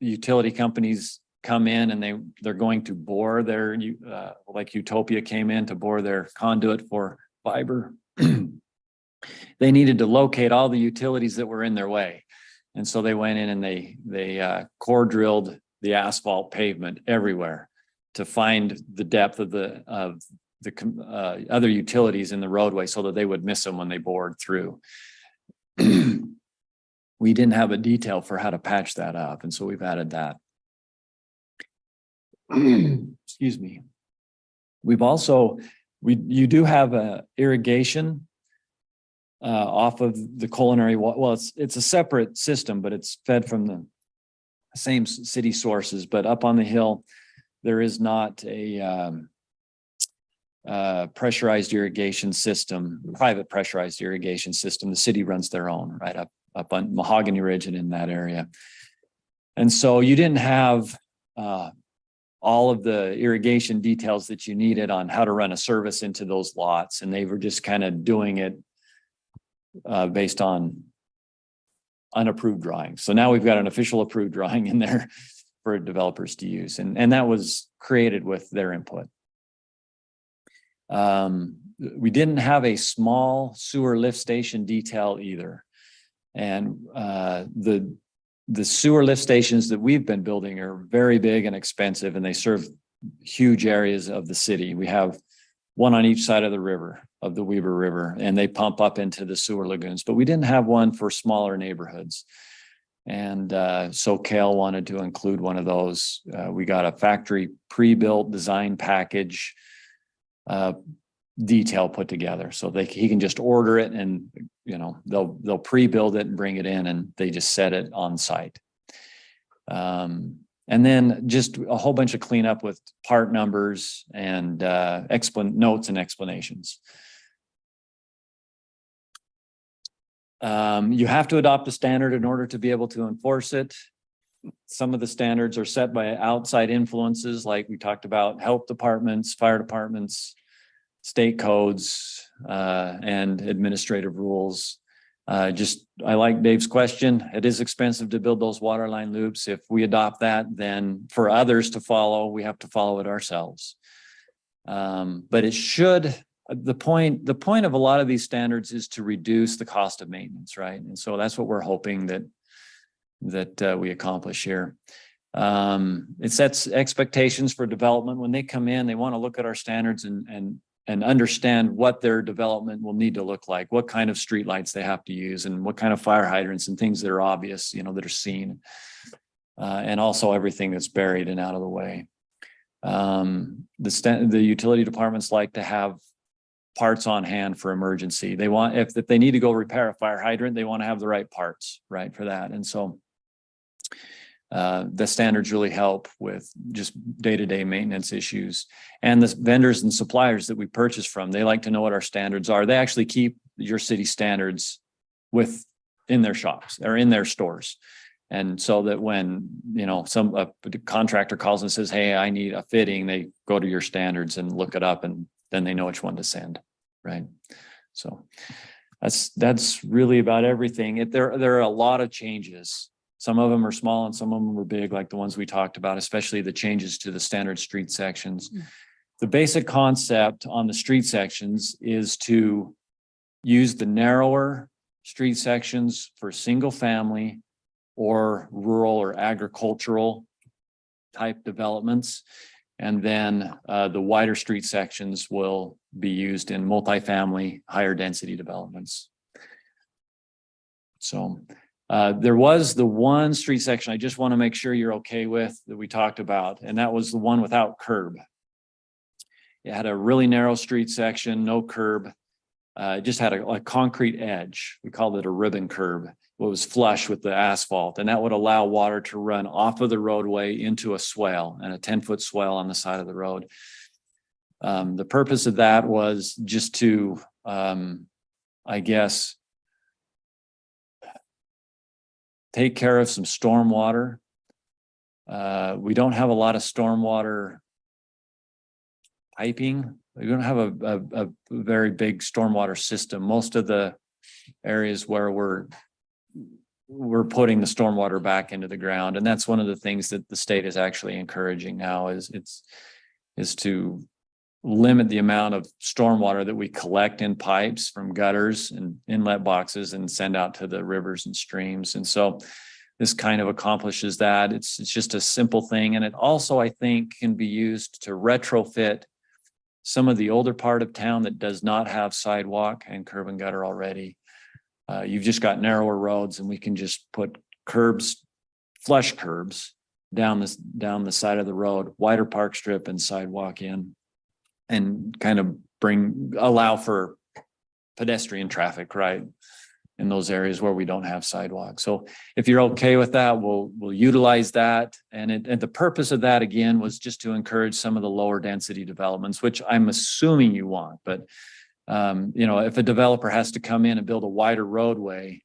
Speaker 3: the utility companies come in and they're going to bore their like Utopia came in to bore their conduit for fiber. They needed to locate all the utilities that were in their way. And so they went in and they core drilled the asphalt pavement everywhere to find the depth of the other utilities in the roadway so that they would miss them when they bored through. We didn't have a detail for how to patch that up, and so we've added that. Excuse me. We've also, you do have a irrigation off of the culinary, well, it's a separate system, but it's fed from the same city sources. But up on the hill, there is not a pressurized irrigation system, private pressurized irrigation system. The city runs their own right up on Mahogany Ridge and in that area. And so you didn't have all of the irrigation details that you needed on how to run a service into those lots. And they were just kind of doing it based on unapproved drawings. So now we've got an official approved drawing in there for developers to use. And that was created with their input. We didn't have a small sewer lift station detail either. And the sewer lift stations that we've been building are very big and expensive, and they serve huge areas of the city. We have one on each side of the river, of the Weber River, and they pump up into the sewer lagoons, but we didn't have one for smaller neighborhoods. And so Cale wanted to include one of those. We got a factory pre-built design package detail put together. So he can just order it and, you know, they'll pre-build it and bring it in and they just set it on site. And then just a whole bunch of cleanup with part numbers and notes and explanations. You have to adopt a standard in order to be able to enforce it. Some of the standards are set by outside influences, like we talked about, health departments, fire departments, state codes, and administrative rules. I like Dave's question. It is expensive to build those water line loops. If we adopt that, then for others to follow, we have to follow it ourselves. But it should, the point of a lot of these standards is to reduce the cost of maintenance, right? And so that's what we're hoping that we accomplish here. It sets expectations for development. When they come in, they want to look at our standards and understand what their development will need to look like, what kind of streetlights they have to use, and what kind of fire hydrants and things that are obvious, you know, that are seen, and also everything that's buried and out of the way. The utility departments like to have parts on hand for emergency. They want, if they need to go repair a fire hydrant, they want to have the right parts, right, for that. And so the standards really help with just day-to-day maintenance issues. And the vendors and suppliers that we purchase from, they like to know what our standards are. They actually keep your city standards in their shops or in their stores. And so that when, you know, a contractor calls and says, hey, I need a fitting, they go to your standards and look it up, and then they know which one to send, right? So that's really about everything. There are a lot of changes. Some of them are small and some of them are big, like the ones we talked about, especially the changes to the standard street sections. The basic concept on the street sections is to use the narrower street sections for single family or rural or agricultural type developments. And then the wider street sections will be used in multifamily, higher density developments. So there was the one street section I just want to make sure you're okay with that we talked about, and that was the one without curb. It had a really narrow street section, no curb. It just had a concrete edge. We called it a ribbon curb. It was flush with the asphalt, and that would allow water to run off of the roadway into a swale, and a 10-foot swale on the side of the road. The purpose of that was just to, I guess, take care of some stormwater. We don't have a lot of stormwater piping. We don't have a very big stormwater system. Most of the areas where we're putting the stormwater back into the ground, and that's one of the things that the state is actually encouraging now is to limit the amount of stormwater that we collect in pipes from gutters and inlet boxes and send out to the rivers and streams. And so this kind of accomplishes that. It's just a simple thing. And it also, I think, can be used to retrofit some of the older part of town that does not have sidewalk and curb and gutter already. You've just got narrower roads, and we can just put curbs, flush curbs down the side of the road, wider park strip and sidewalk in, and kind of allow for pedestrian traffic, right, in those areas where we don't have sidewalks. So if you're okay with that, we'll utilize that. And the purpose of that, again, was just to encourage some of the lower density developments, which I'm assuming you want. But you know, if a developer has to come in and build a wider roadway,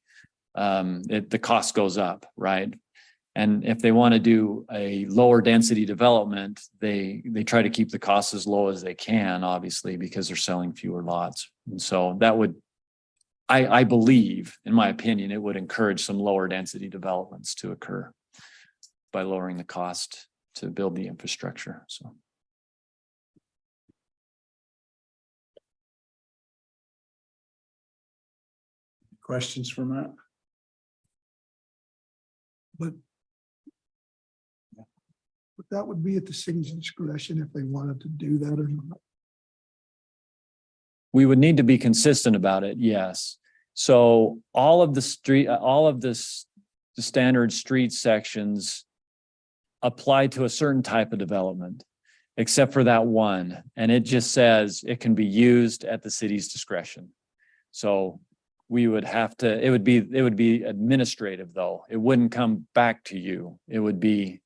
Speaker 3: the cost goes up, right? And if they want to do a lower density development, they try to keep the costs as low as they can, obviously, because they're selling fewer lots. And so that would, I believe, in my opinion, it would encourage some lower density developments to occur by lowering the cost to build the infrastructure. So.
Speaker 1: Questions for Matt?
Speaker 4: But that would be at the city's discretion if they wanted to do that or not.
Speaker 3: We would need to be consistent about it, yes. So all of the standard street sections apply to a certain type of development. except for that one. And it just says it can be used at the city's discretion. So we would have to, it would be administrative though. It wouldn't come back to you. It would be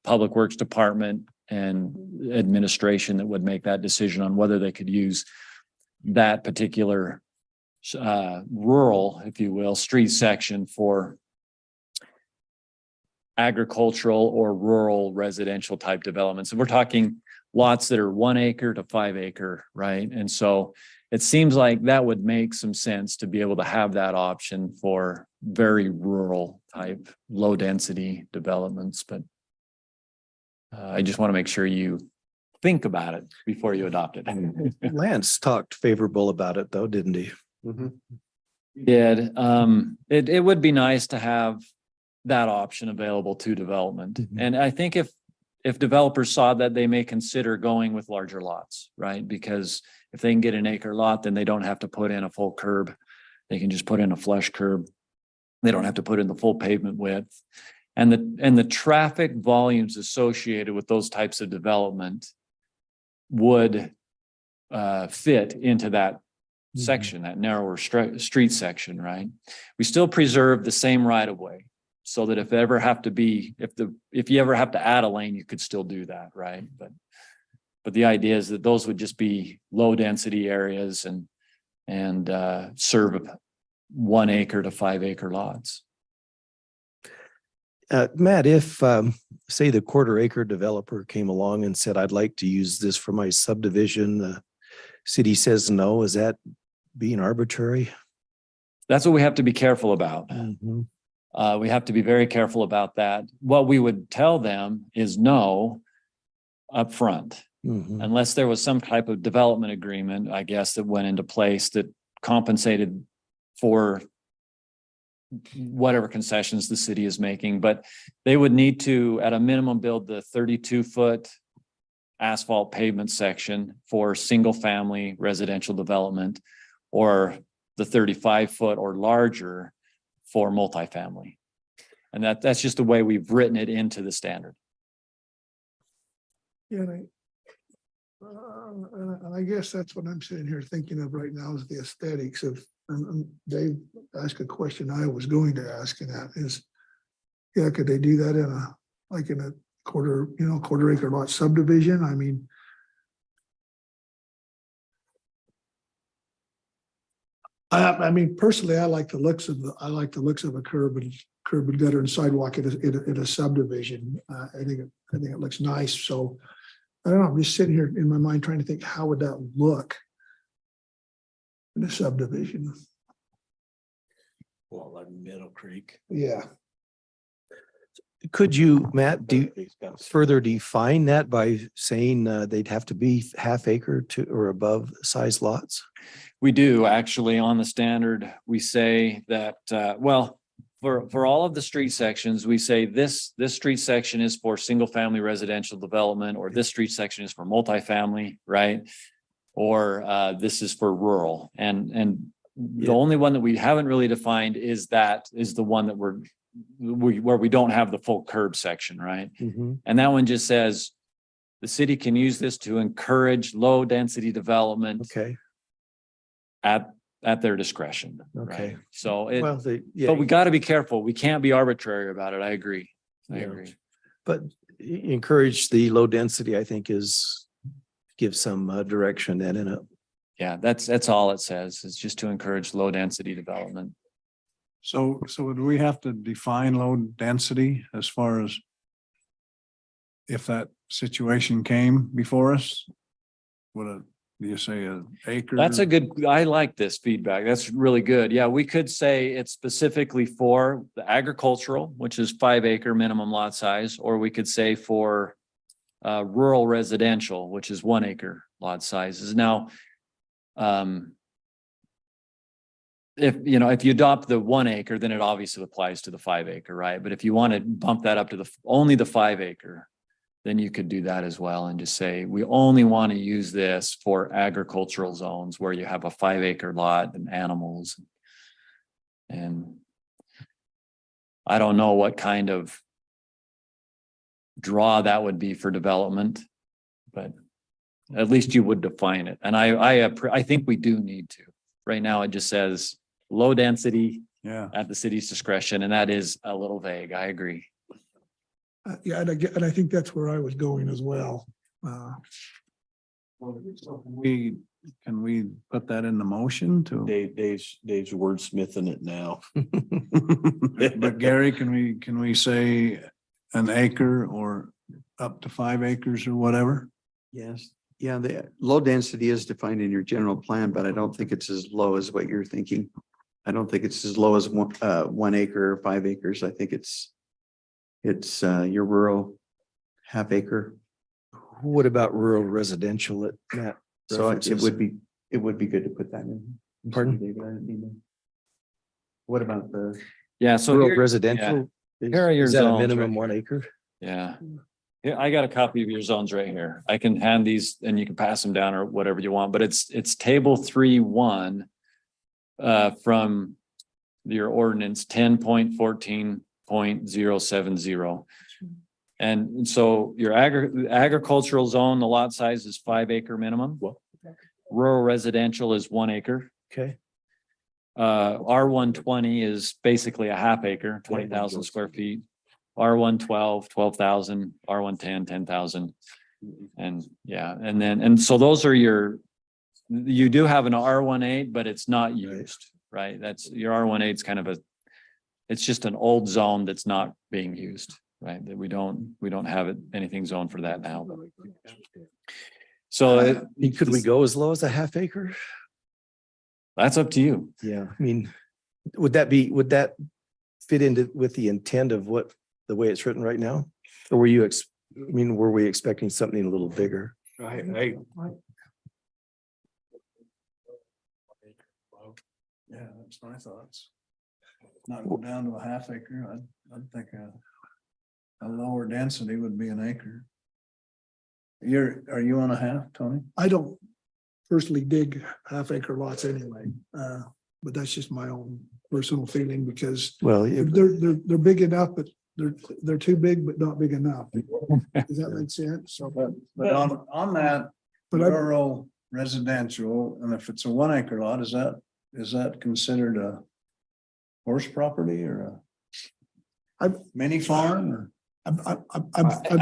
Speaker 3: Public Works Department and administration that would make that decision on whether they could use that particular rural, if you will, street section for agricultural or rural residential type developments. And we're talking lots that are 1 acre to 5 acre, right? And so it seems like that would make some sense to be able to have that option for very rural type, low density developments, but I just want to make sure you think about it before you adopt it.
Speaker 6: Lance talked favorable about it though, didn't he?
Speaker 3: Did, it would be nice to have that option available to development.
Speaker 6: Mhm.
Speaker 3: And I think if developers saw that, they may consider going with larger lots, right? Because if they can get an acre lot, then they don't have to put in a full curb. They can just put in a flush curb. They don't have to put in the full pavement width. And the traffic volumes associated with those types of development would fit into that section, that narrower street section, right? We still preserve the same right of way, so that if you ever have to add a lane, you could still do that, right? But the idea is that those would just be low density areas and serve 1 acre to 5 acre lots.
Speaker 6: Matt, if say the 1/4 acre developer came along and said, I'd like to use this for my subdivision, the city says no, is that being arbitrary?
Speaker 3: That's what we have to be careful about.
Speaker 6: Mhm.
Speaker 3: We have to be very careful about that. What we would tell them is no upfront,
Speaker 6: Mhm.
Speaker 3: unless there was some type of development agreement, I guess, that went into place that compensated for whatever concessions the city is making, but they would need to, at a minimum, build the 32-foot asphalt pavement section for single family residential development, or the 35-foot or larger for multifamily. And that's just the way we've written it into the standard.
Speaker 4: Yeah, and I guess that's what I'm sitting here thinking of right now is the aesthetics of, and Dave asked a question I was going to ask, and that is, yeah, could they do that in a 1/4 acre lot subdivision? I mean, I mean, personally, I like the looks of a curb and gutter and sidewalk in a subdivision. I think it looks nice. So I don't know, I'm just sitting here in my mind trying to think, how would that look in a subdivision?
Speaker 6: Well, like Middle Creek.
Speaker 4: Yeah.
Speaker 6: Could you, Matt, further define that by saying they'd have to be 1/2 acre to or above size lots?
Speaker 3: We do actually on the standard, we say that, for all of the street sections, we say this street section is for single family residential development, or this street section is for multifamily, right? Or this is for rural. And the only one that we haven't really defined is the one that where we don't have the full curb section, right?
Speaker 6: Mhm.
Speaker 3: And that one just says the city can use this to encourage low density development
Speaker 6: Okay,
Speaker 3: at their discretion.
Speaker 6: Okay.
Speaker 3: Right? So
Speaker 6: well,
Speaker 3: but we got to be careful. We can't be arbitrary about it. I agree. I
Speaker 6: Yeah.
Speaker 3: agree.
Speaker 6: but encourage the low density, I think give some direction then in it.
Speaker 3: Yeah, that's all it says. It's just to encourage low density development.
Speaker 1: So would we have to define low density as far as if that situation came before us? Do you say an acre?
Speaker 3: I like this feedback. That's really good. Yeah, we could say it's specifically for the agricultural, which is 5 acre minimum lot size, or we could say for rural residential, which is 1 acre lot sizes. Now, if you adopt the 1 acre, then it obviously applies to the 5 acre, right? But if you want to bump that up to only the 5 acre, then you could do that as well and just say, we only want to use this for agricultural zones where you have a 5 acre lot and animals. And I don't know what kind of draw that would be for development. But at least you would define it. And I think we do need to. Right now, it just says low density
Speaker 1: Yeah.
Speaker 3: at the city's discretion, and that is a little vague. I agree.
Speaker 4: Yeah, and I think that's where I was going as well.
Speaker 1: Can we put that in the motion to?
Speaker 9: Dave's wordsmithing it now.
Speaker 1: But Gary, can we say an acre or up to 5 acres or whatever?
Speaker 5: Yes, yeah, the low density is defined in your general plan, but I don't think it's as low as what you're thinking. I don't think it's as low as 1 acre or 5 acres. I think it's your rural half acre.
Speaker 6: What about rural residential that Matt
Speaker 5: So it
Speaker 6: references?
Speaker 5: would be good to put that in.
Speaker 6: Pardon?
Speaker 5: David, I didn't either. What about the?
Speaker 3: Yeah, so
Speaker 6: Rural
Speaker 3: here-
Speaker 6: residential?
Speaker 3: Here are your
Speaker 6: Is that a
Speaker 3: zones
Speaker 6: minimum
Speaker 3: right
Speaker 6: 1
Speaker 3: here.
Speaker 6: acre?
Speaker 3: Yeah. Yeah, I got a copy of your zones right here. I can hand these and you can pass them down or whatever you want, but it's table 3.1 from your ordinance 10.14.070. And so your agricultural zone, the lot size is 5 acre minimum. Rural residential is 1 acre.
Speaker 6: Okay.
Speaker 3: R120 is basically a half acre, 20,000 square feet. R112, 12,000, R110, 10,000. And yeah, and so those are you do have an R18, but it's not used, right? That's your R18 is kind of it's just an old zone that's not being used, right? That we don't have anything zoned for that now. So
Speaker 6: Could we go as low as a half acre?
Speaker 3: that's up to you.
Speaker 6: Yeah, I mean, would that fit into with the intent of what, the way it's written right now? Or were you, were we expecting something a little bigger?
Speaker 1: Yeah, that's my thoughts. Not go down to a half acre. I'd think a lower density would be an acre. Are you on a half, Tony?
Speaker 4: I don't personally dig half acre lots anyway, but that's just my own personal feeling because
Speaker 6: Well,
Speaker 4: they're big enough, but they're too big, but not big enough. Does that make sense? So,
Speaker 1: But on that
Speaker 4: but I,
Speaker 1: rural residential, and if it's a 1 acre lot, is that considered a horse property or a mini farm or?
Speaker 4: I'm
Speaker 3: I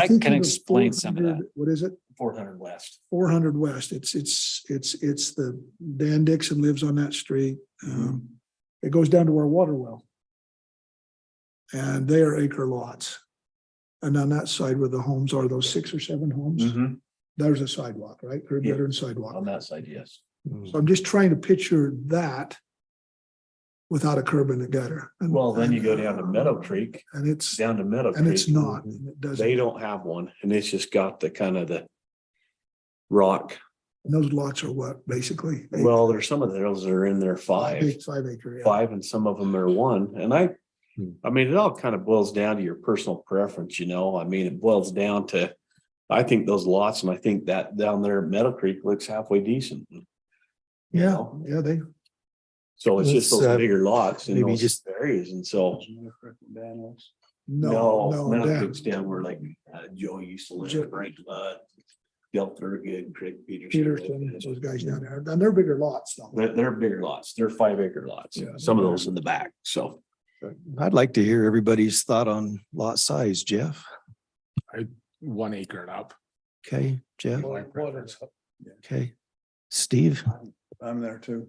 Speaker 4: thinking
Speaker 3: can
Speaker 4: of
Speaker 3: explain some of
Speaker 4: 400
Speaker 3: that.
Speaker 4: What is it?
Speaker 3: 400 West.
Speaker 4: 400 West. It's the Dan Dixon lives on that street. It goes down to our water well. And they are acre lots. And on that side where the homes are, those 6 or 7 homes, there's a sidewalk, right? Curb gutter and sidewalk.
Speaker 3: On that side, yes.
Speaker 4: So I'm just trying to picture that without a curb and a gutter.
Speaker 9: Well, then you go down to Meadow Creek,
Speaker 4: And it's,
Speaker 9: down to Meadow Creek.
Speaker 4: and it's not, and it doesn't,
Speaker 9: They don't have one, and it's just got the kind of the rock.
Speaker 4: and those lots are what, basically?
Speaker 9: Well, there's some of those that are in there 5
Speaker 4: 5 acre, yeah.
Speaker 9: 5, and some of them are 1. And I mean, it all kind of boils down to your personal preference, I mean, it boils down to, I think those lots, and I think that down there at Meadow Creek looks halfway decent.
Speaker 4: Yeah, yeah,
Speaker 9: So it's just
Speaker 6: Let's,
Speaker 9: those bigger lots in
Speaker 6: maybe
Speaker 9: those
Speaker 6: just-
Speaker 9: areas. And so,
Speaker 4: no,
Speaker 9: Meadow
Speaker 4: Dan.
Speaker 9: Creek's down where like Joe used to
Speaker 4: Joe-
Speaker 9: live, right? Del Thurgood, Craig Peterson.
Speaker 4: Peterson, those guys down there, and they're bigger lots though.
Speaker 9: They're bigger lots. They're 5 acre lots.
Speaker 4: Yeah.
Speaker 9: Some of those in the back. So
Speaker 6: I'd like to hear everybody's thought on lot size, Jeff.
Speaker 12: 1 acre and up.
Speaker 6: Okay, Jeff,
Speaker 12: My preference.
Speaker 6: okay. Steve,
Speaker 1: I'm there too.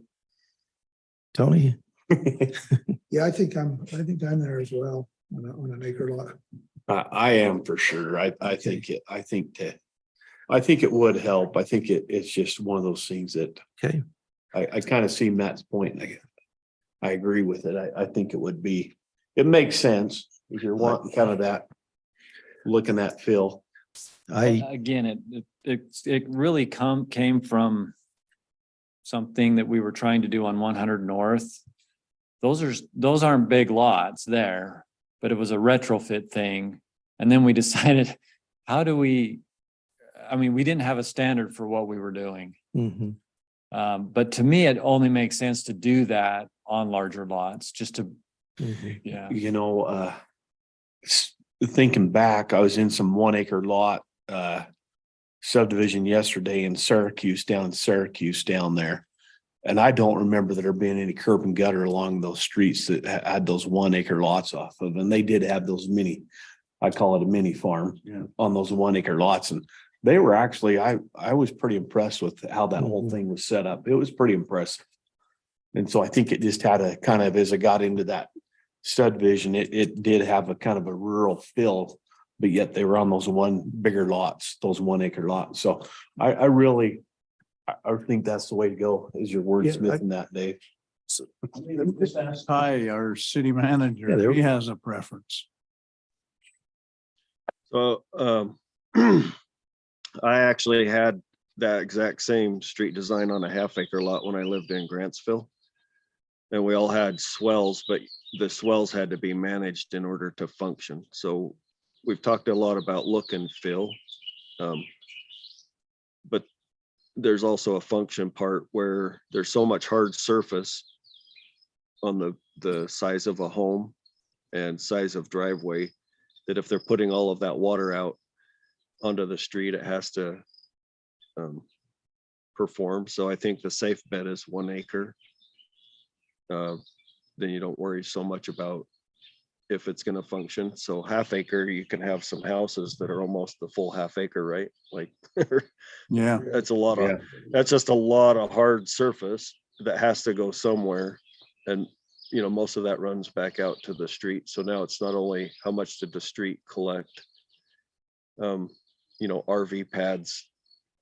Speaker 6: Tony,
Speaker 4: Yeah, I think I'm there as well on an acre lot.
Speaker 9: I am for sure. I think it would help. I think it's just one of those things that
Speaker 6: okay,
Speaker 9: I kind of see Matt's point. I agree with it. I think it makes sense if you're wanting kind of that, looking at Phil.
Speaker 3: Again, it really came from something that we were trying to do on 100 North. Those aren't big lots there, but it was a retrofit thing. And then we decided, we didn't have a standard for what we were doing.
Speaker 6: mhm,
Speaker 3: But to me, it only makes sense to do that on larger lots, just to,
Speaker 6: mhm.
Speaker 3: yeah.
Speaker 9: thinking back, I was in some 1 acre lot subdivision yesterday in Syracuse down there. And I don't remember there being any curb and gutter along those streets that had those 1 acre lots off of, and they did have those I call it a mini farm.
Speaker 1: Yeah.
Speaker 9: On those 1 acre lots, and they were actually, I was pretty impressed with how that whole thing was set up. It was pretty impressive. And so I think it just had a kind of, as it got into that subdivision, it did have a kind of a rural feel, but yet they were on those bigger lots, those 1 acre lots. So I really, I think that's the way to go, is your wordsmithing that, Dave.
Speaker 1: Just ask Ty, our city manager,
Speaker 6: Yeah,
Speaker 1: if he has a preference.
Speaker 2: So, I actually had that exact same street design on a 1/2 acre lot when I lived in Grantsville. And we all had swells, but the swells had to be managed in order to function. So we've talked a lot about look and feel. But there's also a function part where there's so much hard surface on the size of a home and size of driveway that if they're putting all of that water out onto the street, it has to perform. So I think the safe bet is 1 acre. Then you don't worry so much about if it's going to function. So 1/2 acre, you can have some houses that are almost the full 1/2 acre, right? Like
Speaker 1: Yeah.
Speaker 2: that's a lot of, that's just a lot of hard surface that has to go somewhere. And, you know, most of that runs back out to the street. So now it's not only how much did the street collect, you know, RV pads,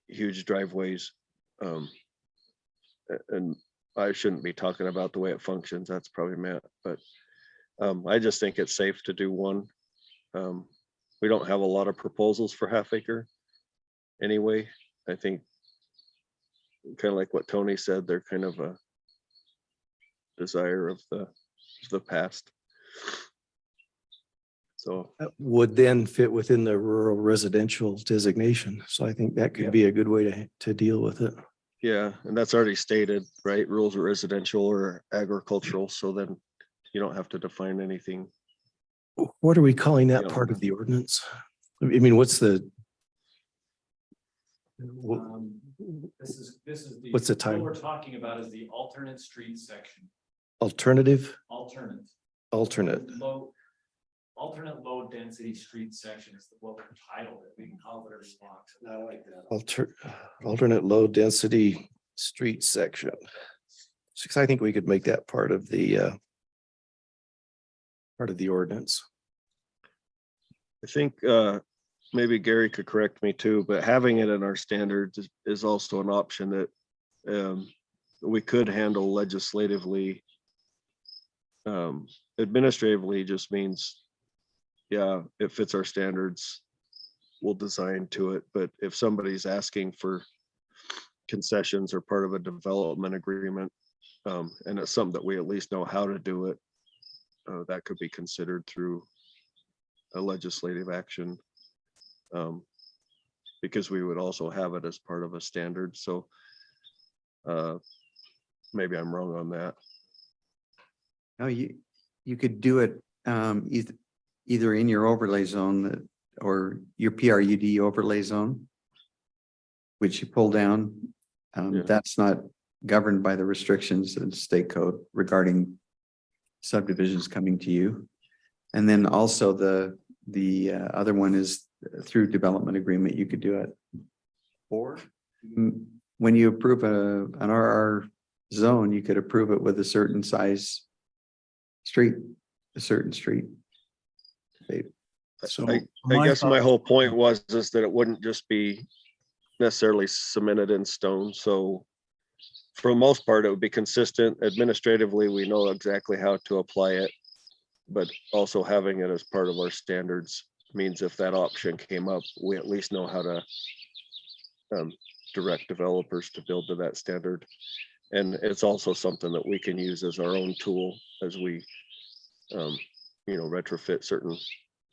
Speaker 2: huge driveways. And I shouldn't be talking about the way it functions. That's probably Matt, but I just think it's safe to do one. We don't have a lot of proposals for 1/2 acre anyway. I think kind of like what Tony said, they're kind of a desire of the past. So
Speaker 6: That would then fit within the rural residential designation. So I think that could be a good way to deal with it.
Speaker 2: yeah, and that's already stated, right? Rules are residential or agricultural, so then you don't have to define anything.
Speaker 6: What are we calling that
Speaker 2: Yeah.
Speaker 6: part of the ordinance? I mean, what's the,
Speaker 3: This is
Speaker 6: What's the
Speaker 3: what
Speaker 6: title?
Speaker 3: we're talking about is the alternate street section,
Speaker 6: alternative,
Speaker 3: alternate.
Speaker 6: alternate?
Speaker 3: Alternate low density street section is what we're titled it. We can call it whatever you want. I like that.
Speaker 6: Alternate low density street section. So I think we could make that part of the ordinance.
Speaker 2: I think maybe Gary could correct me too, but having it in our standards is also an option that we could handle legislatively. Administratively just means, yeah, it fits our standards, we'll design to it. But if somebody's asking for concessions or part of a development agreement, and it's something that we at least know how to do it, that could be considered through a legislative action. Because we would also have it as part of a standard. So maybe I'm wrong on that.
Speaker 5: No, you could do it either in your overlay zone or your PRUD overlay zone, which you pull down.
Speaker 2: Yeah.
Speaker 5: That's not governed by the restrictions in state code regarding subdivisions coming to you. And then also the other one is through development agreement, you could do it. Or when you approve an RR zone, you could approve it with a certain size street, a certain street.
Speaker 1: So
Speaker 2: I guess my whole point was is that it wouldn't just be necessarily cemented in stone. So for the most part, it would be consistent. Administratively, we know exactly how to apply it. But also having it as part of our standards means if that option came up, we at least know how to direct developers to build to that standard. And it's also something that we can use as our own tool as we, you know, retrofit certain,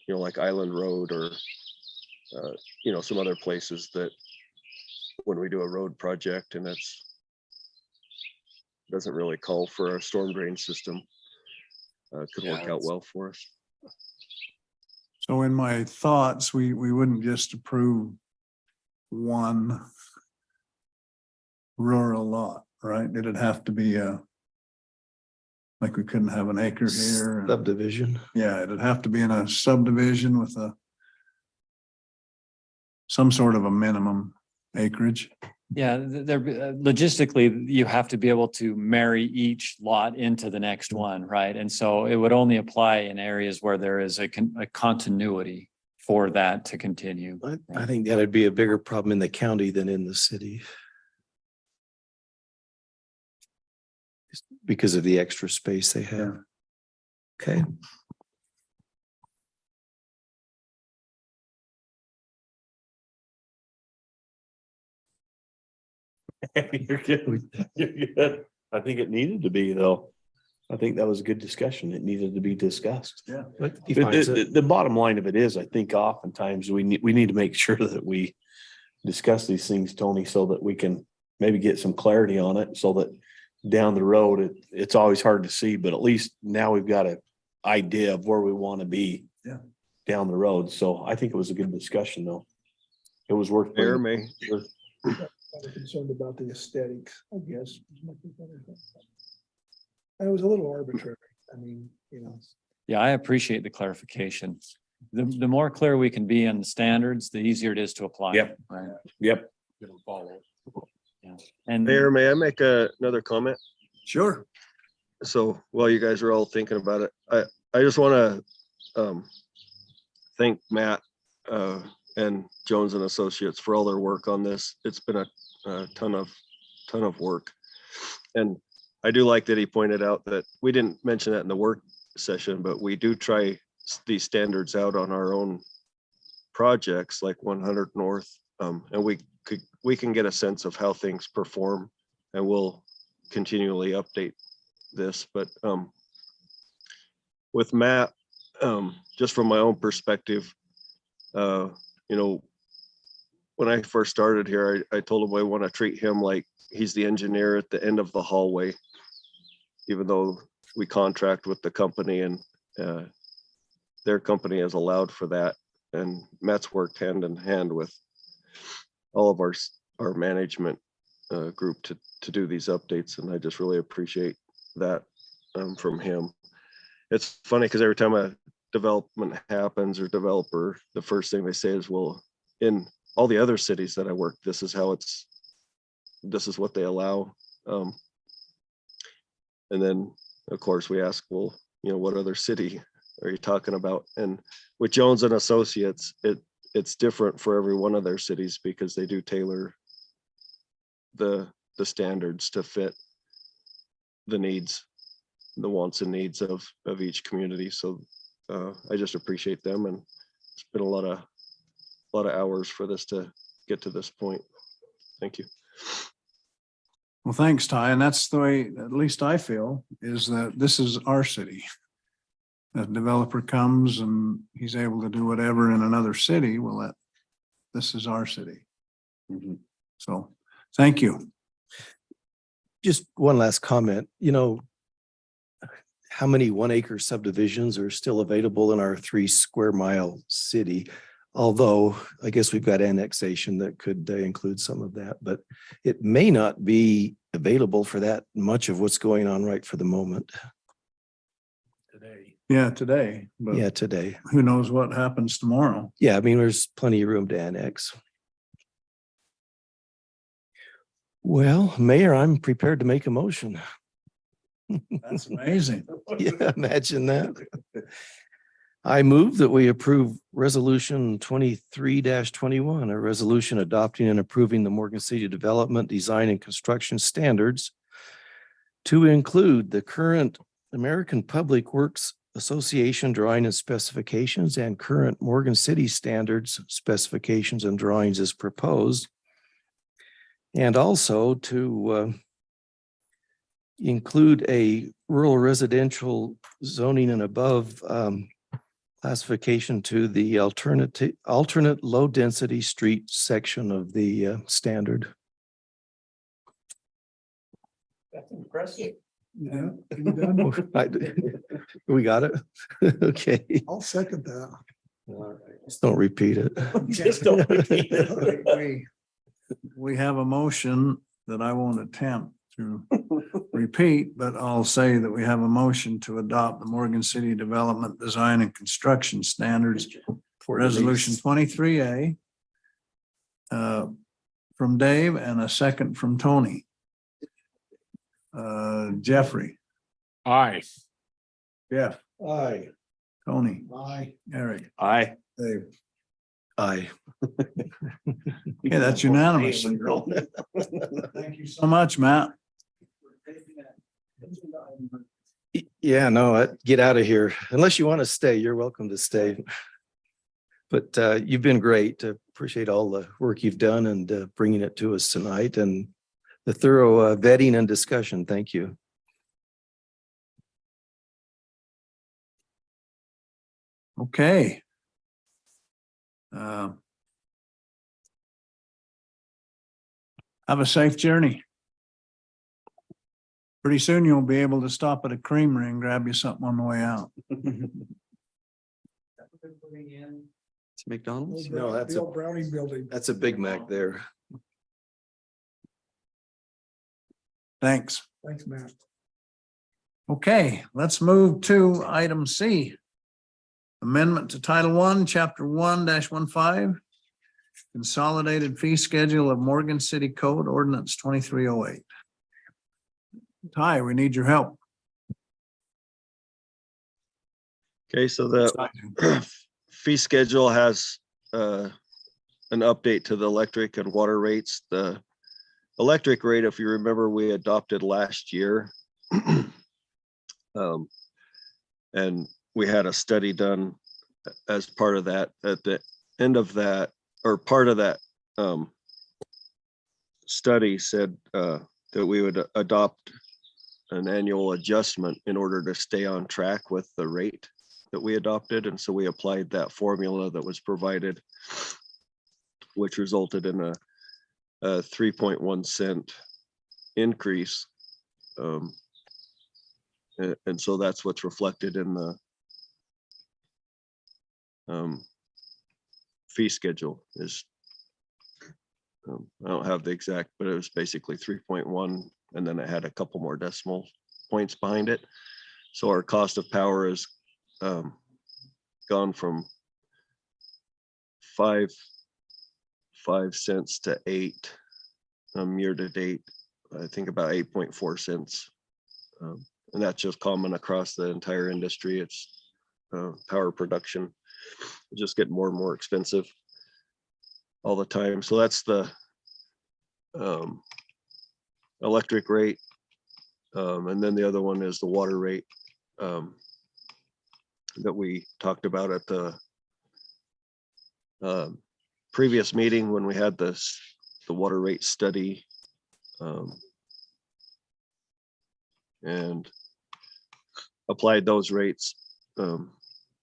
Speaker 2: you know, like Island Road or, you know, some other places that when we do a road project and it's doesn't really call for a storm drain system, could work out well for us.
Speaker 1: So in my thoughts, we wouldn't just approve one rural lot, right? It'd have to be like we couldn't have an acre here. and-
Speaker 6: Subdivision.
Speaker 1: Yeah, it'd have to be in a subdivision with some sort of a minimum acreage.
Speaker 3: Yeah, there, logistically, you have to be able to marry each lot into the next one, right? And so it would only apply in areas where there is a continuity for that to continue.
Speaker 6: I think that'd be a bigger problem in the county than in the city. Just because of the extra space they have. Okay.
Speaker 9: You're good. You're good. I think it needed to be though. I think that was a good discussion. It needed to be discussed.
Speaker 1: Yeah.
Speaker 6: But he finds it.
Speaker 9: The bottom line of it is, I think oftentimes we need to make sure that we discuss these things, Tony, so that we can maybe get some clarity on it, so that down the road, it's always hard to see, but at least now we've got an idea of where we want to be.
Speaker 1: Yeah.
Speaker 9: Down the road. So I think it was a good discussion though. It was worth.
Speaker 2: Mayor, May,
Speaker 4: I'm concerned about the aesthetics, I guess. as much as anything. And it was a little arbitrary. I mean, you know.
Speaker 3: Yeah, I appreciate the clarification. The more clear we can be on the standards, the easier it is to apply.
Speaker 9: Yep.
Speaker 3: Right.
Speaker 9: Yep.
Speaker 3: Yeah. And
Speaker 2: Mayor, may I make another comment?
Speaker 1: Sure.
Speaker 2: So while you guys are all thinking about it, I just want to thank Matt and Jones and Associates for all their work on this. It's been a ton of work. And I do like that he pointed out that we didn't mention that in the work session, but we do try these standards out on our own projects like 100 North. And we can get a sense of how things perform, and we'll continually update this. But with Matt, just from my own perspective, you know, when I first started here, I told him I want to treat him like he's the engineer at the end of the hallway, even though we contract with the company and their company has allowed for that. And Matt's worked hand in hand with all of our management group to do these updates. And I just really appreciate that from him. It's funny because every time a development happens or developer, the first thing they say is, well, in all the other cities that I work, this is what they allow. And then of course we ask, well, you know, what other city are you talking about? And with Jones and Associates, it's different for every one of their cities because they do tailor the standards to fit the needs, the wants and needs of each community. So I just appreciate them, and it's been a lot of hours for this to get to this point. Thank you.
Speaker 1: Well, thanks, Ty. And that's the way, at least I feel, is that this is our city. A developer comes and he's able to do whatever in another city. Well, this is our city. So, thank you.
Speaker 6: Just one last comment, you know, how many 1 acre subdivisions are still available in our 3 square mile city? Although I guess we've got annexation that could include some of that, but it may not be available for that much of what's going on right for the moment.
Speaker 1: Yeah, today, but
Speaker 6: Yeah, today.
Speaker 1: who knows what happens tomorrow?
Speaker 6: Yeah, I mean, there's plenty of room to annex. Well, Mayor, I'm prepared to make a motion.
Speaker 1: That's amazing.
Speaker 6: Yeah, imagine that. I move that we approve resolution 23-21, a resolution adopting and approving the Morgan City Development, Design and Construction Standards to include the current American Public Works Association drawing and specifications and current Morgan City standards, specifications and drawings as proposed. And also to include a rural residential zoning and above classification to the alternate low density street section of the standard.
Speaker 3: That's impressive.
Speaker 4: Yeah. You done?
Speaker 6: We got it? Okay.
Speaker 4: I'll second that.
Speaker 6: Just don't repeat it.
Speaker 3: Just don't repeat it.
Speaker 1: We have a motion that I won't attempt to repeat, but I'll say that we have a motion to adopt the Morgan City Development Design and Construction Standards Resolution 23A from Dave and a second from Tony. Jeffrey,
Speaker 12: Aye.
Speaker 1: Jeff,
Speaker 6: Aye.
Speaker 1: Tony,
Speaker 4: Aye.
Speaker 1: Eric,
Speaker 3: Aye.
Speaker 1: Dave.
Speaker 6: Aye.
Speaker 1: Okay, that's unanimous. Thank you so much, Matt.
Speaker 6: Yeah, no, get out of here. Unless you want to stay, you're welcome to stay. But you've been great. Appreciate all the work you've done and bringing it to us tonight and the thorough vetting and discussion. Thank you.
Speaker 1: Okay. Have a safe journey. Pretty soon you'll be able to stop at a creamery and grab you something on the way out.
Speaker 5: It's McDonald's.
Speaker 6: No, that's
Speaker 4: The
Speaker 6: a-
Speaker 4: old Browning Building.
Speaker 6: That's a Big Mac there.
Speaker 1: Thanks.
Speaker 4: Thanks, Matt.
Speaker 1: Okay, let's move to item C. Amendment to Title I, Chapter 1-15, Consolidated Fee Schedule of Morgan City Code Ordinance 2308. Ty, we need your help.
Speaker 2: Okay, so the fee schedule has an update to the electric and water rates. The electric rate, if you remember, we adopted last year. And we had a study done as part of that. At the end of that, or part of that study said that we would adopt an annual adjustment in order to stay on track with the rate that we adopted. And so we applied that formula that was provided, which resulted in a 3.1 cent increase. And so that's what's reflected in the fee schedule is, I don't have the exact, but it was basically 3.1, and then it had a couple more decimal points behind it. So our cost of power has gone from 5 cents to 8 year to date. I think about 8.4 cents. And that's just common across the entire industry. It's power production just getting more and more expensive all the time. So that's the electric rate. And then the other one is the water rate that we talked about at the previous meeting when we had the water rate study. And applied those rates.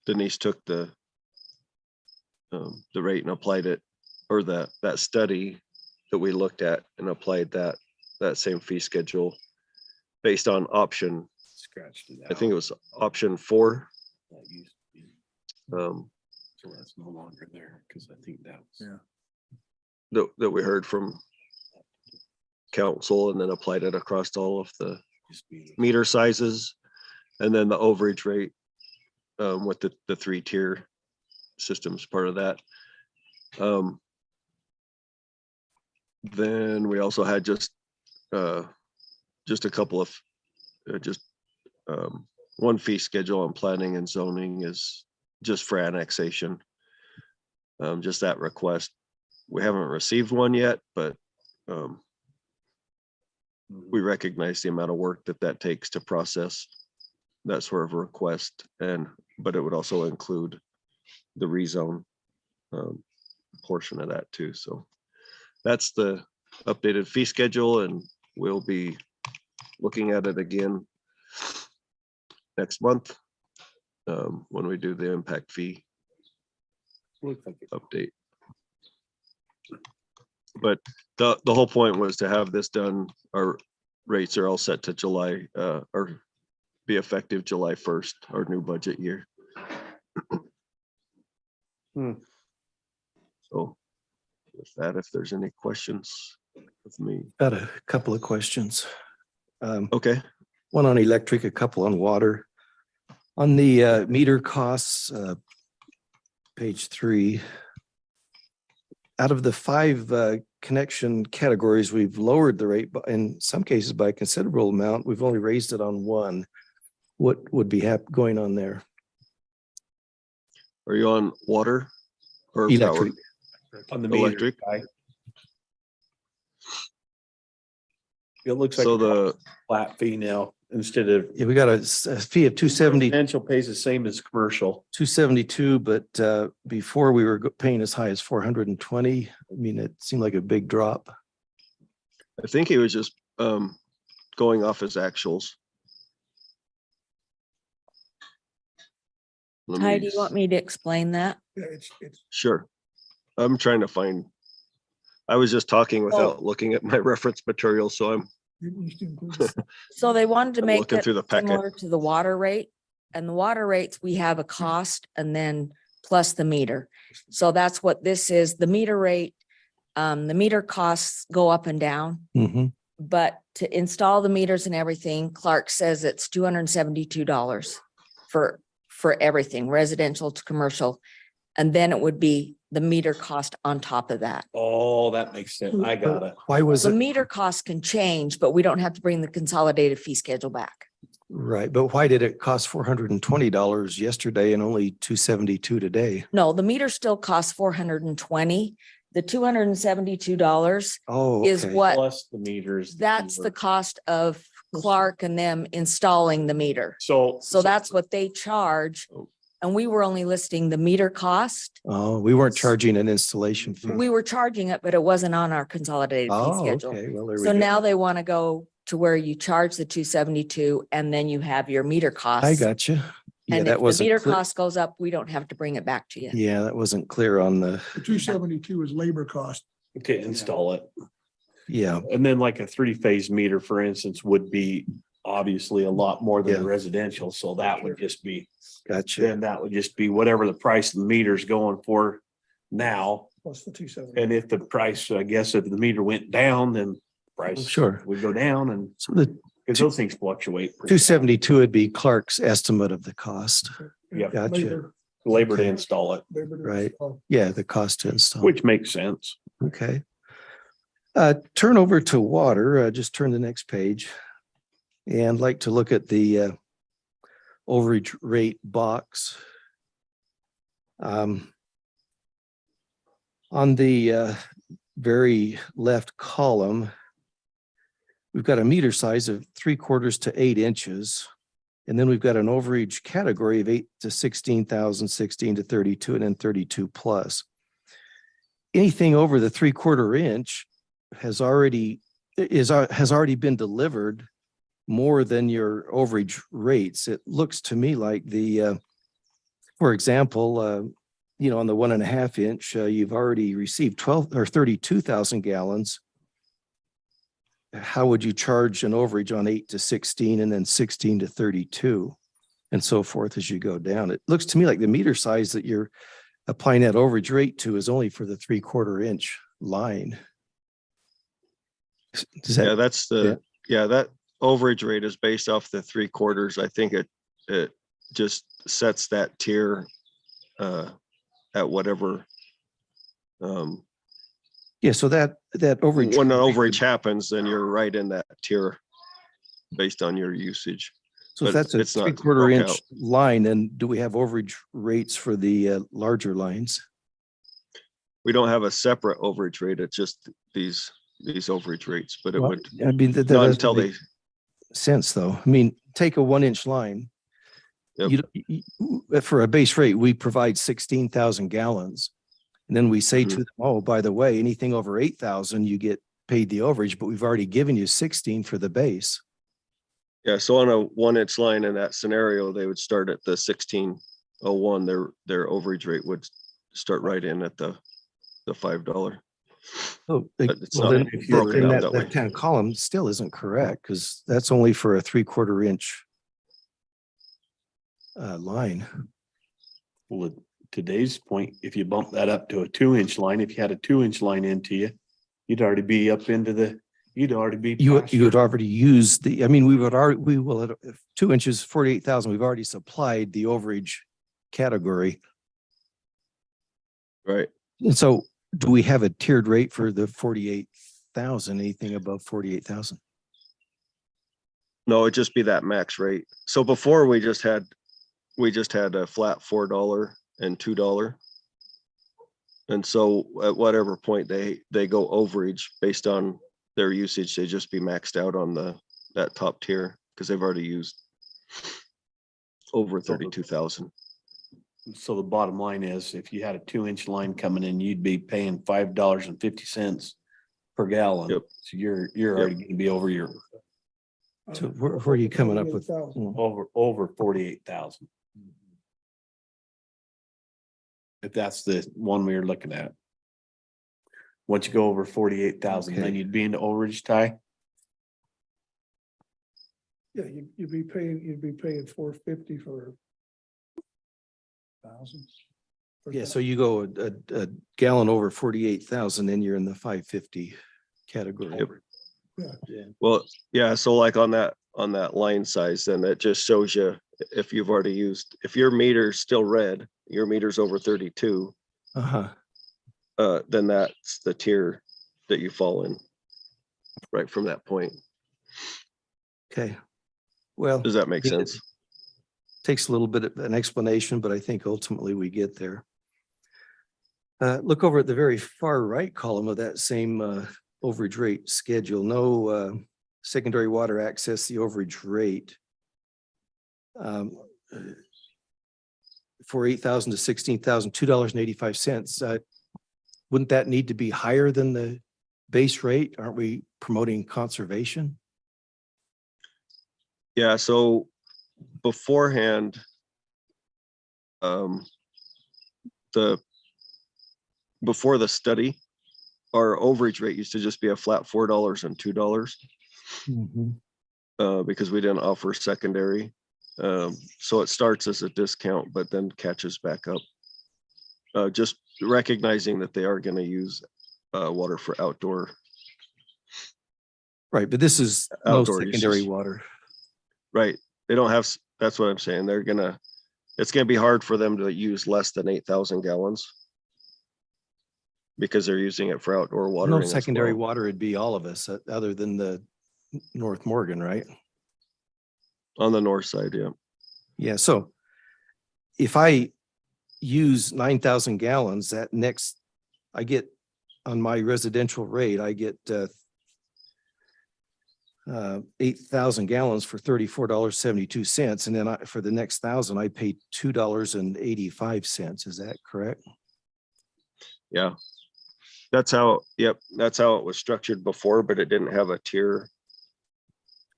Speaker 2: Denise took the rate and applied it, or that study that we looked at and applied that same fee schedule based on option.
Speaker 9: Scratched it
Speaker 2: I think it was option 4.
Speaker 9: That used to be,
Speaker 2: um,
Speaker 9: so that's no longer there, because I think that was.
Speaker 1: Yeah.
Speaker 2: that we heard from council, and then applied it across all of the meter sizes, and then the overage rate with the 3-tier systems part of that. Then we also had just a couple of one fee schedule on planning and zoning is just for annexation. Just that request. We haven't received one yet, but we recognize the amount of work that takes to process that sort of request, but it would also include the rezone portion of that too. So that's the updated fee schedule, and we'll be looking at it again next month when we do the impact fee update. But the whole point was to have this done. Our rates are all set to July or be effective July 1st, our new budget year.
Speaker 9: Hmm.
Speaker 2: So with that, if there's any questions with me,
Speaker 6: Got a couple of questions.
Speaker 2: okay.
Speaker 6: One on electric, a couple on water. On the meter costs, page 3. Out of the 5 connection categories, we've lowered the rate, in some cases by a considerable amount. We've only raised it on 1. What would be going on there?
Speaker 2: Are you on water or power?
Speaker 6: Electric.
Speaker 9: On the meter
Speaker 2: Electric.
Speaker 9: side. It looks like
Speaker 2: So
Speaker 9: a
Speaker 2: the,
Speaker 9: flat fee now instead of
Speaker 6: Yeah, we got a fee of 270,
Speaker 9: residential pays the same as commercial.
Speaker 6: 272, but before we were paying as high as 420. I mean, it seemed like a big drop.
Speaker 2: I think he was just going off his actuals. Let
Speaker 8: Ty, do you want me to explain that?
Speaker 4: Yeah, it's,
Speaker 2: Sure. I'm trying to find. I was just talking without looking at my reference material, so I'm
Speaker 4: it needs to include.
Speaker 8: So they wanted to
Speaker 2: I'm
Speaker 8: make
Speaker 2: looking
Speaker 8: it
Speaker 2: through the packet.
Speaker 8: similar to the water rate. And the water rates, we have a cost and then plus the meter. So that's what this is. The meter rate, the meter costs go up and down.
Speaker 6: Mhm.
Speaker 8: But to install the meters and everything, Clark says it's $272 for everything, residential to commercial. And then it would be the meter cost on top of that.
Speaker 9: Oh, that makes sense. I got it.
Speaker 6: Why was
Speaker 8: The
Speaker 6: it?
Speaker 8: meter cost can change, but we don't have to bring the consolidated fee schedule back.
Speaker 6: Right, but why did it cost $420 yesterday and only $272 today?
Speaker 8: No, the meter still costs $420. The $272
Speaker 6: Oh,
Speaker 8: is
Speaker 6: okay.
Speaker 8: what,
Speaker 9: Plus the meters.
Speaker 8: that's the cost of Clark and them installing the meter.
Speaker 9: So.
Speaker 8: So that's what they charge. And we were only listing the meter cost.
Speaker 6: Oh, we weren't charging an installation fee.
Speaker 8: We were charging it, but it wasn't on our consolidated fee
Speaker 6: Oh,
Speaker 8: schedule.
Speaker 6: okay, well, there we
Speaker 8: So
Speaker 6: go.
Speaker 8: now they want to go to where you charge the 272 and then you have your meter costs.
Speaker 6: I got you. Yeah,
Speaker 8: And
Speaker 6: that
Speaker 8: if the
Speaker 6: wasn't
Speaker 8: meter
Speaker 6: clear.
Speaker 8: cost goes up, we don't have to bring it back to you.
Speaker 6: Yeah, that wasn't clear on the,
Speaker 4: The 272 is labor cost.
Speaker 9: To install it.
Speaker 6: yeah,
Speaker 9: And then like a 3-phase meter, for instance, would be obviously a lot more than
Speaker 6: Yeah.
Speaker 9: a residential. So that would just be,
Speaker 6: gotcha.
Speaker 9: then that would just be whatever the price of the meter's going for now.
Speaker 4: Plus the 270.
Speaker 9: And if the price, I guess if the meter went down, then price
Speaker 6: Sure.
Speaker 9: would go down and
Speaker 6: So the
Speaker 9: because those things fluctuate.
Speaker 6: 272 would be Clark's estimate of the cost.
Speaker 9: Yep.
Speaker 6: Gotcha.
Speaker 9: Labor to
Speaker 6: Okay.
Speaker 9: install it,
Speaker 6: Right. Yeah, the cost to install.
Speaker 9: which makes sense.
Speaker 6: Okay. Turn over to water, just turn the next page. And like to look at the overage rate box. On the very left column, we've got a meter size of 3/4 to 8 inches. And then we've got an overage category of 8 to 16,000, 16 to 32, and then 32 plus. Anything over the 3/4 inch has already been delivered more than your overage rates. It looks to me like for example, on the 1.5 inch, you've already received 12 or 32,000 gallons. How would you charge an overage on 8 to 16 and then 16 to 32 and so forth as you go down? It looks to me like the meter size that you're applying that overage rate to is only for the 3/4 inch line. Does
Speaker 2: Yeah,
Speaker 6: that,
Speaker 2: that's that overage rate is based off the 3/4. I think it just sets that tier at whatever.
Speaker 6: yeah, so that overage.
Speaker 2: When an overage happens, then you're right in that tier based on your usage.
Speaker 6: So if
Speaker 2: but
Speaker 6: that's a
Speaker 2: it's not
Speaker 6: 3/4
Speaker 2: broke
Speaker 6: inch
Speaker 2: out.
Speaker 6: line, then do we have overage rates for the larger lines?
Speaker 2: We don't have a separate overage rate. It's just these overage rates, but it
Speaker 6: Well,
Speaker 2: would
Speaker 6: I mean, that
Speaker 2: not
Speaker 6: doesn't
Speaker 2: until
Speaker 6: make
Speaker 2: they,
Speaker 6: sense though. I mean, take a 1-inch line.
Speaker 2: Yep.
Speaker 6: For a base rate, we provide 16,000 gallons. And then we say to them, oh, by the way, anything over 8,000, you get paid the overage, but we've already given you 16 for the base.
Speaker 2: yeah, so on a 1-inch line in that scenario, they would start at the 1601. Their overage rate would start right in at the $5.
Speaker 6: Oh,
Speaker 2: But it's
Speaker 6: well,
Speaker 2: not
Speaker 6: then if you're
Speaker 2: broken
Speaker 6: in
Speaker 2: out
Speaker 6: that
Speaker 2: that way.
Speaker 6: left-hand column still isn't correct because that's only for a 3/4 inch line.
Speaker 9: Well, today's point, if you bump that up to a 2-inch line, if you had a 2-inch line into you, you'd already be up into the, you'd already be.
Speaker 6: You,
Speaker 9: past
Speaker 6: you
Speaker 9: your-
Speaker 6: would already use the, I mean, we would already, we will, at 2 inches, 48,000, we've already supplied the overage category.
Speaker 2: Right.
Speaker 6: And so do we have a tiered rate for the 48,000, anything above 48,000?
Speaker 2: No, it'd just be that max rate. So before we just had a flat $4 and $2. And so at whatever point they go overage based on their usage, they just be maxed out on that top tier because they've already used over 32,000.
Speaker 9: So the bottom line is, if you had a 2-inch line coming in, you'd be paying $5.50 per gallon.
Speaker 2: Yep.
Speaker 9: So you're already gonna be over your,
Speaker 6: So where are you coming up with?
Speaker 9: over 48,000. If that's the one we were looking at. Once you go over 48,000, then
Speaker 6: Okay.
Speaker 9: you'd be into overage, Ty.
Speaker 4: Yeah, you'd be paying $4.50 for thousands.
Speaker 6: Yeah, so you go a gallon over 48,000, then you're in the 550 category.
Speaker 2: Yep. Well, yeah, so like on that line size, then it just shows you if you've already used, if your meter's still red, your meter's over 32,
Speaker 6: Uh-huh.
Speaker 2: then that's the tier that you fall in right from that point.
Speaker 6: Okay. Well.
Speaker 2: Does that make
Speaker 6: it
Speaker 2: sense?
Speaker 6: Takes a little bit of an explanation, but I think ultimately we get there. Look over at the very far right column of that same overage rate schedule. No secondary water access, the overage rate. For 8,000 to 16,000, $2.85. Wouldn't that need to be higher than the base rate? Aren't we promoting conservation?
Speaker 2: Yeah, so beforehand, before the study, our overage rate used to just be a flat $4 and $2 because we didn't offer secondary. So it starts as a discount, but then catches back up. Just recognizing that they are going to use water for outdoor.
Speaker 6: Right, but this is no
Speaker 2: Outdoor
Speaker 6: secondary
Speaker 2: uses.
Speaker 6: water.
Speaker 2: Right. They don't have, that's what I'm saying. It's gonna be hard for them to use less than 8,000 gallons. Because they're using it for outdoor watering.
Speaker 6: No
Speaker 2: as
Speaker 6: secondary
Speaker 2: well.
Speaker 6: water would be all of us, other than the North Morgan, right?
Speaker 2: On the north side, yeah.
Speaker 6: Yeah, so if I use 9,000 gallons, that next, I get on my residential rate, I get 8,000 gallons for $34.72. And then for the next 1,000, I pay $2.85. Is that correct?
Speaker 2: Yeah. That's how it was structured before, but it didn't have a tier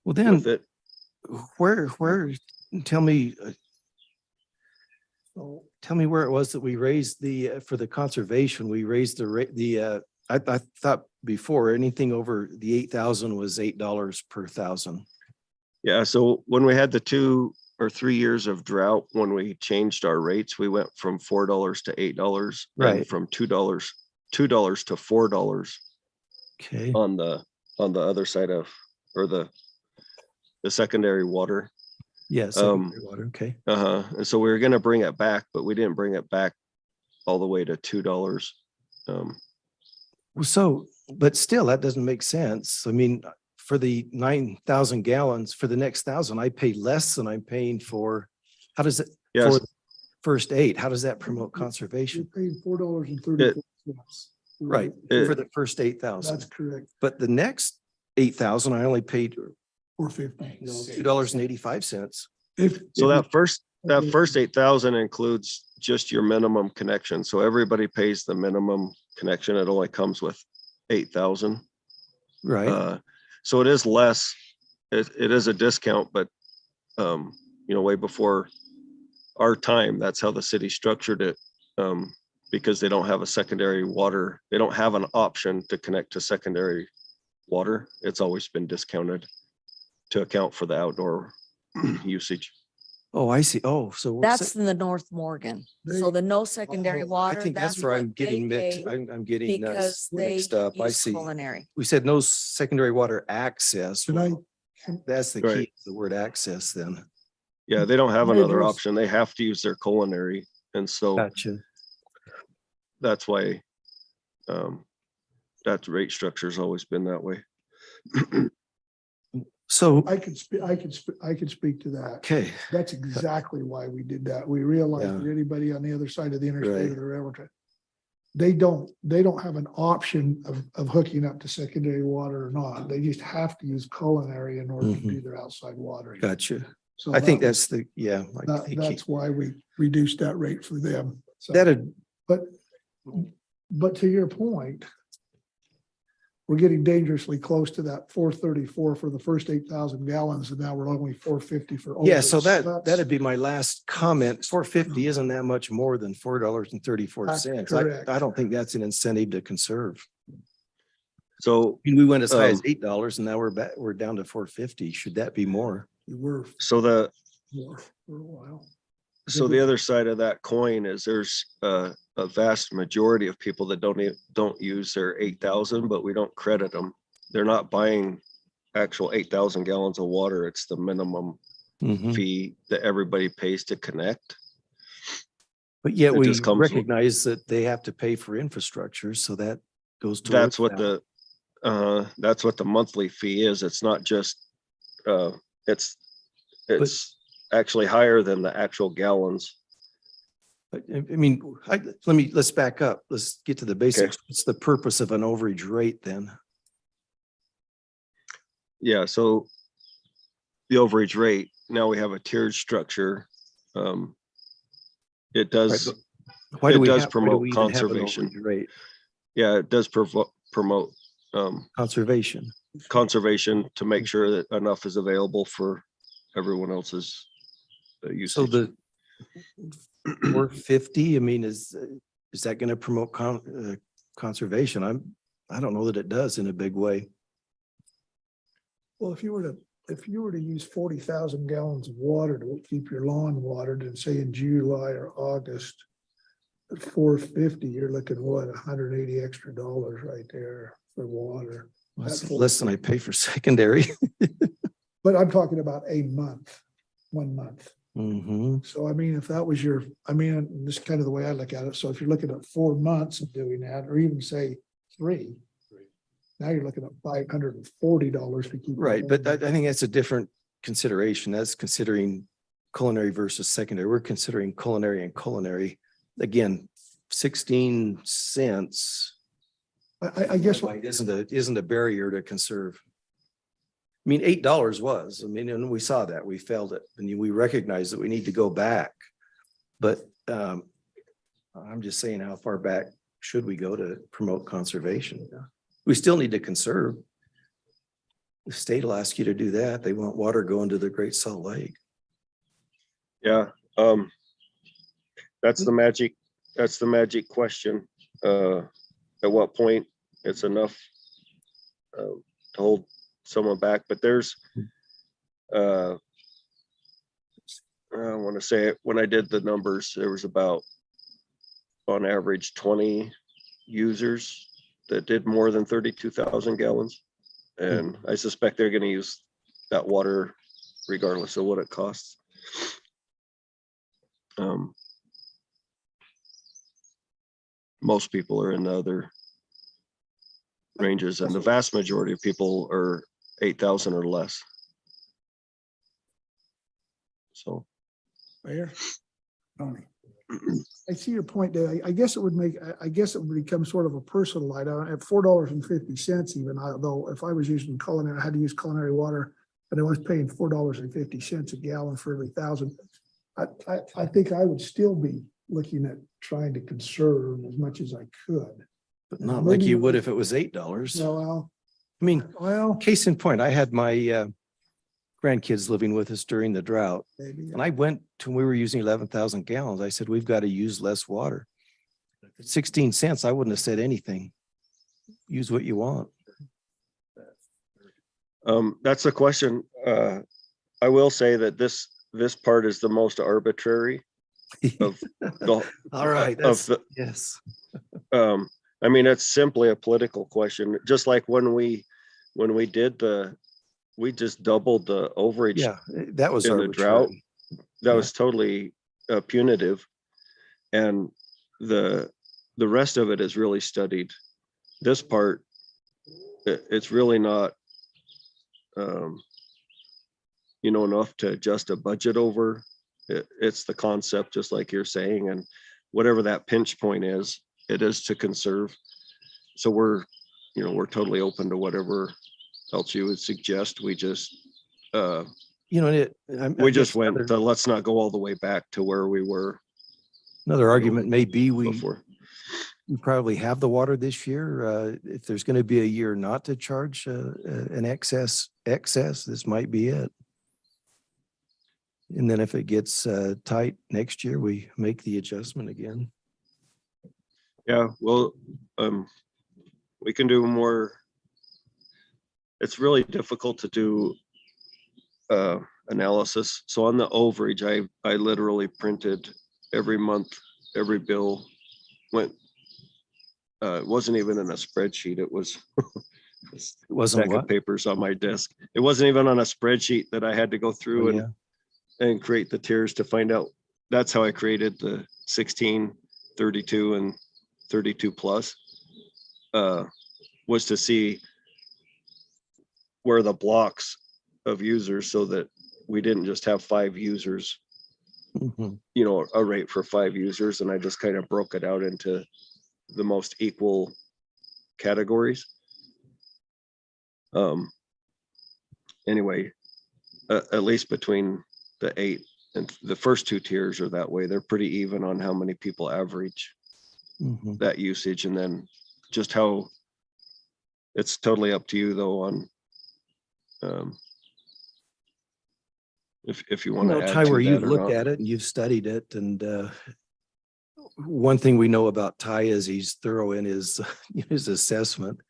Speaker 6: Well, then
Speaker 2: with it.
Speaker 6: where, tell me where it was that we raised for the conservation, we raised the rate, I thought before anything over the 8,000 was $8 per 1,000.
Speaker 2: Yeah, so when we had the 2 or 3 years of drought, when we changed our rates, we went from $4 to $8.
Speaker 6: Right.
Speaker 2: And from $2 to $4
Speaker 6: Okay.
Speaker 2: on the other side of, or the secondary water.
Speaker 6: Yeah. Secondary water. Okay.
Speaker 2: And so we were gonna bring it back, but we didn't bring it back all the way to $2.
Speaker 6: Well, so, but still, that doesn't make sense. I mean, for the 9,000 gallons, for the next 1,000, I pay less than I'm paying for. How does it,
Speaker 2: Yes.
Speaker 6: for the first 8, how does that promote conservation?
Speaker 4: You're paying $4.34.
Speaker 6: Right,
Speaker 2: It-
Speaker 6: for the first 8,000.
Speaker 4: That's correct,
Speaker 6: But the next 8,000, I only paid
Speaker 4: $4.50.
Speaker 6: $2.85.
Speaker 2: So that first 8,000 includes just your minimum connection. So everybody pays the minimum connection. It only comes with 8,000.
Speaker 6: Right.
Speaker 2: So it is less, it is a discount, but way before our time, that's how the city structured it. Because they don't have a secondary water, they don't have an option to connect to secondary water. It's always been discounted to account for the outdoor usage.
Speaker 6: Oh, I see. Oh, so. we're
Speaker 8: That's
Speaker 6: sa-
Speaker 8: in the North Morgan. So
Speaker 4: They-
Speaker 8: the no secondary
Speaker 6: I
Speaker 8: water.
Speaker 6: think that's where
Speaker 8: what
Speaker 6: I'm getting
Speaker 8: they
Speaker 6: mixed.
Speaker 8: pay
Speaker 6: I'm getting
Speaker 8: Because they
Speaker 6: mixed up. I
Speaker 8: use
Speaker 6: see.
Speaker 8: culinary.
Speaker 6: We said no secondary water access.
Speaker 4: Can I-
Speaker 6: Well, that's the
Speaker 2: Right.
Speaker 6: key, the word access then.
Speaker 2: Yeah, they don't have
Speaker 4: Can I
Speaker 2: another
Speaker 4: address-
Speaker 2: option. They have to use their culinary. And so
Speaker 6: Gotcha.
Speaker 2: that's why that rate structure's always been that way.
Speaker 6: So,
Speaker 4: I could speak to that.
Speaker 6: okay,
Speaker 4: That's exactly why we did that. We realized
Speaker 6: Yeah.
Speaker 4: that anybody on the other side of the interstate
Speaker 6: Right.
Speaker 4: or the railroad, they don't have an option of hooking up to secondary water or not. They just have to use culinary in order to do their outside watering.
Speaker 6: gotcha.
Speaker 4: So
Speaker 6: I think
Speaker 4: that was-
Speaker 6: that's the, yeah. I
Speaker 4: that-
Speaker 6: think
Speaker 4: that's why we reduced that rate for them. So,
Speaker 6: That'd,
Speaker 4: but to your point, we're getting dangerously close to that 434 for the first 8,000 gallons, and now we're only 450 for.
Speaker 6: yeah,
Speaker 4: overs.
Speaker 6: so
Speaker 4: That's-
Speaker 6: that'd be my last comment. 450 isn't that much more than $4.34.
Speaker 4: That's
Speaker 6: I
Speaker 4: correct.
Speaker 6: don't think that's an incentive to conserve.
Speaker 2: So,
Speaker 6: I mean, we went as high as
Speaker 2: Um,
Speaker 6: $8 and now we're down to 450. Should that be more?
Speaker 4: We were
Speaker 2: so
Speaker 4: more for a while.
Speaker 2: so the other side of that coin is there's a vast majority of people that don't use their 8,000, but we don't credit them. They're not buying actual 8,000 gallons of water. It's the minimum
Speaker 6: Mhm.
Speaker 2: fee that everybody pays to connect.
Speaker 6: But yet
Speaker 2: It
Speaker 6: we
Speaker 2: just comes with-
Speaker 6: recognize that they have to pay for infrastructure, so that goes to.
Speaker 2: That's what the monthly fee is. It's not just, it's actually higher than the actual gallons.
Speaker 6: I mean, let's back up. Let's get to the basics. What's the purpose of an overage rate then?
Speaker 2: Yeah, so the overage rate, now we have a tiered structure. It does,
Speaker 6: Why do
Speaker 2: It
Speaker 6: we
Speaker 2: does
Speaker 6: have- why do
Speaker 2: promote
Speaker 6: we even have an
Speaker 2: conservation.
Speaker 6: overage Rate,
Speaker 2: yeah, it does promote
Speaker 6: conservation.
Speaker 2: conservation to make sure that enough is available for everyone else's
Speaker 6: So
Speaker 2: usage.
Speaker 6: the 450, I mean, is that going to promote conservation? I don't know that it does in a big way.
Speaker 4: Well, if you were to use 40,000 gallons of water to keep your lawn watered, and say in July or August, at 450, you're looking what, 180 extra dollars right there for water.
Speaker 6: That's
Speaker 4: That's
Speaker 6: less than I pay for secondary.
Speaker 4: But I'm talking about a month, 1 month.
Speaker 6: Mhm.
Speaker 4: So I mean, if that was your, I mean, this is kind of the way I look at it. So if you're looking at 4 months of doing that, or even say 3, now you're looking at $540 to keep.
Speaker 6: Right, but I think that's a different consideration. That's considering culinary versus secondary. We're considering culinary and culinary. Again, 16 cents
Speaker 4: I guess what
Speaker 6: isn't a barrier to conserve. I mean, $8 was, I mean, and we saw that, we felt it, and we recognize that we need to go back. But I'm just saying, how far back should we go to promote conservation? We still need to conserve. The state will ask you to do that. They want water going to the Great Salt Lake.
Speaker 2: Yeah, that's the magic question. At what point it's enough to hold someone back, but there's I want to say it, when I did the numbers, there was about on average 20 users that did more than 32,000 gallons. And I suspect they're going to use that water regardless of what it costs. Most people are in the other ranges, and the vast majority of people are 8,000 or less. So.
Speaker 4: Mayor? Tony. I see your point there. I guess it would become sort of a personal item at $4.50 even, though if I was using culinary, I had to use culinary water and I was paying $4.50 a gallon for every 1,000. I think I would still be looking at trying to conserve as much as I could.
Speaker 6: But not like you would if it was $8.
Speaker 4: Well,
Speaker 6: I mean,
Speaker 4: well,
Speaker 6: case in point, I had my grandkids living with us during the drought.
Speaker 4: maybe.
Speaker 6: And I went to, we were using 11,000 gallons. I said, we've got to use less water. 16 cents, I wouldn't have said anything. Use what you want.
Speaker 2: That's the question. I will say that this part is the most arbitrary of the,
Speaker 6: All right,
Speaker 2: of
Speaker 6: that's,
Speaker 2: the,
Speaker 6: yes.
Speaker 2: I mean, it's simply a political question, just like when we did we just doubled the overage
Speaker 6: Yeah, that was
Speaker 2: in the drought.
Speaker 6: arbitrary.
Speaker 2: That
Speaker 6: Yeah.
Speaker 2: was totally punitive. And the rest of it is really studied. This part, it's really not, enough to adjust a budget over. It's the concept, just like you're saying, and whatever that pinch point is, it is to conserve. So we're totally open to whatever else you would suggest. We just,
Speaker 6: You know,
Speaker 2: we just went, let's not go all the way back to where we were
Speaker 6: Another argument may be we
Speaker 2: before.
Speaker 6: probably have the water this year. If there's going to be a year not to charge an excess, this might be it. And then if it gets tight next year, we make the adjustment again.
Speaker 2: Yeah, well, we can do more. It's really difficult to do analysis. So on the overage, I literally printed every month, every bill went. It wasn't even in a spreadsheet. It was
Speaker 6: It wasn't
Speaker 2: stack of
Speaker 6: what?
Speaker 2: papers on my desk. It wasn't even on a spreadsheet that I had to go through
Speaker 6: Oh, yeah.
Speaker 2: and create the tiers to find out. That's how I created the 16, 32 and 32 plus, was to see where the blocks of users, so that we didn't just have 5 users,
Speaker 6: Mhm.
Speaker 2: a rate for 5 users. And I just kind of broke it out into the most equal categories. Anyway, at least between the 8 and the first 2 tiers are that way. They're pretty even on how many people average
Speaker 6: Mhm.
Speaker 2: that usage, and then just how it's totally up to you though on if you
Speaker 6: You
Speaker 2: want to
Speaker 6: know,
Speaker 2: add
Speaker 6: Ty,
Speaker 2: to
Speaker 6: where you've
Speaker 2: that or
Speaker 6: looked
Speaker 2: not.
Speaker 6: at it and you've studied it, and one thing we know about Ty is he's thorough in his his assessment.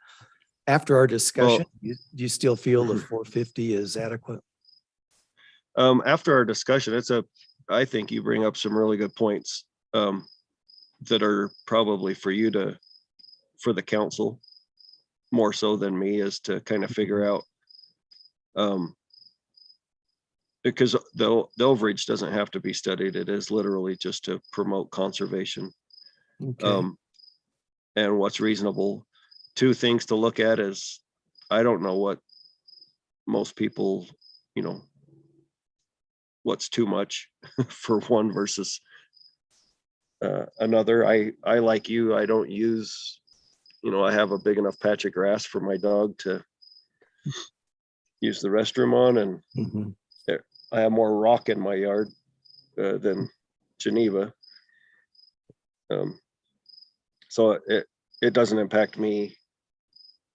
Speaker 6: After our discussion, do you still feel the 450 is adequate?
Speaker 2: After our discussion, I think you bring up some really good points that are probably for the council more so than me, is to kind of figure out because the overage doesn't have to be studied. It is literally just to promote conservation.
Speaker 6: Okay.
Speaker 2: And what's reasonable. 2 things to look at is, I don't know what most people, what's too much for one versus another. I like you, I don't use, I have a big enough patch of grass for my dog to use the restroom on, and
Speaker 6: Mhm.
Speaker 2: I have more rock in my yard than Geneva. So it doesn't impact me,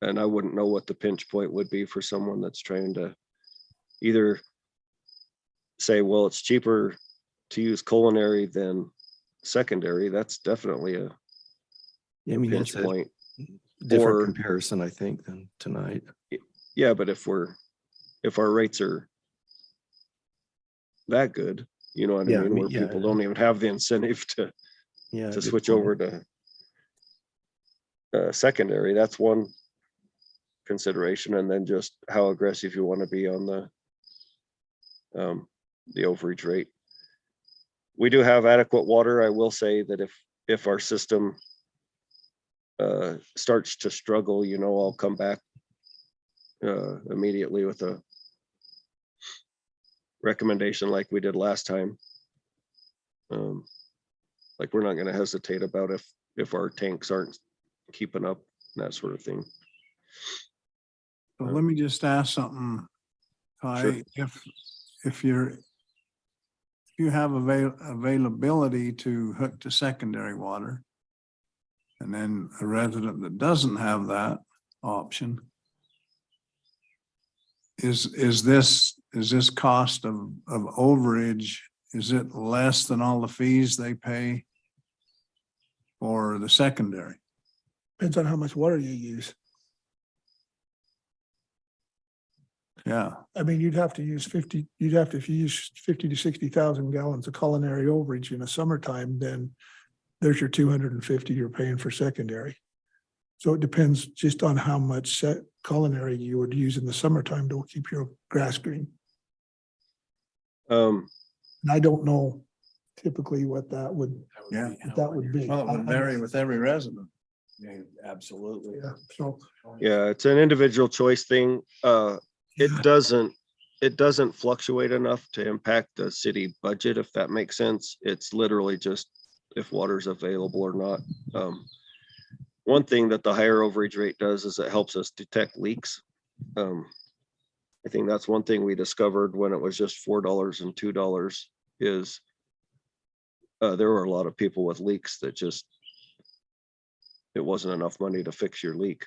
Speaker 2: and I wouldn't know what the pinch point would be for someone that's trying to either say, well, it's cheaper to use culinary than secondary. That's definitely a
Speaker 6: I mean,
Speaker 2: pinch
Speaker 6: that's a
Speaker 2: point.
Speaker 6: different
Speaker 2: Or-
Speaker 6: comparison, I think, than tonight.
Speaker 2: Yeah, but if our rates are that good, you know what I
Speaker 6: Yeah, I
Speaker 2: mean,
Speaker 6: mean,
Speaker 2: where
Speaker 6: yeah,
Speaker 2: people don't even have the incentive to
Speaker 6: Yeah. good
Speaker 2: switch
Speaker 6: point.
Speaker 2: over to secondary, that's one consideration. And then just how aggressive you want to be on the overage rate. We do have adequate water. I will say that if our system starts to struggle, I'll come back immediately with a recommendation like we did last time. Like, we're not going to hesitate about if our tanks aren't keeping up, that sort of thing.
Speaker 1: So let me just ask something.
Speaker 2: Sure.
Speaker 1: Ty, if you have availability to hook to secondary water, and then a resident that doesn't have that option, is this cost of overage, is it less than all the fees they pay for the secondary?
Speaker 4: Depends on how much water you use.
Speaker 1: Yeah,
Speaker 4: I mean, you'd have to use if you use 50 to 60,000 gallons of culinary overage in the summertime, then there's your 250 you're paying for secondary. So it depends just on how much culinary you would use in the summertime to keep your grass green. And I don't know typically what that would be.
Speaker 1: well, it would vary with every resident.
Speaker 3: Yeah, absolutely.
Speaker 4: Yeah, so
Speaker 2: Yeah, it's an individual choice thing. It doesn't fluctuate enough to impact the city budget, if that makes sense. It's literally just if water's available or not. One thing that the higher overage rate does is it helps us detect leaks. I think that's one thing we discovered when it was just $4 and $2 is there were a lot of people with leaks that just it wasn't enough money to fix your leak.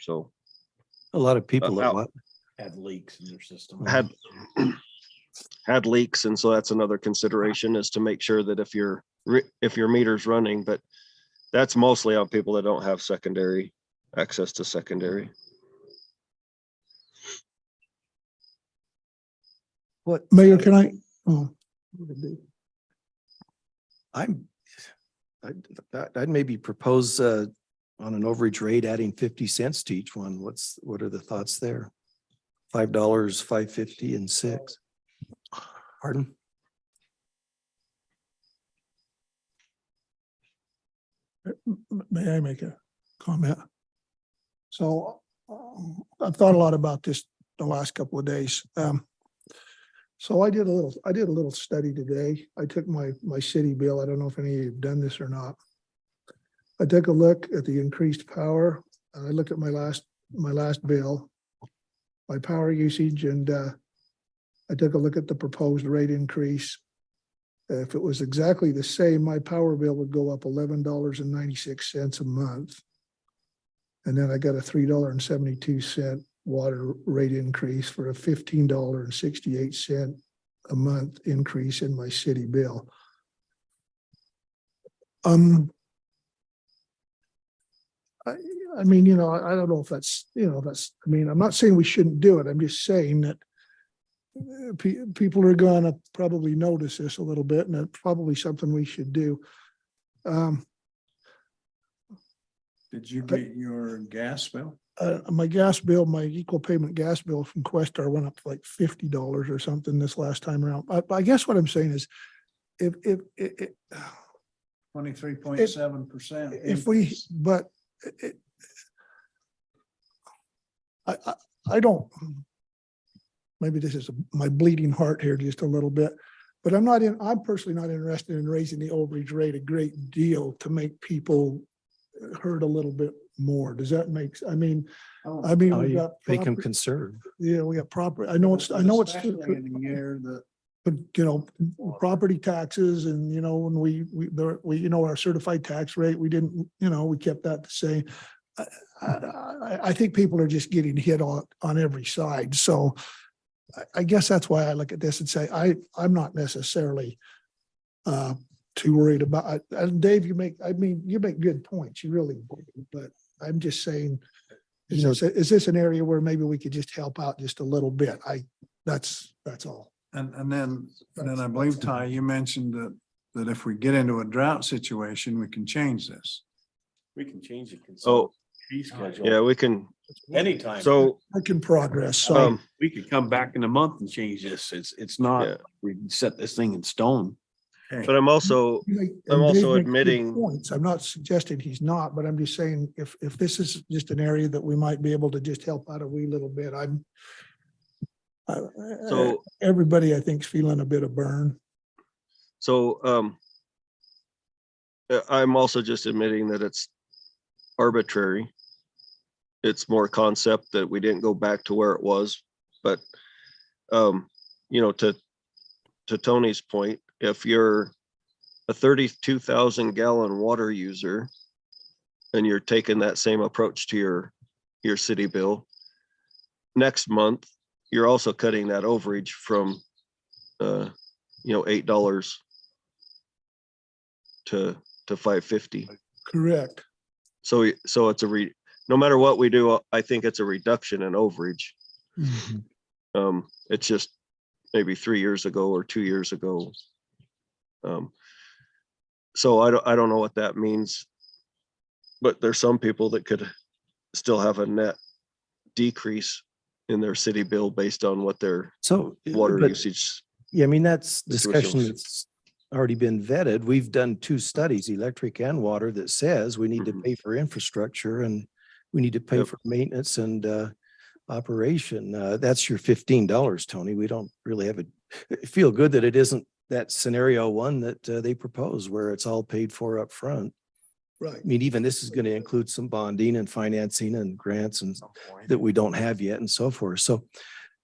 Speaker 2: So
Speaker 6: A lot of people that
Speaker 2: out-
Speaker 6: what?
Speaker 3: Had leaks in their system.
Speaker 2: had leaks, and so that's another consideration is to make sure that if your meter's running, but that's mostly on people that don't have secondary access to secondary.
Speaker 6: What?
Speaker 4: Mayor, can I?
Speaker 6: I'd maybe propose on an overage rate, adding 50 cents to each one. What are the thoughts there? $5, $5.50 and $6. Pardon?
Speaker 4: May I make a comment? So I've thought a lot about this the last couple of days. So I did a little study today. I took my city bill. I don't know if any of you have done this or not. I took a look at the increased power. And I looked at my last bill, my power usage, and I took a look at the proposed rate increase. If it was exactly the same, my power bill would go up $11.96 a month. And then I got a $3.72 water rate increase for a $15.68 a month increase in my city bill. I mean, I don't know if that's, I mean, I'm not saying we shouldn't do it. I'm just saying that people are gonna probably notice this a little bit, and it's probably something we should do.
Speaker 1: Did you get your gas bill?
Speaker 4: My gas bill, my equal payment gas bill from Questar went up to like $50 or something this last time around. I guess what I'm saying is, if
Speaker 1: 23.7%.
Speaker 4: if we, but I don't, maybe this is my bleeding heart here just a little bit, but I'm personally not interested in raising the overage rate a great deal to make people hurt a little bit more. Does that make, I mean,
Speaker 6: Oh,
Speaker 4: we
Speaker 6: you
Speaker 4: got.
Speaker 6: make them
Speaker 4: proper-
Speaker 6: conserve.
Speaker 4: Yeah, we got proper, I know it's.
Speaker 1: Especially in the year that
Speaker 4: But, property taxes and, when we, our certified tax rate, we didn't, we kept that the same. I think people are just getting hit on every side. So I guess that's why I look at this and say, I'm not necessarily too worried about it. And Dave, you make good points. You really do. But I'm just saying, is this an area where maybe we could just help out just a little bit? That's all.
Speaker 1: And then I believe, Ty, you mentioned that if we get into a drought situation, we can change this.
Speaker 9: We can change the
Speaker 2: Oh,
Speaker 9: fee schedule.
Speaker 2: yeah, we can.
Speaker 9: Anytime.
Speaker 2: So,
Speaker 4: Work in progress. So
Speaker 9: We could come back in a month and change this. It's not,
Speaker 2: Yeah.
Speaker 9: we set this thing in stone.
Speaker 2: but I'm also, I'm also admitting-
Speaker 4: points. I'm not suggesting he's not, but I'm just saying if this is just an area that we might be able to just help out a wee little bit,
Speaker 2: So-
Speaker 4: everybody I think is feeling a bit of burn.
Speaker 2: so, I'm also just admitting that it's arbitrary. It's more concept that we didn't go back to where it was, but, to Tony's point, if you're a 32,000 gallon water user and you're taking that same approach to your city bill, next month, you're also cutting that overage from, $8 to $5.50.
Speaker 4: Correct.
Speaker 2: So it's no matter what we do, I think it's a reduction in overage. It's just maybe 3 years ago or 2 years ago. So I don't know what that means. But there's some people that could still have a net decrease in their city bill based on what their
Speaker 6: So.
Speaker 2: water
Speaker 6: but-
Speaker 2: usage.
Speaker 6: Yeah, I mean, that's discussion
Speaker 2: Situations.
Speaker 6: that's already been vetted. We've done 2 studies, electric and water, that says we need to
Speaker 2: Mhm.
Speaker 6: pay for infrastructure and we need to pay
Speaker 2: Yep.
Speaker 6: for maintenance and operation. That's your $15, Tony. We don't really have feel good that it isn't that scenario one that they propose where it's all paid for up front.
Speaker 4: Right.
Speaker 6: I mean, even this is going to include some bonding and financing and grants and that we don't have yet and so forth. So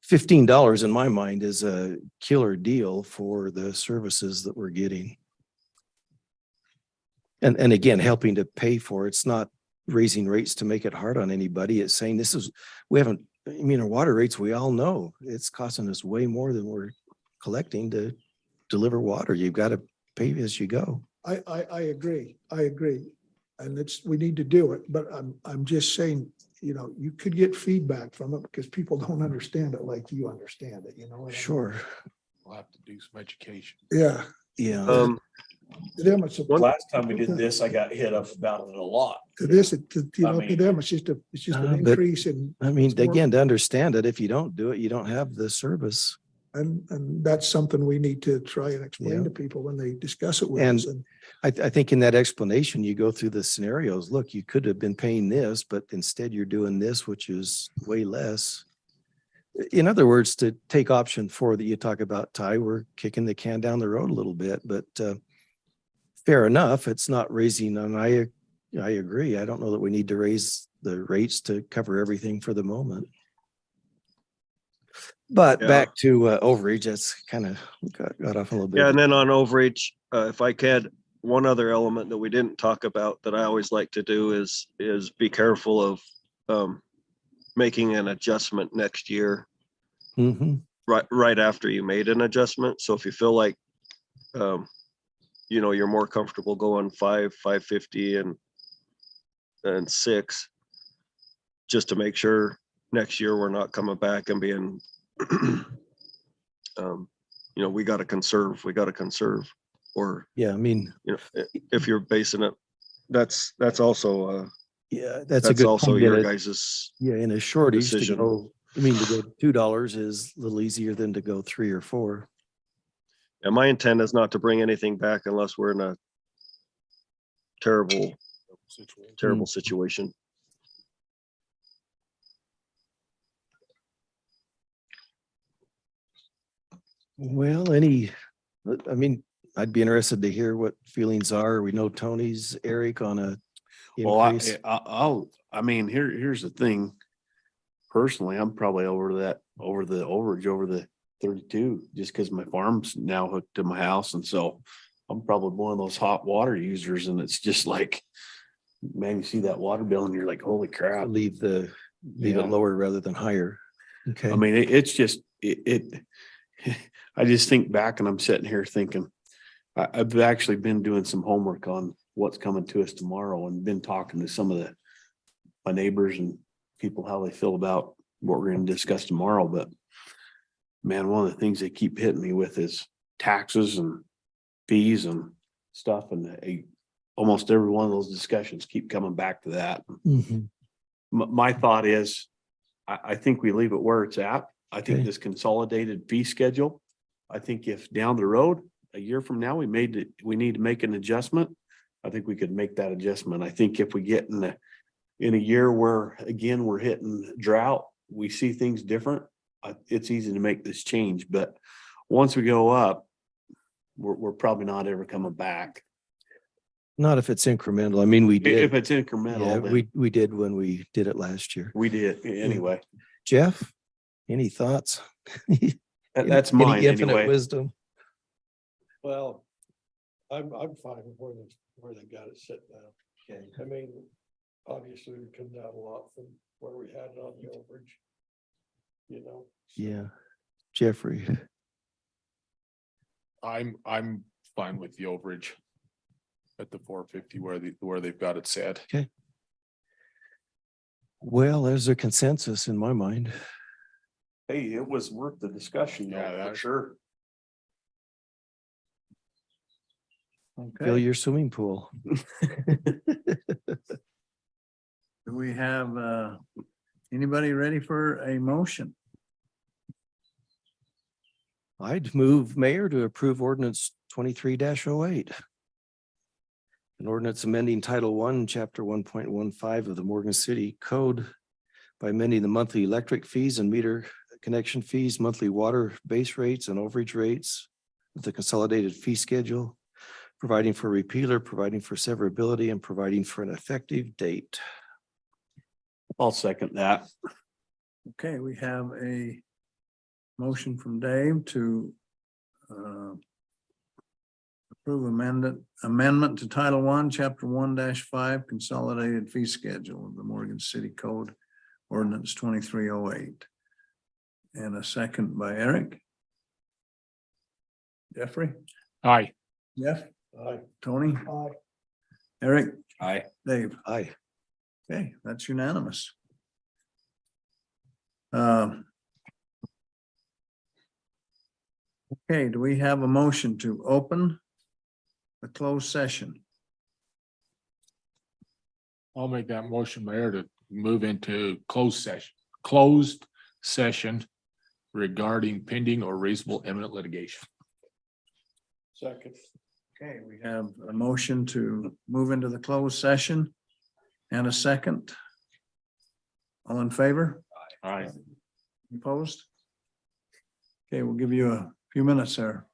Speaker 6: $15 in my mind is a killer deal for the services that we're getting. And again, helping to pay for it. It's not raising rates to make it hard on anybody. It's saying our water rates, we all know it's costing us way more than we're collecting to deliver water. You've got to pay as you go.
Speaker 4: I agree. I agree. And we need to do it, but I'm just saying, you could get feedback from it because people don't understand it like you understand it, what I mean?
Speaker 6: Sure.
Speaker 12: We'll have to do some education.
Speaker 4: Yeah.
Speaker 6: Yeah.
Speaker 4: To them, it's
Speaker 3: Last time we did this, I got hit up about it a lot.
Speaker 4: to this, to
Speaker 3: I mean-
Speaker 4: them, it's just an
Speaker 6: but-
Speaker 4: increase in,
Speaker 6: I mean,
Speaker 4: It's more-
Speaker 6: again, to understand it, if you don't do it, you don't have the service.
Speaker 4: and that's something we need to try and explain
Speaker 6: Yeah.
Speaker 4: to people when they discuss it with
Speaker 6: And-
Speaker 4: us. And
Speaker 6: I think in that explanation, you go through the scenarios. Look, you could have been paying this, but instead you're doing this, which is way less. In other words, to take option 4 that you talk about, Ty, we're kicking the can down the road a little bit, but fair enough. It's not raising, and I agree. I don't know that we need to raise the rates to cover everything for the moment. But
Speaker 2: Yeah.
Speaker 6: back to overage, that's kind of got off a little bit.
Speaker 2: Yeah, and then on overage, if I could, one other element that we didn't talk about that I always like to do is be careful of making an adjustment next year,
Speaker 6: Mhm.
Speaker 2: right after you made an adjustment. So if you feel like, you're more comfortable going 550 and 6, just to make sure next year we're not coming back and being, we got to conserve, or,
Speaker 6: Yeah, I mean,
Speaker 2: if you're basing it, that's also,
Speaker 6: yeah, that's a
Speaker 2: that's
Speaker 6: good
Speaker 2: also
Speaker 6: point.
Speaker 2: your
Speaker 6: That
Speaker 2: guys's.
Speaker 6: Yeah, in a shortage to
Speaker 2: decision.
Speaker 6: go, to go $2 is a little easier than to go 3 or 4.
Speaker 2: And my intent is not to bring anything back unless we're in a terrible situation.
Speaker 6: Well, I'd be interested to hear what feelings are. We know Tony's, Eric on a
Speaker 9: Well,
Speaker 6: increase.
Speaker 9: here's the thing. Personally, I'm probably over the overage over the 32, just because my farm's now hooked to my house. And so I'm probably one of those hot water users, and it's just like, man, you see that water bill and you're like, holy crap.
Speaker 6: Leave it
Speaker 9: Yeah.
Speaker 6: lower rather than higher. Okay.
Speaker 9: I mean, it's just, I just think back and I'm sitting here thinking, I've actually been doing some homework on what's coming to us tomorrow and been talking to some of my neighbors and people, how they feel about what we're going to discuss tomorrow. But man, one of the things they keep hitting me with is taxes and fees and stuff. And almost every one of those discussions keep coming back to that.
Speaker 6: Mhm.
Speaker 9: My thought is, I think we leave it where it's at. I think
Speaker 6: Okay.
Speaker 9: this consolidated fee schedule, I think if down the road, a year from now, we need to make an adjustment, I think we could make that adjustment. I think if we get in a year where, again, we're hitting drought, we see things different, it's easy to make this change. But once we go up, we're probably not ever coming back.
Speaker 6: Not if it's incremental. I mean, we
Speaker 9: If
Speaker 6: did.
Speaker 9: it's incremental,
Speaker 6: Yeah,
Speaker 9: then
Speaker 6: we did when we did it last year.
Speaker 9: we did anyway.
Speaker 6: Jeff, any thoughts?
Speaker 9: That's
Speaker 6: Any
Speaker 9: mine
Speaker 6: infinite
Speaker 9: anyway.
Speaker 6: wisdom.
Speaker 11: Well, I'm fine with where they got it set now.
Speaker 6: Okay.
Speaker 11: I mean, obviously we come down a lot from where we had it on the overage.
Speaker 6: Yeah. Jeffrey.
Speaker 12: I'm fine with the overage at the 450 where they've got it set.
Speaker 6: Well, there's a consensus in my mind.
Speaker 9: Hey, it was worth the discussion,
Speaker 12: Yeah,
Speaker 9: though, for
Speaker 12: that-
Speaker 9: sure.
Speaker 6: Fill
Speaker 1: Okay,
Speaker 6: your swimming pool.
Speaker 1: do we have, anybody ready for a motion?
Speaker 6: I'd move, Mayor, to approve ordinance 23-08. An ordinance amending Title I, Chapter 1.15 of the Morgan City Code by amending the monthly electric fees and meter connection fees, monthly water base rates and overage rates of the consolidated fee schedule, providing for repealer, providing for severability, and providing for an effective date.
Speaker 9: I'll second that.
Speaker 1: Okay, we have a motion from Dave to approve amendment to Title I, Chapter 1-5, Consolidated Fee Schedule of the Morgan City Code, Ordinance 2308. And a second by Eric. Jeffrey?
Speaker 12: Aye.
Speaker 1: Jeff? Tony? Eric?
Speaker 3: Aye.
Speaker 1: Dave?
Speaker 6: Aye.
Speaker 1: Okay, that's unanimous. Okay, do we have a motion to open the closed session?
Speaker 12: I'll make that motion, Mayor, to move into closed session regarding pending or reasonable imminent litigation.
Speaker 11: Second.
Speaker 1: Okay, we have a motion to move into the closed session and a second. All in favor?
Speaker 12: Aye.
Speaker 1: Opposed? Okay, we'll give you a few minutes there.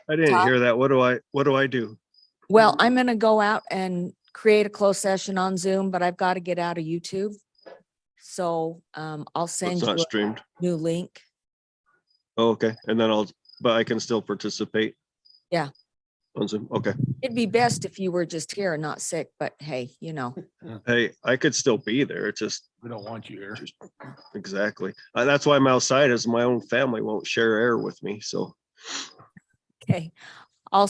Speaker 2: I didn't
Speaker 8: Todd?
Speaker 2: hear that. What do I do?
Speaker 8: Well, I'm gonna go out and create a closed session on Zoom, but I've got to get out of YouTube. So I'll send
Speaker 2: It's
Speaker 8: you
Speaker 2: not
Speaker 8: a
Speaker 2: streamed.
Speaker 8: new link.
Speaker 2: Oh, okay, and then but I can still participate.
Speaker 8: Yeah.
Speaker 2: On Zoom, okay.
Speaker 8: It'd be best if you were just here and not sick, but hey, you know.
Speaker 2: Hey, I could still be there. It's just
Speaker 12: We don't want you here.
Speaker 2: exactly. That's why I'm outside, is my own family won't share air with me, so.
Speaker 8: Okay,